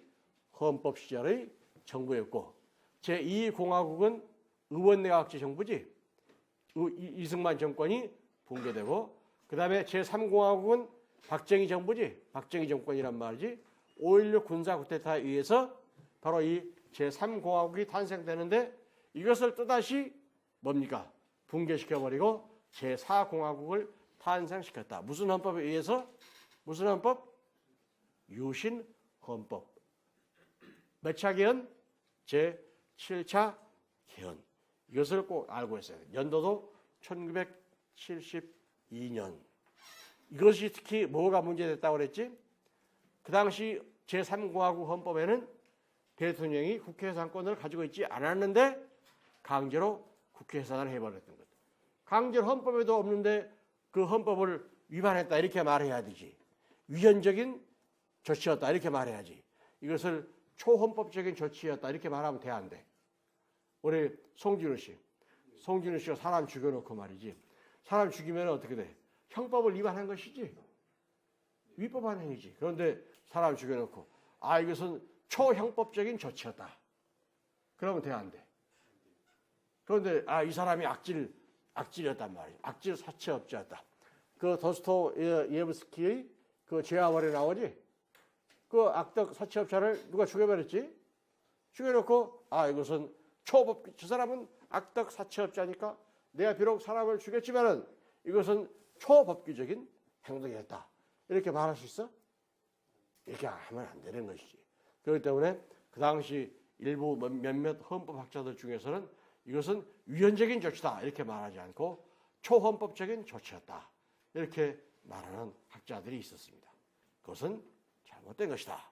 헌법 시절의 정부였고 제2공화국은 의원내각제 정부지. 이승만 정권이 붕괴되고 그 다음에 제3공화국은 박정희 정부지. 박정희 정권이란 말이지. 5.16 군사 쿠데타에 의해서 바로 이 제3공화국이 탄생되는데 이것을 또다시 뭡니까? 붕괴시켜버리고 제4공화국을 탄생시켰다. 무슨 헌법에 의해서? 무슨 헌법? 유신 헌법. 몇 차 개헌? 제7차 개헌. 이것을 꼭 알고 있어야 돼요. 연도도 1972년. 이것이 특히 뭐가 문제됐다고 그랬지? 그 당시 제3공화국 헌법에는 대통령이 국회 해산권을 가지고 있지 않았는데 강제로 국회 해산을 해버렸던 것. 강제로 헌법에도 없는데 그 헌법을 위반했다 이렇게 말해야 되지. 위헌적인 조치였다 이렇게 말해야지. 이것을 초헌법적인 조치였다 이렇게 말하면 돼 안 돼? 우리 송진우 씨가 사람 죽여놓고 말이지. 사람 죽이면 어떻게 돼? 형법을 위반한 것이지. 위법한 행위지. 그런데 사람 죽여놓고 이것은 초형법적인 조치였다. 그러면 돼 안 돼? 그런데 이 사람이 악질이었단 말이에요. 악질 사채업자였다. 그 도스토예브스키의 그 죄와벌에 나오지? 그 악덕 사채업자를 누가 죽여버렸지? 죽여놓고 이것은 초법, 저 사람은 악덕 사채업자니까 내가 비록 사람을 죽였지만은 이것은 초법규적인 행동이었다. 이렇게 말할 수 있어? 이렇게 하면 안 되는 것이지. 그렇기 때문에 그 당시 일부 몇몇 헌법학자들 중에서는 이것은 위헌적인 조치다 이렇게 말하지 않고 초헌법적인 조치였다 이렇게 말하는 학자들이 있었습니다. 그것은 잘못된 것이다.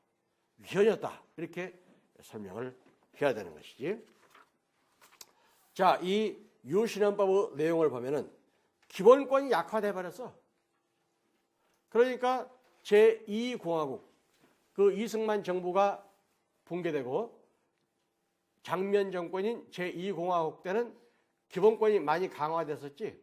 위헌이었다. 이렇게 설명을 해야 되는 것이지. 자, 이 유신헌법의 내용을 보면은 기본권이 약화돼 버렸어. 그러니까 제2공화국 그 이승만 정부가 붕괴되고 장면 정권인 제2공화국 때는 기본권이 많이 강화됐었지.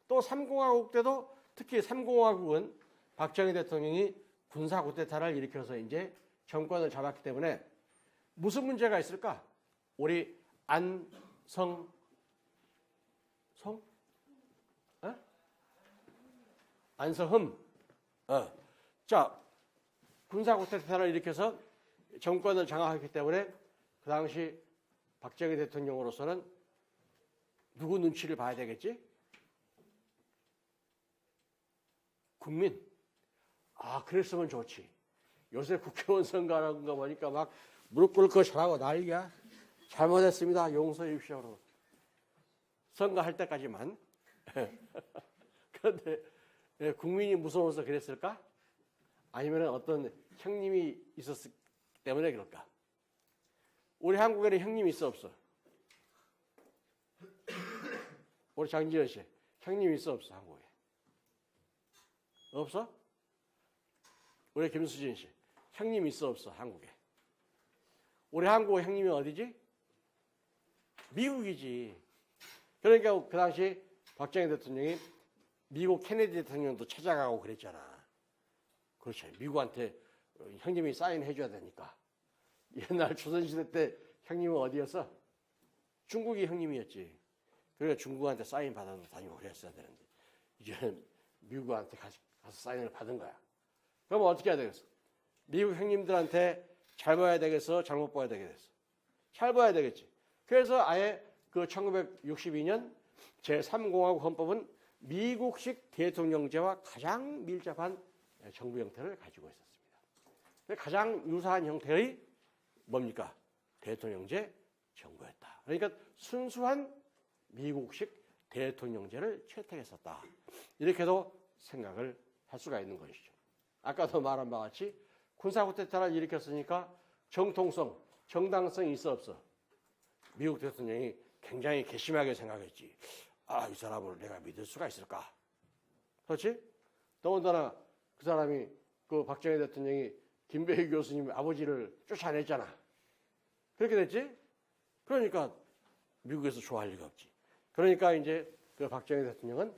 또 3공화국 때도 특히 3공화국은 박정희 대통령이 군사 쿠데타를 일으켜서 이제 정권을 잡았기 때문에 무슨 문제가 있을까? 우리 안성흠. 자, 군사 쿠데타를 일으켜서 정권을 장악했기 때문에 그 당시 박정희 대통령으로서는 누구 눈치를 봐야 되겠지? 국민. 그랬으면 좋지. 요새 국회의원 선거하는 거 보니까 막 무릎 꿇고 잘하고 난리야. 잘못했습니다. 용서해 주십시오. 선거할 때까지만. 그런데 국민이 무서워서 그랬을까? 아니면 어떤 형님이 있었기 때문에 그럴까? 우리 한국에는 형님이 있어 없어? 우리 장지현 씨, 형님이 있어 없어 한국에? 없어? 우리 김수진 씨, 형님이 있어 없어 한국에? 우리 한국 형님이 어디지? 미국이지. 그러니까 그 당시 박정희 대통령이 미국 케네디 대통령도 찾아가고 그랬잖아. 그렇죠. 미국한테 형님이 사인해줘야 되니까. 옛날 조선시대 때 형님은 어디였어? 중국이 형님이었지. 그러니까 중국한테 사인 받아서 다니고 그랬어야 되는데 이제는 미국한테 가서 사인을 받은 거야. 그러면 어떻게 해야 되겠어? 미국 형님들한테 잘 봐야 되겠어? 잘못 봐야 되겠어? 잘 봐야 되겠지. 그래서 아예 그 1962년 제3공화국 헌법은 미국식 대통령제와 가장 밀접한 정부 형태를 가지고 있었습니다. 가장 유사한 형태의 뭡니까? 대통령제 정부였다. 그러니까 순수한 미국식 대통령제를 채택했었다. 이렇게도 생각을 할 수가 있는 것이죠. 아까도 말한 바와 같이 군사 쿠데타를 일으켰으니까 정통성, 정당성이 있어 없어? 미국 대통령이 굉장히 괘씸하게 생각했지. 이 사람을 내가 믿을 수가 있을까? 그렇지? 더군다나 그 사람이 그 박정희 대통령이 김배희 교수님 아버지를 쫓아냈잖아. 그렇게 됐지? 그러니까 미국에서 좋아할 리가 없지. 그러니까 이제 그 박정희 대통령은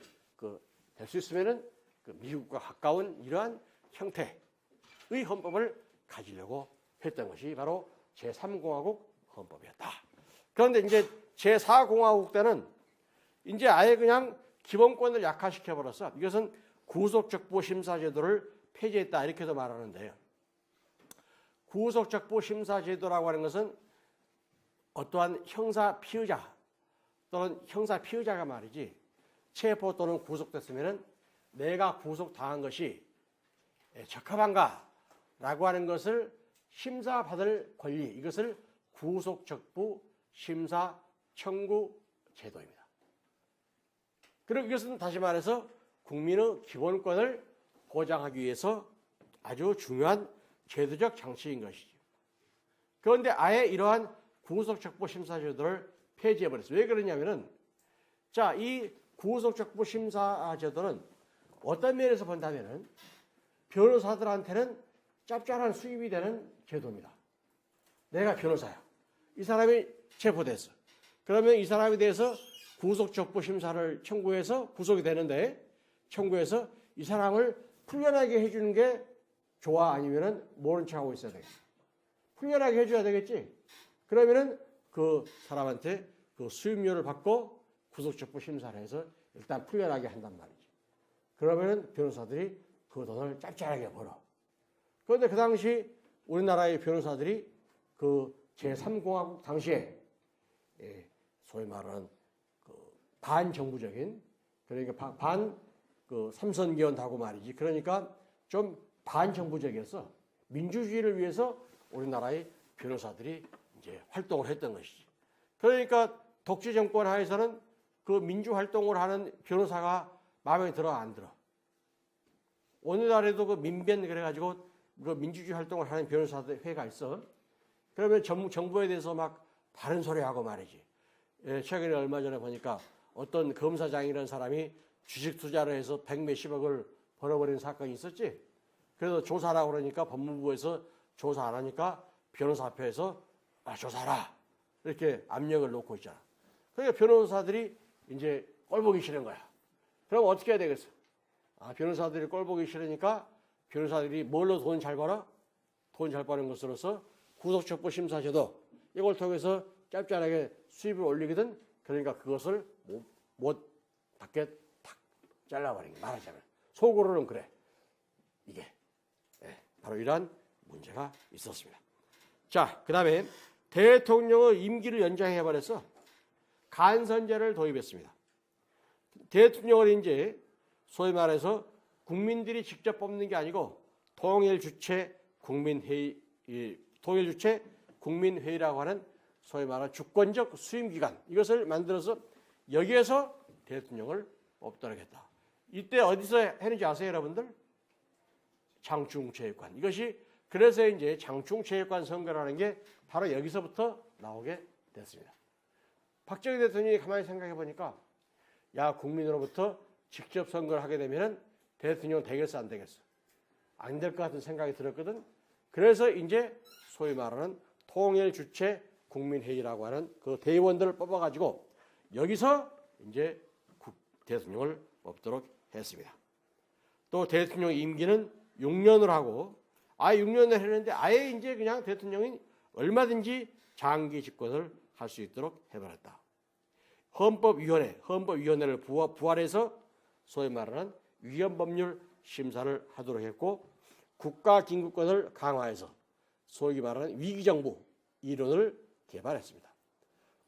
될 수 있으면은 그 미국과 가까운 이러한 형태의 헌법을 가지려고 했던 것이 바로 제3공화국 헌법이었다. 그런데 이제 제4공화국 때는 이제 아예 그냥 기본권을 약화시켜버렸어. 이것은 구속적부 심사제도를 폐지했다 이렇게도 말하는데요. 구속적부 심사제도라고 하는 것은 어떠한 형사 피의자 또는 형사 피의자가 말이지 체포 또는 구속됐으면은 내가 구속당한 것이 적합한가라고 하는 것을 심사받을 권리, 이것을 구속적부 심사 청구 제도입니다. 그리고 이것은 다시 말해서 국민의 기본권을 보장하기 위해서 아주 중요한 제도적 장치인 것이죠. 그런데 아예 이러한 구속적부 심사 제도를 폐지해버렸어요. 왜 그러냐면은 자, 이 구속적부 심사 제도는 어떤 면에서 본다면은 변호사들한테는 짭짤한 수입이 되는 제도입니다. 내가 변호사야. 이 사람이 체포됐어. 그러면 이 사람에 대해서 구속적부 심사를 청구해서 구속이 되는데 청구해서 이 사람을 풀려나게 해주는 게 좋아? 아니면은 모른 척하고 있어야 되겠어? 풀려나게 해줘야 되겠지? 그러면은 그 사람한테 그 수임료를 받고 구속적부 심사를 해서 일단 풀려나게 한단 말이지. 그러면은 변호사들이 그 돈을 짭짤하게 벌어. 그런데 그 당시 우리나라의 변호사들이 그 제3공화국 당시에 소위 말하는 그 반정부적인 그러니까 그 삼선기원하고 말이지. 그러니까 좀 반정부적이어서 민주주의를 위해서 우리나라의 변호사들이 이제 활동을 했던 것이지. 그러니까 독재 정권 하에서는 그 민주 활동을 하는 변호사가 마음에 들어 안 들어. 오늘날에도 그 민변 그래가지고 그 민주주의 활동을 하는 변호사들 회가 있어. 그러면 정부에 대해서 막 다른 소리 하고 말이지. 최근에 얼마 전에 보니까 어떤 검사장이라는 사람이 주식 투자를 해서 100몇십억을 벌어버린 사건이 있었지. 그래서 조사하라고 그러니까 법무부에서 조사 안 하니까 변호사협회에서 조사하라. 이렇게 압력을 놓고 있잖아. 그러니까 변호사들이 이제 꼴보기 싫은 거야. 그럼 어떻게 해야 되겠어? 변호사들이 꼴보기 싫으니까 변호사들이 뭘로 돈 잘 벌어? 돈 잘 버는 것으로서 구속적부 심사제도 이걸 통해서 짭짤하게 수입을 올리거든. 그러니까 그것을 못 받게 탁 잘라버린 게 말하자면 속으로는 그래. 이게 바로 이러한 문제가 있었습니다. 자, 그 다음에 대통령의 임기를 연장해버려서 간선제를 도입했습니다. 대통령을 이제 소위 말해서 국민들이 직접 뽑는 게 아니고 통일 주체 국민회의라고 하는 소위 말하는 주권적 수임기관 이것을 만들어서 여기에서 대통령을 뽑도록 했다. 이때 어디서 했는지 아세요, 여러분들? 장충체육관. 이것이 그래서 이제 장충체육관 선거라는 게 바로 여기서부터 나오게 됐습니다. 박정희 대통령이 가만히 생각해 보니까 야, 국민으로부터 직접 선거를 하게 되면은 대통령 되겠어 안 되겠어? 안 될 것 같은 생각이 들었거든. 그래서 이제 소위 말하는 통일 주체 국민회의라고 하는 그 대의원들을 뽑아가지고 여기서 이제 대통령을 뽑도록 했습니다. 또 대통령 임기는 6년을 하고 6년을 했는데 아예 이제 그냥 대통령이 얼마든지 장기 집권을 할 수 있도록 해버렸다. 헌법위원회를 부활해서 소위 말하는 위헌법률 심사를 하도록 했고 국가긴급권을 강화해서 소위 말하는 위기정부 이론을 개발했습니다.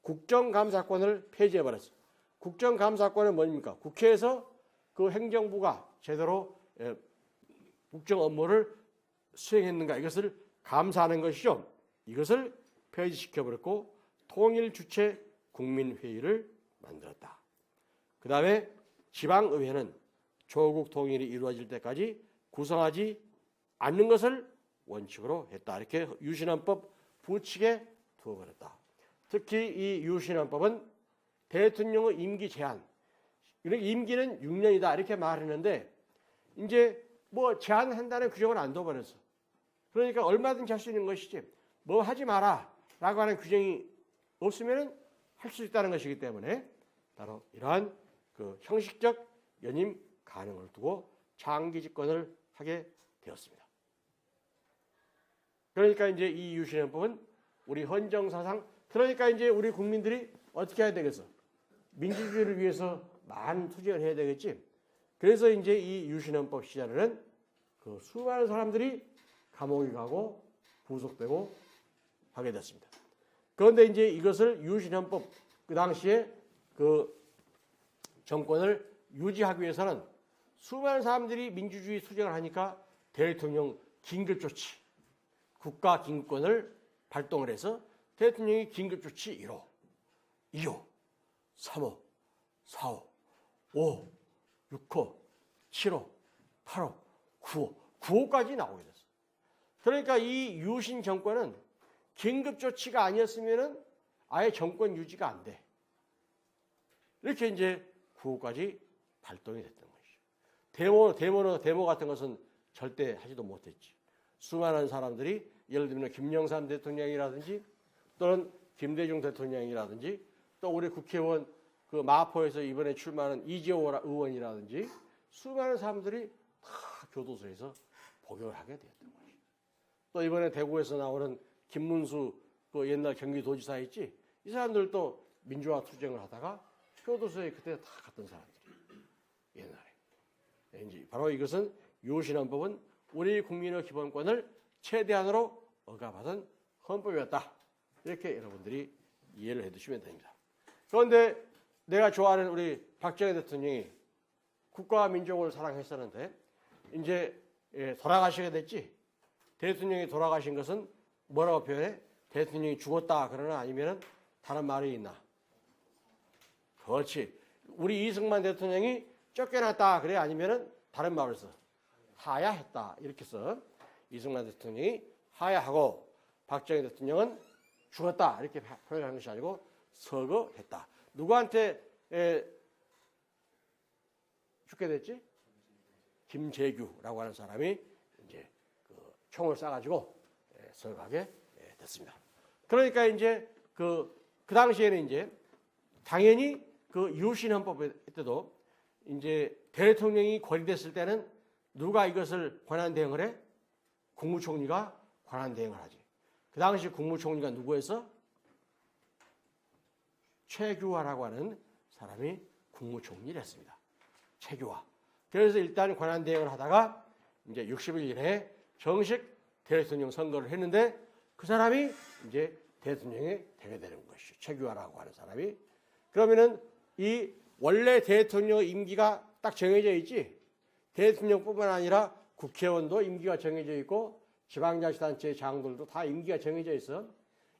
국정감사권을 폐지해버렸어요. 국정감사권은 뭡니까? 국회에서 그 행정부가 제대로 국정 업무를 수행했는가 이것을 감사하는 것이죠. 이것을 폐지시켜버렸고 통일주체 국민회의를 만들었다. 그 다음에 지방의회는 조국 통일이 이루어질 때까지 구성하지 않는 것을 원칙으로 했다. 이렇게 유신헌법 부칙에 두어버렸다. 특히 이 유신헌법은 대통령의 임기 제한, 임기는 6년이다 이렇게 말했는데 이제 뭐 제한한다는 규정을 안 둬버렸어. 그러니까 얼마든지 할 수 있는 것이지 뭐 하지 마라 라고 하는 규정이 없으면 할 수 있다는 것이기 때문에 바로 이러한 그 형식적 연임 가능을 두고 장기 집권을 하게 되었습니다. 그러니까 이제 이 유신헌법은 우리 헌정사상 그러니까 이제 우리 국민들이 어떻게 해야 되겠어? 민주주의를 위해서 많은 투쟁을 해야 되겠지. 그래서 이제 이 유신헌법 시절에는 그 수많은 사람들이 감옥에 가고 부속되고 하게 됐습니다. 그런데 이제 이것을 유신헌법 그 당시에 그 정권을 유지하기 위해서는 수많은 사람들이 민주주의 투쟁을 하니까 대통령 긴급조치, 국가 긴급권을 발동을 해서 대통령이 긴급조치 1호, 2호, 3호, 4호, 5호, 6호, 7호, 8호, 9호, 9호까지 나오게 됐어요. 그러니까 이 유신 정권은 긴급조치가 아니었으면 아예 정권 유지가 안 돼. 이렇게 이제 9호까지 발동이 됐던 것이죠. 데모 같은 것은 절대 하지도 못했지. 수많은 사람들이 예를 들면 김영삼 대통령이라든지 또는 김대중 대통령이라든지 또 우리 국회의원 그 마포에서 이번에 출마하는 이재호 의원이라든지 수많은 사람들이 다 교도소에서 복역을 하게 되었던 것이죠. 또 이번에 대구에서 나오는 김문수 그 옛날 경기도지사 있지? 이 사람들도 민주화 투쟁을 하다가 교도소에 그때 다 갔던 사람들이 옛날에. 이제 바로 이것은 유신헌법은 우리 국민의 기본권을 최대한으로 억압하던 헌법이었다. 이렇게 여러분들이 이해를 해두시면 됩니다. 그런데 내가 좋아하는 우리 박정희 대통령이 국가와 민족을 사랑했었는데 이제 돌아가시게 됐지. 대통령이 돌아가신 것은 뭐라고 표현해? 대통령이 죽었다 그러나 아니면 다른 말이 있나? 그렇지. 우리 이승만 대통령이 쫓겨났다 그래 아니면 다른 말을 써? 하야했다 이렇게 써. 이승만 대통령이 하야하고 박정희 대통령은 죽었다 이렇게 표현하는 것이 아니고 서거했다. 누구한테 죽게 됐지? 김재규라고 하는 사람이 이제 그 총을 쏴가지고 서거하게 됐습니다. 그러니까 이제 그 당시에는 이제 당연히 그 유신헌법 때도 이제 대통령이 권위됐을 때는 누가 이것을 권한 대응을 해? 국무총리가 권한 대응을 하지. 그 당시 국무총리가 누구였어? 최규화라고 하는 사람이 국무총리를 했습니다. 최규화. 그래서 일단 권한 대응을 하다가 이제 60일 이내에 정식 대통령 선거를 했는데 그 사람이 이제 대통령이 되게 되는 것이죠. 최규화라고 하는 사람이. 그러면은 이 원래 대통령 임기가 딱 정해져 있지. 대통령뿐만 아니라 국회의원도 임기가 정해져 있고 지방자치단체 장들도 다 임기가 정해져 있어.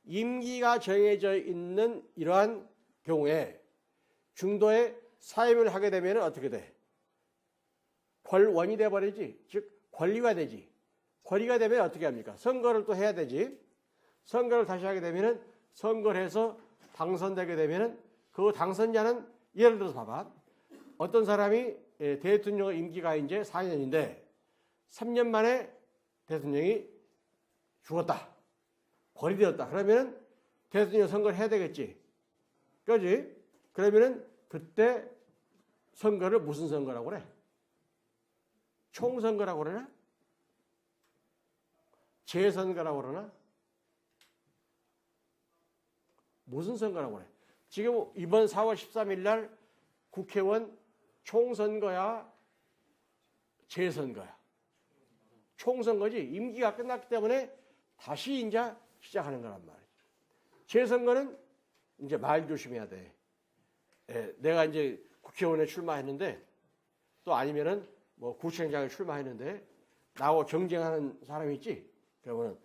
임기가 정해져 있는 이러한 경우에 중도에 사임을 하게 되면 어떻게 돼? 권원이 돼버리지. 즉 권리가 되지. 권리가 되면 어떻게 합니까? 선거를 또 해야 되지. 선거를 다시 하게 되면 선거를 해서 당선되게 되면 그 당선자는 예를 들어서 봐봐. 어떤 사람이 대통령 임기가 이제 4년인데 3년 만에 대통령이 죽었다. 권리되었다. 그러면 대통령 선거를 해야 되겠지. 그지? 그러면은 그때 선거를 무슨 선거라고 그래? 총선거라고 그러나? 재선거라고 그러나? 무슨 선거라고 그래? 지금 이번 4월 13일 날 국회의원 총선거야? 재선거야? 총선거지. 임기가 끝났기 때문에 다시 이제 시작하는 거란 말이지. 재선거는 이제 말 조심해야 돼. 내가 이제 국회의원에 출마했는데 또 아니면은 뭐 구청장에 출마했는데 나하고 경쟁하는 사람이 있지. 그러면은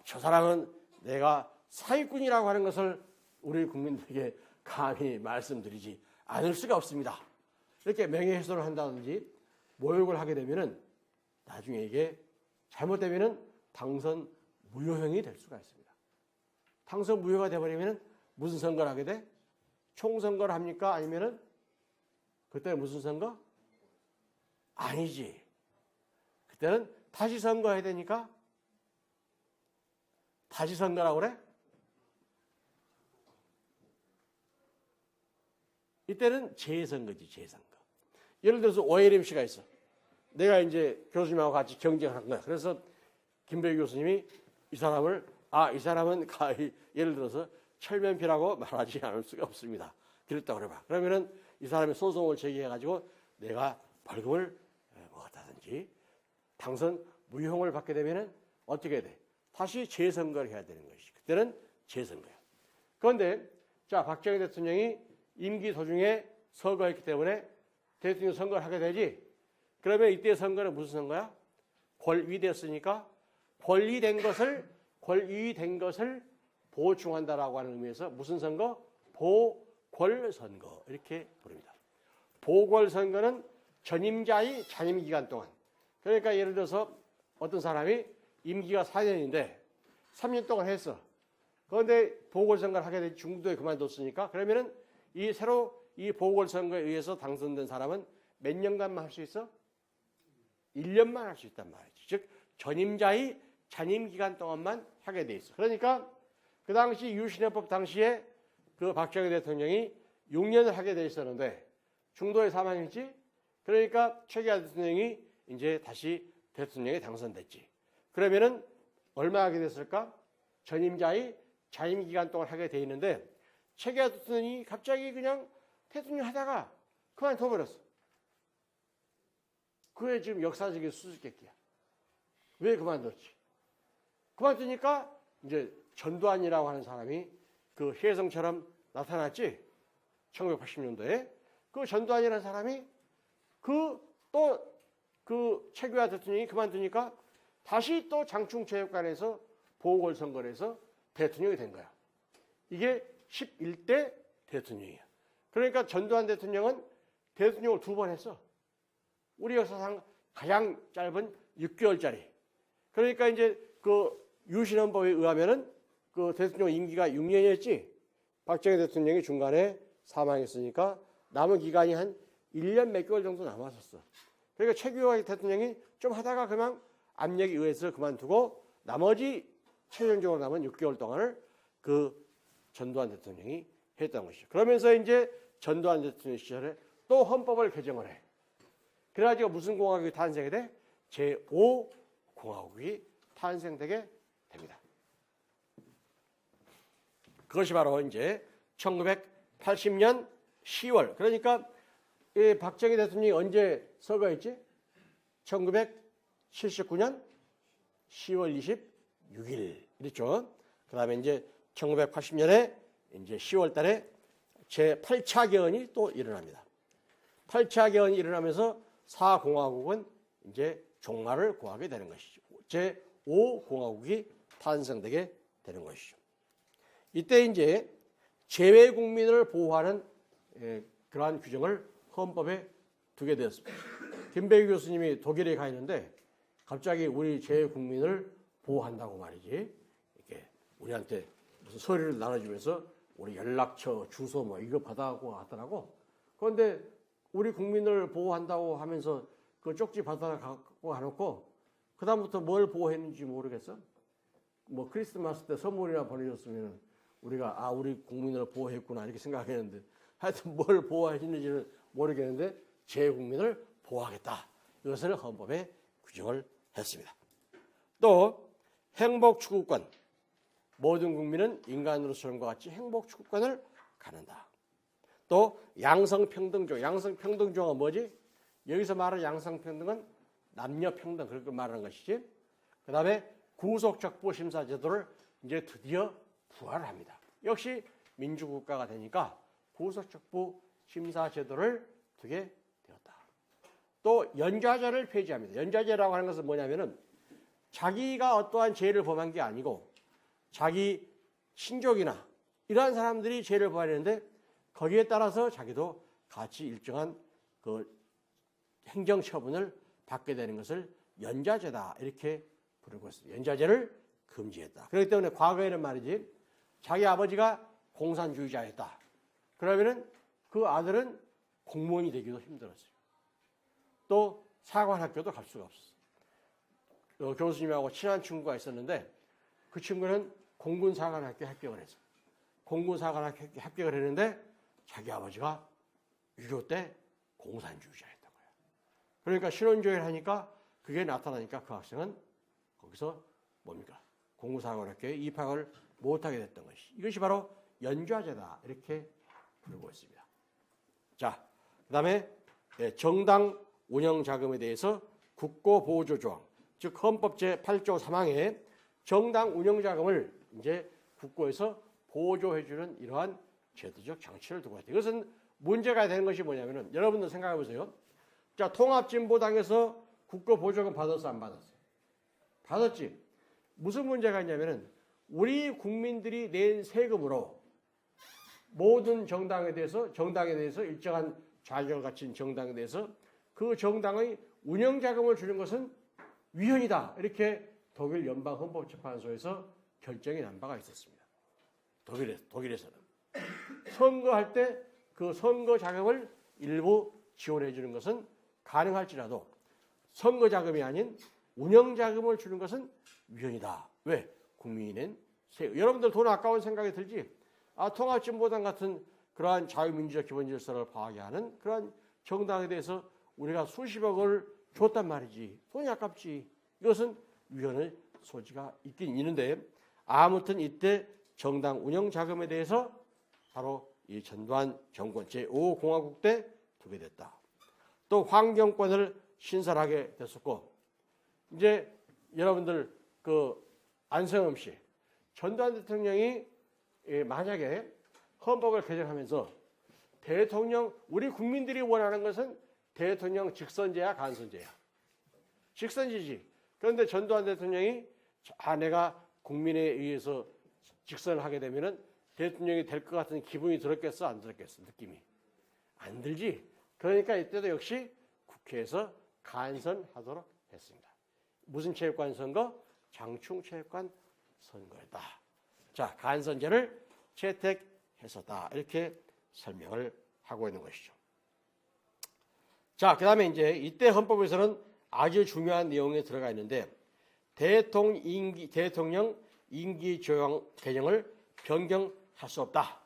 저 사람은 내가 사기꾼이라고 하는 것을 우리 국민들에게 감히 말씀드리지 않을 수가 없습니다. 이렇게 명예훼손을 한다든지 모욕을 하게 되면은 나중에 이게 잘못되면은 당선 무효형이 될 수가 있습니다. 당선 무효가 돼버리면은 무슨 선거를 하게 돼? 총선거를 합니까? 아니면은 그때 무슨 선거? 아니지. 그때는 다시 선거해야 되니까 다시 선거라고 그래? 이때는 재선거지, 재선거. 예를 들어서 오해림 씨가 있어. 내가 이제 교수님하고 같이 경쟁하는 거야. 그래서 김배우 교수님이 이 사람을 이 사람은 예를 들어서 철면피라고 말하지 않을 수가 없습니다. 그랬다고 그래봐. 그러면은 이 사람이 소송을 제기해가지고 내가 벌금을 먹었다든지 당선 무효형을 받게 되면은 어떻게 돼? 다시 재선거를 해야 되는 것이. 그때는 재선거야. 그런데 자, 박정희 대통령이 임기 도중에 서거했기 때문에 대통령 선거를 하게 되지. 그러면 이때 선거는 무슨 선거야? 권위됐으니까 권위된 것을 보충한다라고 하는 의미에서 무슨 선거? 보궐선거 이렇게 부릅니다. 보궐선거는 전임자의 잔임 기간 동안, 그러니까 예를 들어서 어떤 사람이 임기가 4년인데 3년 동안 했어. 그런데 보궐선거를 하게 되지 중도에 그만뒀으니까 그러면은 이 새로 이 보궐선거에 의해서 당선된 사람은 몇 년간만 할 수 있어? 1년만 할 수 있단 말이지. 즉 전임자의 잔임 기간 동안만 하게 돼 있어. 그러니까 그 당시 유신헌법 당시에 그 박정희 대통령이 6년을 하게 돼 있었는데 중도에 사망했지. 그러니까 최기하 대통령이 이제 다시 대통령에 당선됐지. 그러면은 얼마 하게 됐을까? 전임자의 잔임 기간 동안 하게 돼 있는데 최기하 대통령이 갑자기 그냥 대통령 하다가 그만둬 버렸어. 그게 지금 역사적인 수수께끼야. 왜 그만뒀지? 그만두니까 이제 전두환이라고 하는 사람이 그 혜성처럼 나타났지. 1980년도에 그 전두환이라는 사람이 그 최규하 대통령이 그만두니까 다시 또 장충체육관에서 보궐선거를 해서 대통령이 된 거야. 이게 11대 대통령이야. 그러니까 전두환 대통령은 대통령을 2번 했어. 우리 역사상 가장 짧은 6개월짜리. 그러니까 이제 그 유신헌법에 의하면은 그 대통령 임기가 6년이었지. 박정희 대통령이 중간에 사망했으니까 남은 기간이 한 1년 몇 개월 정도 남았었어. 그러니까 최규하 대통령이 좀 하다가 그만 압력에 의해서 그만두고 나머지 최종적으로 남은 6개월 동안을 그 전두환 대통령이 했던 것이죠. 그러면서 이제 전두환 대통령 시절에 또 헌법을 개정을 해. 그래가지고 무슨 공화국이 탄생이 돼? 제5공화국이 탄생되게 됩니다. 그것이 바로 이제 1980년 10월. 그러니까 이 박정희 대통령이 언제 서거했지? 1979년 10월 26일. 그렇죠? 그 다음에 이제 1980년에 이제 10월 달에 제8차 개헌이 또 일어납니다. 8차 개헌이 일어나면서 4공화국은 이제 종말을 구하게 되는 것이죠. 제5공화국이 탄생되게 되는 것이죠. 이때 이제 재외 국민을 보호하는 그러한 규정을 헌법에 두게 되었습니다. 김배기 교수님이 독일에 가 있는데 갑자기 우리 재외 국민을 보호한다고 말이지. 이렇게 우리한테 무슨 서류를 나눠주면서 우리 연락처, 주소 뭐 이거 받아가고 하더라고. 그런데 우리 국민을 보호한다고 하면서 그 쪽지 받아 갖고 가놓고 그다음부터 뭘 보호했는지 모르겠어. 뭐 크리스마스 때 선물이나 보내줬으면 우리가 우리 국민을 보호했구나 이렇게 생각했는데 하여튼 뭘 보호했는지는 모르겠는데 제 국민을 보호하겠다. 이것을 헌법에 규정을 했습니다. 또 행복추구권. 모든 국민은 인간으로서과 같이 행복추구권을 갖는다. 또 양성평등조. 양성평등조가 뭐지? 여기서 말하는 양성평등은 남녀평등 그렇게 말하는 것이지. 그 다음에 구속적부심사제도를 이제 드디어 부활을 합니다. 역시 민주국가가 되니까 구속적부심사제도를 두게 되었다. 또 연좌제를 폐지합니다. 연좌제라고 하는 것은 뭐냐면은 자기가 어떠한 죄를 범한 게 아니고 자기 친족이나 이러한 사람들이 죄를 범하는데 거기에 따라서 자기도 같이 일정한 그 행정처분을 받게 되는 것을 연좌제다 이렇게 부르고 있습니다. 연좌제를 금지했다. 그렇기 때문에 과거에는 말이지 자기 아버지가 공산주의자였다. 그러면은 그 아들은 공무원이 되기도 힘들었어요. 또 사관학교도 갈 수가 없었어요. 교수님하고 친한 친구가 있었는데 그 친구는 공군사관학교에 합격을 했어요. 공군사관학교에 합격을 했는데 자기 아버지가 6.25 때 공산주의자였던 거예요. 그러니까 신원조회를 하니까 그게 나타나니까 그 학생은 거기서 뭡니까? 공군사관학교에 입학을 못하게 됐던 것이. 이것이 바로 연좌제다 이렇게 부르고 있습니다. 자, 그 다음에 정당 운영 자금에 대해서 국고보조조항, 즉 헌법 제8조 3항에 정당 운영 자금을 이제 국고에서 보조해주는 이러한 제도적 장치를 두고 있다. 이것은 문제가 되는 것이 뭐냐면은 여러분들 생각해 보세요. 자, 통합진보당에서 국고 보조금 받았어, 안 받았어? 받았지. 무슨 문제가 있냐면은 우리 국민들이 낸 세금으로 모든 정당에 대해서 일정한 자격을 갖춘 정당에 대해서 그 정당의 운영 자금을 주는 것은 위헌이다. 이렇게 독일 연방 헌법재판소에서 결정이 난 바가 있었습니다. 독일에서는 선거할 때 그 선거 자금을 일부 지원해 주는 것은 가능할지라도 선거 자금이 아닌 운영 자금을 주는 것은 위헌이다. 왜? 국민이 낸 세금. 여러분들 돈 아까운 생각이 들지? 통합진보당 같은 그러한 자유민주적 기본 질서를 파괴하는 그러한 정당에 대해서 우리가 수십억을 줬단 말이지. 돈이 아깝지. 이것은 위헌의 소지가 있긴 있는데 아무튼 이때 정당 운영 자금에 대해서 바로 이 전두환 정권 제5공화국 때 두게 됐다. 또 환경권을 신설하게 됐었고 이제 여러분들 그 안성흠 씨 전두환 대통령이 만약에 헌법을 개정하면서 대통령 우리 국민들이 원하는 것은 대통령 직선제야 간선제야? 직선제지. 그런데 전두환 대통령이 내가 국민에 의해서 직선을 하게 되면은 대통령이 될 것 같은 기분이 들었겠어? 안 들었겠어? 느낌이 안 들지. 그러니까 이때도 역시 국회에서 간선하도록 했습니다. 무슨 체육관 선거? 장충체육관 선거였다. 자, 간선제를 채택했었다. 이렇게 설명을 하고 있는 것이죠. 자, 그 다음에 이제 이때 헌법에서는 아주 중요한 내용이 들어가 있는데 대통령 임기 조정 개정을 변경할 수 없다.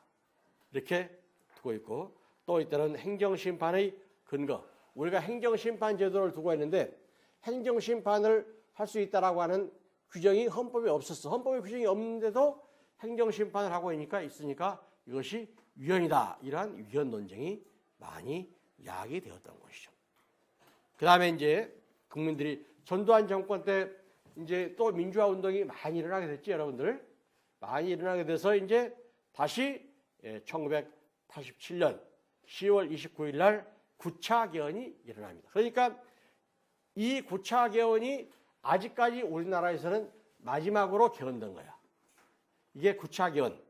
이렇게 두고 있고 또 이때는 행정심판의 근거. 우리가 행정심판 제도를 두고 있는데 행정심판을 할 수 있다라고 하는 규정이 헌법에 없었어. 헌법에 규정이 없는데도 행정심판을 하고 있으니까 이것이 위헌이다. 이러한 위헌 논쟁이 많이 야기되었던 것이죠. 그 다음에 이제 국민들이 전두환 정권 때 이제 또 민주화 운동이 많이 일어나게 됐지, 여러분들. 많이 일어나게 돼서 이제 다시 1987년 10월 29일 날 9차 개헌이 일어납니다. 그러니까 이 9차 개헌이 아직까지 우리나라에서는 마지막으로 개헌된 거야. 이게 9차 개헌.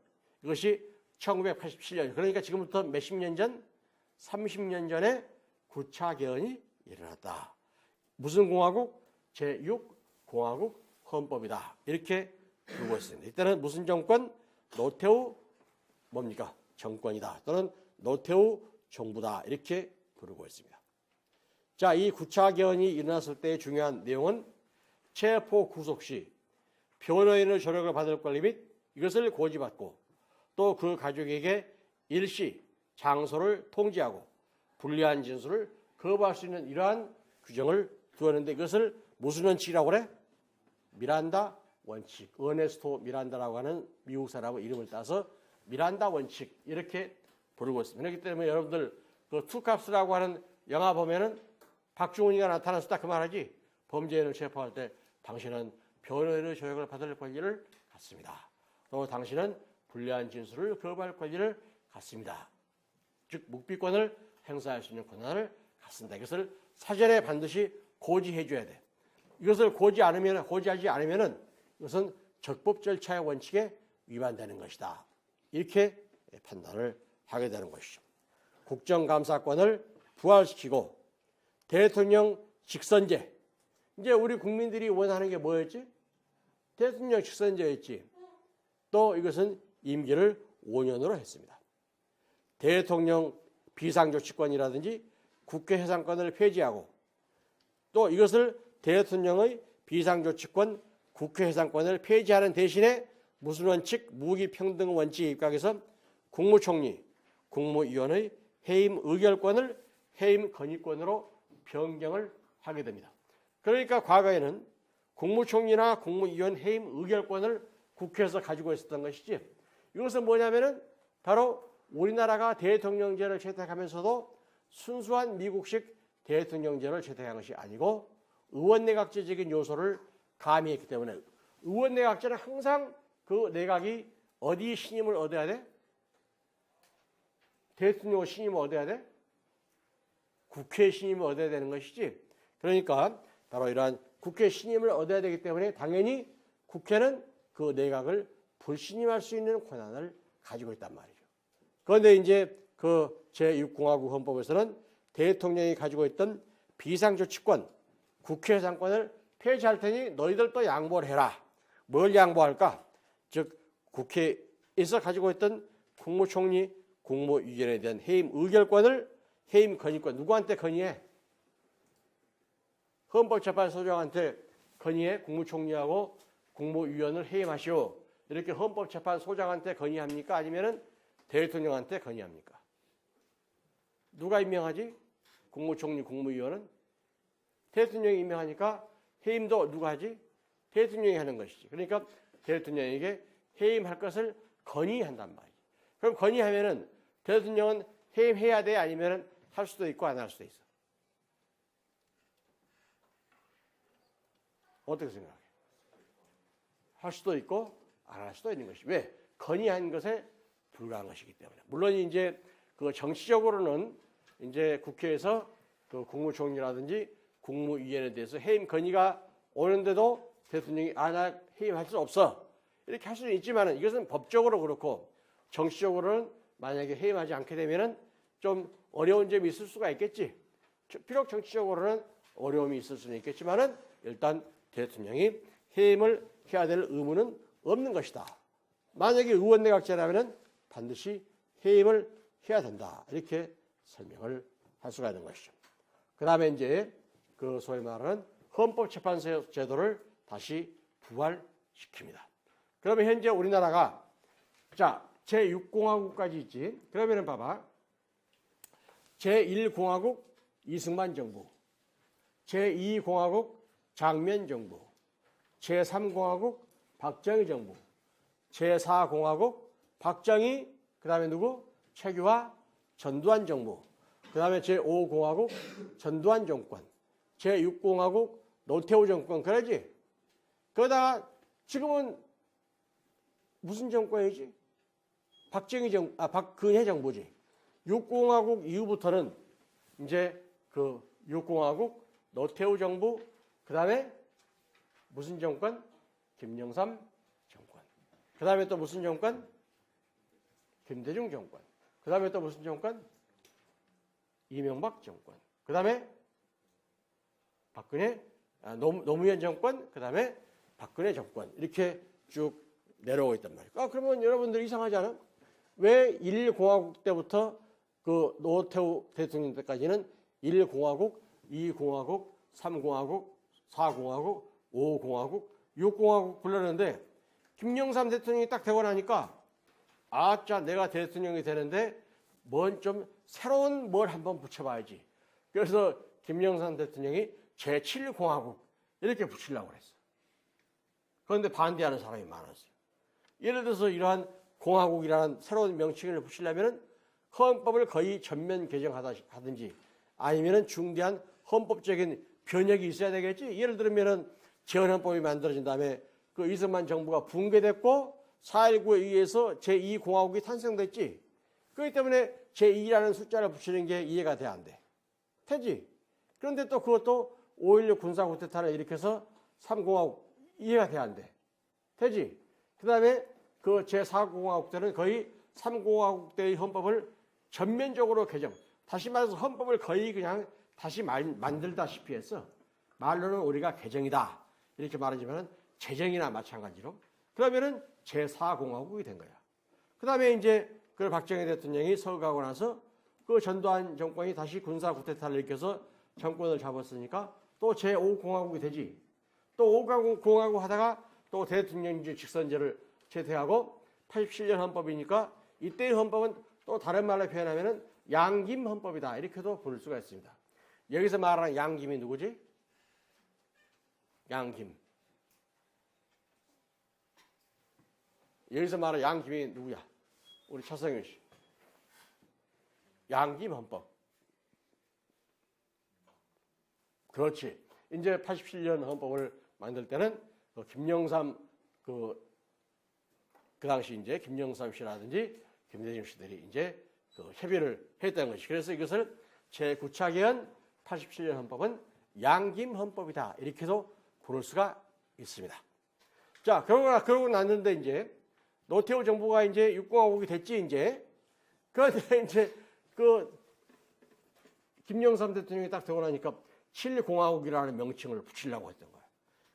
이것이 1987년. 그러니까 지금부터 몇십 년 전? 30년 전에 9차 개헌이 일어났다. 무슨 공화국? 제6공화국 헌법이다. 이렇게 두고 있습니다. 이때는 무슨 정권? 노태우 뭡니까? 정권이다. 또는 노태우 정부다. 이렇게 부르고 있습니다. 자, 이 9차 개헌이 일어났을 때의 중요한 내용은 체포 구속 시 변호인의 조력을 받을 권리 및 이것을 고지받고 또 그 가족에게 일시 장소를 통지하고 불리한 진술을 거부할 수 있는 이러한 규정을 두었는데 이것을 무슨 원칙이라고 그래? 미란다 원칙. 어네스토 미란다라고 하는 미국 사람의 이름을 따서 미란다 원칙 이렇게 부르고 있습니다. 그렇기 때문에 여러분들 그 투캅스라고 하는 영화 보면은 박중훈이가 나타나서 딱 그 말하지. 범죄인을 체포할 때 당신은 변호인의 조력을 받을 권리를 갖습니다. 또 당신은 불리한 진술을 거부할 권리를 갖습니다. 즉 묵비권을 행사할 수 있는 권한을 갖습니다. 이것을 사전에 반드시 고지해 줘야 돼. 이것을 고지하지 않으면은 이것은 적법 절차의 원칙에 위반되는 것이다. 이렇게 판단을 하게 되는 것이죠. 국정감사권을 부활시키고 대통령 직선제. 이제 우리 국민들이 원하는 게 뭐였지? 대통령 직선제였지. 또 이것은 임기를 5년으로 했습니다. 대통령 비상조치권이라든지 국회 해산권을 폐지하고 또 이것을 대통령의 비상조치권, 국회 해산권을 폐지하는 대신에 무슨 원칙? 무기평등 원칙에 입각해서 국무총리, 국무위원의 해임 의결권을 해임 건의권으로 변경을 하게 됩니다. 그러니까 과거에는 국무총리나 국무위원 해임 의결권을 국회에서 가지고 있었던 것이지. 이것은 뭐냐면은 바로 우리나라가 대통령제를 채택하면서도 순수한 미국식 대통령제를 채택한 것이 아니고 의원내각제적인 요소를 가미했기 때문에 의원 내각제는 항상 그 내각이 어디 신임을 얻어야 돼? 대통령 신임을 얻어야 돼? 국회 신임을 얻어야 되는 것이지. 그러니까 바로 이러한 국회 신임을 얻어야 되기 때문에 당연히 국회는 그 내각을 불신임할 수 있는 권한을 가지고 있단 말이죠. 그런데 이제 그 제6공화국 헌법에서는 대통령이 가지고 있던 비상조치권, 국회 상권을 폐지할 테니 너희들도 양보를 해라. 뭘 양보할까? 즉 국회에서 가지고 있던 국무총리, 국무위원에 대한 해임 의결권을 해임 건의권 누구한테 건의해? 헌법재판소장한테 건의해 국무총리하고 국무위원을 해임하시오. 이렇게 헌법재판소장한테 건의합니까? 아니면은 대통령한테 건의합니까? 누가 임명하지? 국무총리, 국무위원은 대통령이 임명하니까 해임도 누가 하지? 대통령이 하는 것이지. 그러니까 대통령에게 해임할 것을 건의한단 말이지. 그럼 건의하면은 대통령은 해임해야 돼? 아니면은 할 수도 있고 안 할 수도 있어. 어떻게 생각해? 할 수도 있고 안 할 수도 있는 것이. 왜? 건의한 것에 불과한 것이기 때문에. 물론 이제 그 정치적으로는 이제 국회에서 그 국무총리라든지 국무위원에 대해서 해임 건의가 오는데도 대통령이 나 해임할 수 없어. 이렇게 할 수는 있지만은 이것은 법적으로 그렇고 정치적으로는 만약에 해임하지 않게 되면은 좀 어려운 점이 있을 수가 있겠지. 비록 정치적으로는 어려움이 있을 수는 있겠지만은 일단 대통령이 해임을 해야 될 의무는 없는 것이다. 만약에 의원 내각제라면은 반드시 해임을 해야 된다. 이렇게 설명을 할 수가 있는 것이죠. 그 다음에 이제 그 소위 말하는 헌법재판소 제도를 다시 부활시킵니다. 그러면 현재 우리나라가 자 제6공화국까지 있지. 그러면은 봐봐. 제1공화국 이승만 정부, 제2공화국 장면 정부, 제3공화국 박정희 정부, 제4공화국 박정희, 그 다음에 누구? 최규하, 전두환 정부, 그 다음에 제5공화국 전두환 정권, 제6공화국 노태우 정권, 그러지? 그러다가 지금은 무슨 정권이지? 박근혜 정부지. 6공화국 이후부터는 이제 그 6공화국 노태우 정부, 그 다음에 무슨 정권? 김영삼 정권. 그 다음에 또 무슨 정권? 김대중 정권. 그 다음에 또 무슨 정권? 이명박 정권. 그 다음에 박근혜, 노무현 정권, 그 다음에 박근혜 정권. 이렇게 쭉 내려오고 있단 말이에요. 그러면 여러분들 이상하지 않아? 왜 1공화국 때부터 그 노태우 대통령 때까지는 1공화국, 2공화국, 3공화국, 4공화국, 5공화국, 6공화국 불렀는데 김영삼 대통령이 딱 되고 나니까 내가 대통령이 되는데 뭔 좀 새로운 뭘 한번 붙여봐야지. 그래서 김영삼 대통령이 제7공화국 이렇게 붙이려고 그랬어. 그런데 반대하는 사람이 많았어요. 예를 들어서 이러한 공화국이라는 새로운 명칭을 붙이려면 헌법을 거의 전면 개정하든지 아니면 중대한 헌법적인 변혁이 있어야 되겠지. 예를 들면은 재헌헌법이 만들어진 다음에 그 이승만 정부가 붕괴됐고 4.19에 의해서 제2공화국이 탄생됐지. 그렇기 때문에 제2라는 숫자를 붙이는 게 이해가 돼, 안 돼? 되지. 그런데 또 그것도 5.16 군사쿠데타를 일으켜서 3공화국 이해가 돼, 안 돼? 되지. 그 다음에 그 제4공화국 때는 거의 3공화국 때의 헌법을 전면적으로 개정. 다시 말해서 헌법을 거의 그냥 다시 만들다시피 했어. 말로는 우리가 개정이다. 이렇게 말하지만 재정이나 마찬가지로. 그러면은 제4공화국이 된 거야. 그 다음에 이제 그 박정희 대통령이 서거하고 나서 그 전두환 정권이 다시 군사 쿠데타를 일으켜서 정권을 잡았으니까 또 제5공화국이 되지. 또 5공화국 하다가 또 대통령제 직선제를 채택하고 87년 헌법이니까 이때의 헌법은 또 다른 말로 표현하면은 양김 헌법이다. 이렇게도 부를 수가 있습니다. 여기서 말하는 양김이 누구지? 양김. 여기서 말하는 양김이 누구야? 우리 차성윤 씨. 양김 헌법. 그렇지. 이제 87년 헌법을 만들 때는 김영삼 그 당시 이제 김영삼 씨라든지 김대중 씨들이 이제 그 협의를 했다는 것이. 그래서 이것을 제9차 개헌 87년 헌법은 양김 헌법이다. 이렇게도 부를 수가 있습니다. 자, 그러고 났는데 이제 노태우 정부가 이제 육공화국이 됐지 이제. 그런데 이제 그 김영삼 대통령이 딱 되고 나니까 7공화국이라는 명칭을 붙이려고 했던 거야.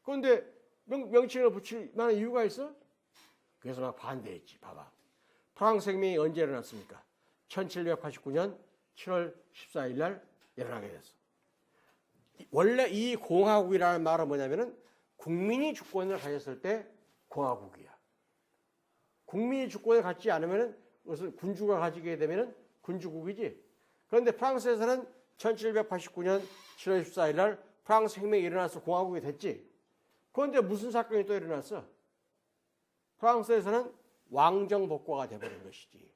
그런데 명칭을 붙일 만한 이유가 있어? 그래서 막 반대했지. 봐봐. 프랑스 혁명이 언제 일어났습니까? 1789년 7월 14일 날 일어나게 됐어. 원래 이 공화국이라는 말은 뭐냐면은 국민이 주권을 가졌을 때 공화국이야. 국민이 주권을 갖지 않으면은 그것을 군주가 가지게 되면은 군주국이지. 그런데 프랑스에서는 1789년 7월 14일 날 프랑스 혁명이 일어나서 공화국이 됐지. 그런데 무슨 사건이 또 일어났어? 프랑스에서는 왕정 복고가 돼버린 것이지.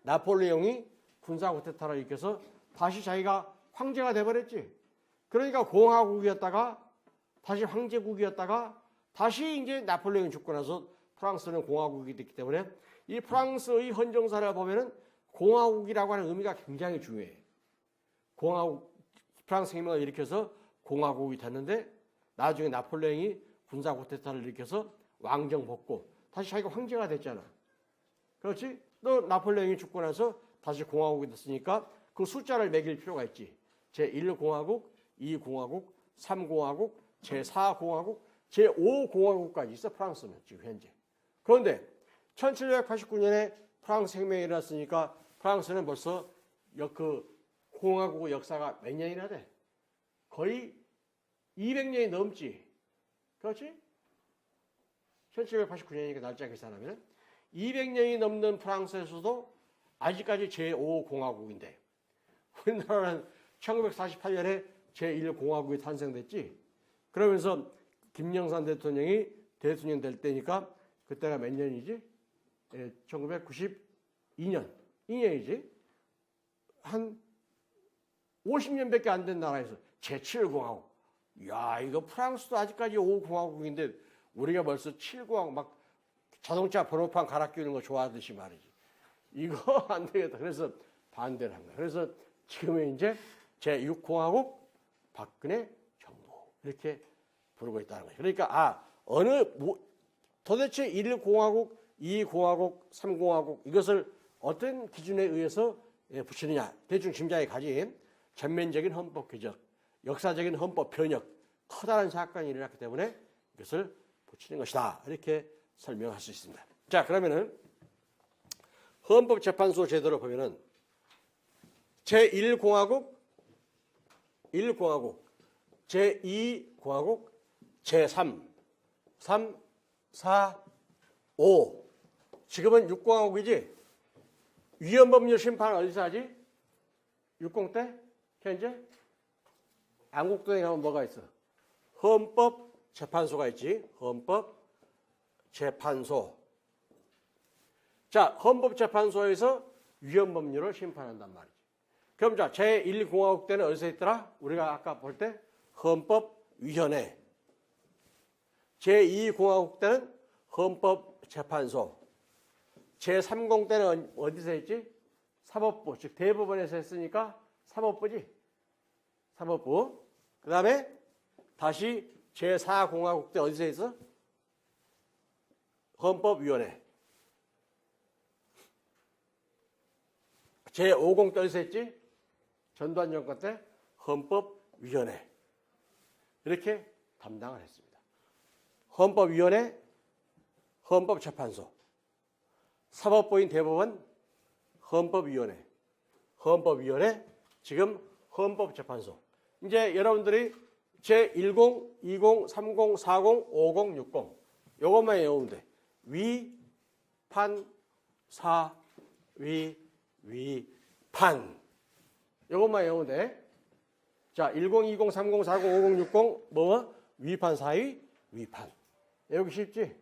나폴레옹이 군사 쿠데타를 일으켜서 다시 자기가 황제가 돼버렸지. 그러니까 공화국이었다가 다시 황제국이었다가 다시 이제 나폴레옹이 죽고 나서 프랑스는 공화국이 됐기 때문에 이 프랑스의 헌정사를 보면은 공화국이라고 하는 의미가 굉장히 중요해. 공화국, 프랑스 혁명을 일으켜서 공화국이 됐는데 나중에 나폴레옹이 군사 쿠데타를 일으켜서 왕정 복고, 다시 자기가 황제가 됐잖아. 그렇지? 또 나폴레옹이 죽고 나서 다시 공화국이 됐으니까 그 숫자를 매길 필요가 있지. 제1공화국, 2공화국, 3공화국, 제4공화국, 제5공화국까지 있어, 프랑스는 지금 현재. 그런데 1789년에 프랑스 혁명이 일어났으니까 프랑스는 벌써 그 공화국의 역사가 몇 년이나 돼? 거의 200년이 넘지. 그렇지? 1789년이니까 날짜 계산하면 200년이 넘는 프랑스에서도 아직까지 제5공화국인데 우리나라는 1948년에 제1공화국이 탄생됐지. 그러면서 김영삼 대통령이 대통령 될 때니까 그때가 몇 년이지? 1992년. 2년이지. 한 50년밖에 안 된 나라에서 제7공화국. 야, 이거 프랑스도 아직까지 5공화국인데 우리가 벌써 7공화국 막 자동차 번호판 갈아 끼우는 거 좋아하듯이 말이지. 이거 안 되겠다. 그래서 반대를 한 거야. 그래서 지금은 이제 제6공화국 박근혜 정부 이렇게 부르고 있다는 거예요. 그러니까 도대체 1공화국, 2공화국, 3공화국 이것을 어떤 기준에 의해서 붙이느냐. 대충 짐작이 가지. 전면적인 헌법 개정, 역사적인 헌법 변혁, 커다란 사건이 일어났기 때문에 이것을 붙이는 것이다. 이렇게 설명할 수 있습니다. 자, 그러면은 헌법재판소 제도를 보면은 제1공화국, 1공화국, 제2공화국, 제3, 3, 4, 5. 지금은 6공화국이지. 위헌법률 심판 어디서 하지? 60 때? 현재? 안국동에 가면 뭐가 있어? 헌법재판소가 있지. 헌법재판소. 자, 헌법재판소에서 위헌법률을 심판한단 말이지. 그럼 자, 제1공화국 때는 어디서 있더라? 우리가 아까 볼 때 헌법위원회. 제2공화국 때는 헌법재판소. 제3공 때는 어디서 했지? 사법부. 즉 대법원에서 했으니까 사법부지. 사법부. 그 다음에 다시 제4공화국 때 어디서 했어? 헌법위원회. 제5공 때 어디서 했지? 전두환 정권 때 헌법위원회. 이렇게 담당을 했습니다. 헌법위원회, 헌법재판소, 사법부인 대법원, 헌법위원회, 헌법위원회, 지금 헌법재판소. 이제 여러분들이 제10, 20, 30, 40, 50, 60 요것만 외우면 돼. 위, 판, 사, 위, 판. 요것만 외우면 돼. 자, 10, 20, 30, 40, 50, 60 뭐? 위판, 사위, 위판. 외우기 쉽지?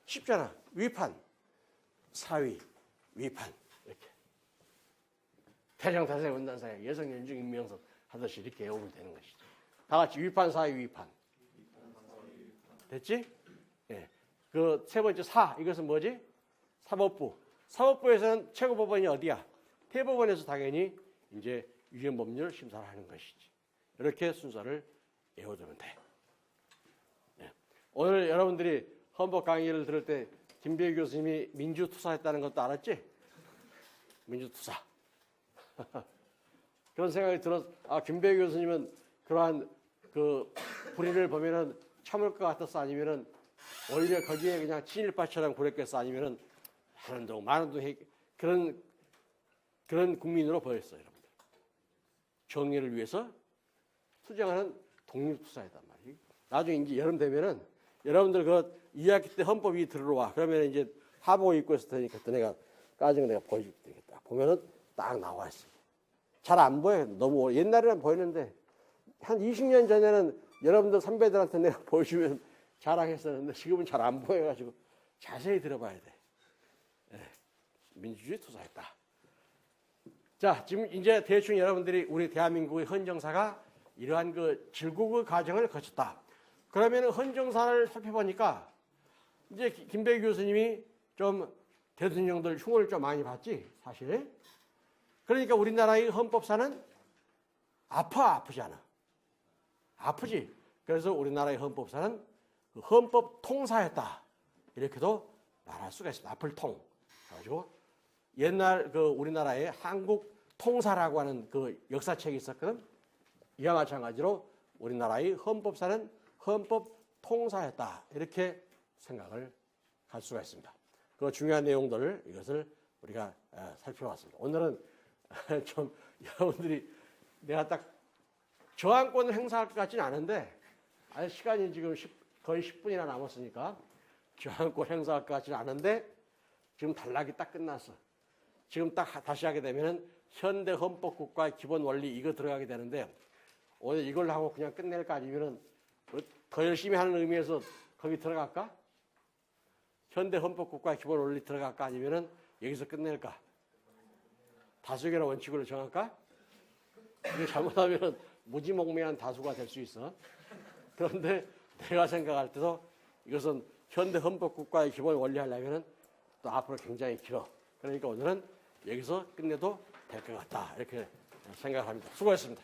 쉽잖아. 위판, 사위, 위판. 이렇게. 태정타세 원단사에 여성연중 임명석 하듯이 이렇게 외우면 되는 것이죠. 다 같이 위판, 사위, 위판. 됐지? 예. 그 세 번째 이것은 뭐지? 사법부. 사법부에서는 최고법원이 어디야? 대법원에서 당연히 이제 위헌법률 심사를 하는 것이지. 이렇게 순서를 외워두면 돼. 예. 오늘 여러분들이 헌법 강의를 들을 때 김배우 교수님이 민주투사했다는 것도 알았지? 민주투사. 그런 생각이 들어서 김배우 교수님은 그러한 그 불의를 보면은 참을 것 같았어? 아니면은 오히려 거기에 그냥 친일파처럼 굴했겠어? 아니면은 많은 동 그런 국민으로 보였어요, 여러분들. 정의를 위해서 투쟁하는 독립투사이단 말이에요. 나중에 이제 여름 되면은 여러분들 그 2학기 때 헌법이 들어와. 그러면 이제 하복 입고 있을 테니까 그때 내가 까진 거 내가 보여줄 테니까. 보면은 딱 나와 있어. 잘 안 보여. 너무 옛날에는 보였는데 한 20년 전에는 여러분들 선배들한테 내가 보여주면 자랑했었는데 지금은 잘 안 보여가지고 자세히 들어봐야 돼. 네. 민주주의 투사했다. 자, 지금 이제 대충 여러분들이 우리 대한민국의 헌정사가 이러한 그 질국의 과정을 거쳤다. 그러면 헌정사를 살펴보니까 이제 김배우 교수님이 좀 대통령들 흉을 좀 많이 봤지, 사실. 그러니까 우리나라의 헌법사는 아프지 않아. 아프지. 그래서 우리나라의 헌법사는 헌법 통사였다. 이렇게도 말할 수가 있습니다. 아플 통. 가지고 옛날 그 우리나라에 한국 통사라고 하는 그 역사책이 있었거든. 이와 마찬가지로 우리나라의 헌법사는 헌법 통사였다. 이렇게 생각을 할 수가 있습니다. 그 중요한 내용들을 이것을 우리가 살펴봤습니다. 오늘은 좀 여러분들이 내가 딱 저항권을 행사할 것 같지는 않은데 아직 시간이 지금 거의 10분이나 남았으니까 저항권 행사할 것 같지는 않은데 지금 단락이 딱 끝났어. 지금 딱 다시 하게 되면은 현대 헌법국가의 기본 원리 이거 들어가게 되는데 오늘 이걸 하고 그냥 끝낼까 아니면은 더 열심히 하는 의미에서 거기 들어갈까? 현대 헌법국가의 기본 원리 들어갈까 아니면은 여기서 끝낼까? 다수결의 원칙으로 정할까? 이게 잘못하면은 무지몽매한 다수가 될 수 있어. 그런데 내가 생각할 때도 이것은 현대 헌법국가의 기본 원리 하려면은 또 앞으로 굉장히 길어. 그러니까 오늘은 여기서 끝내도 될 것 같다. 이렇게 생각합니다. 수고했습니다.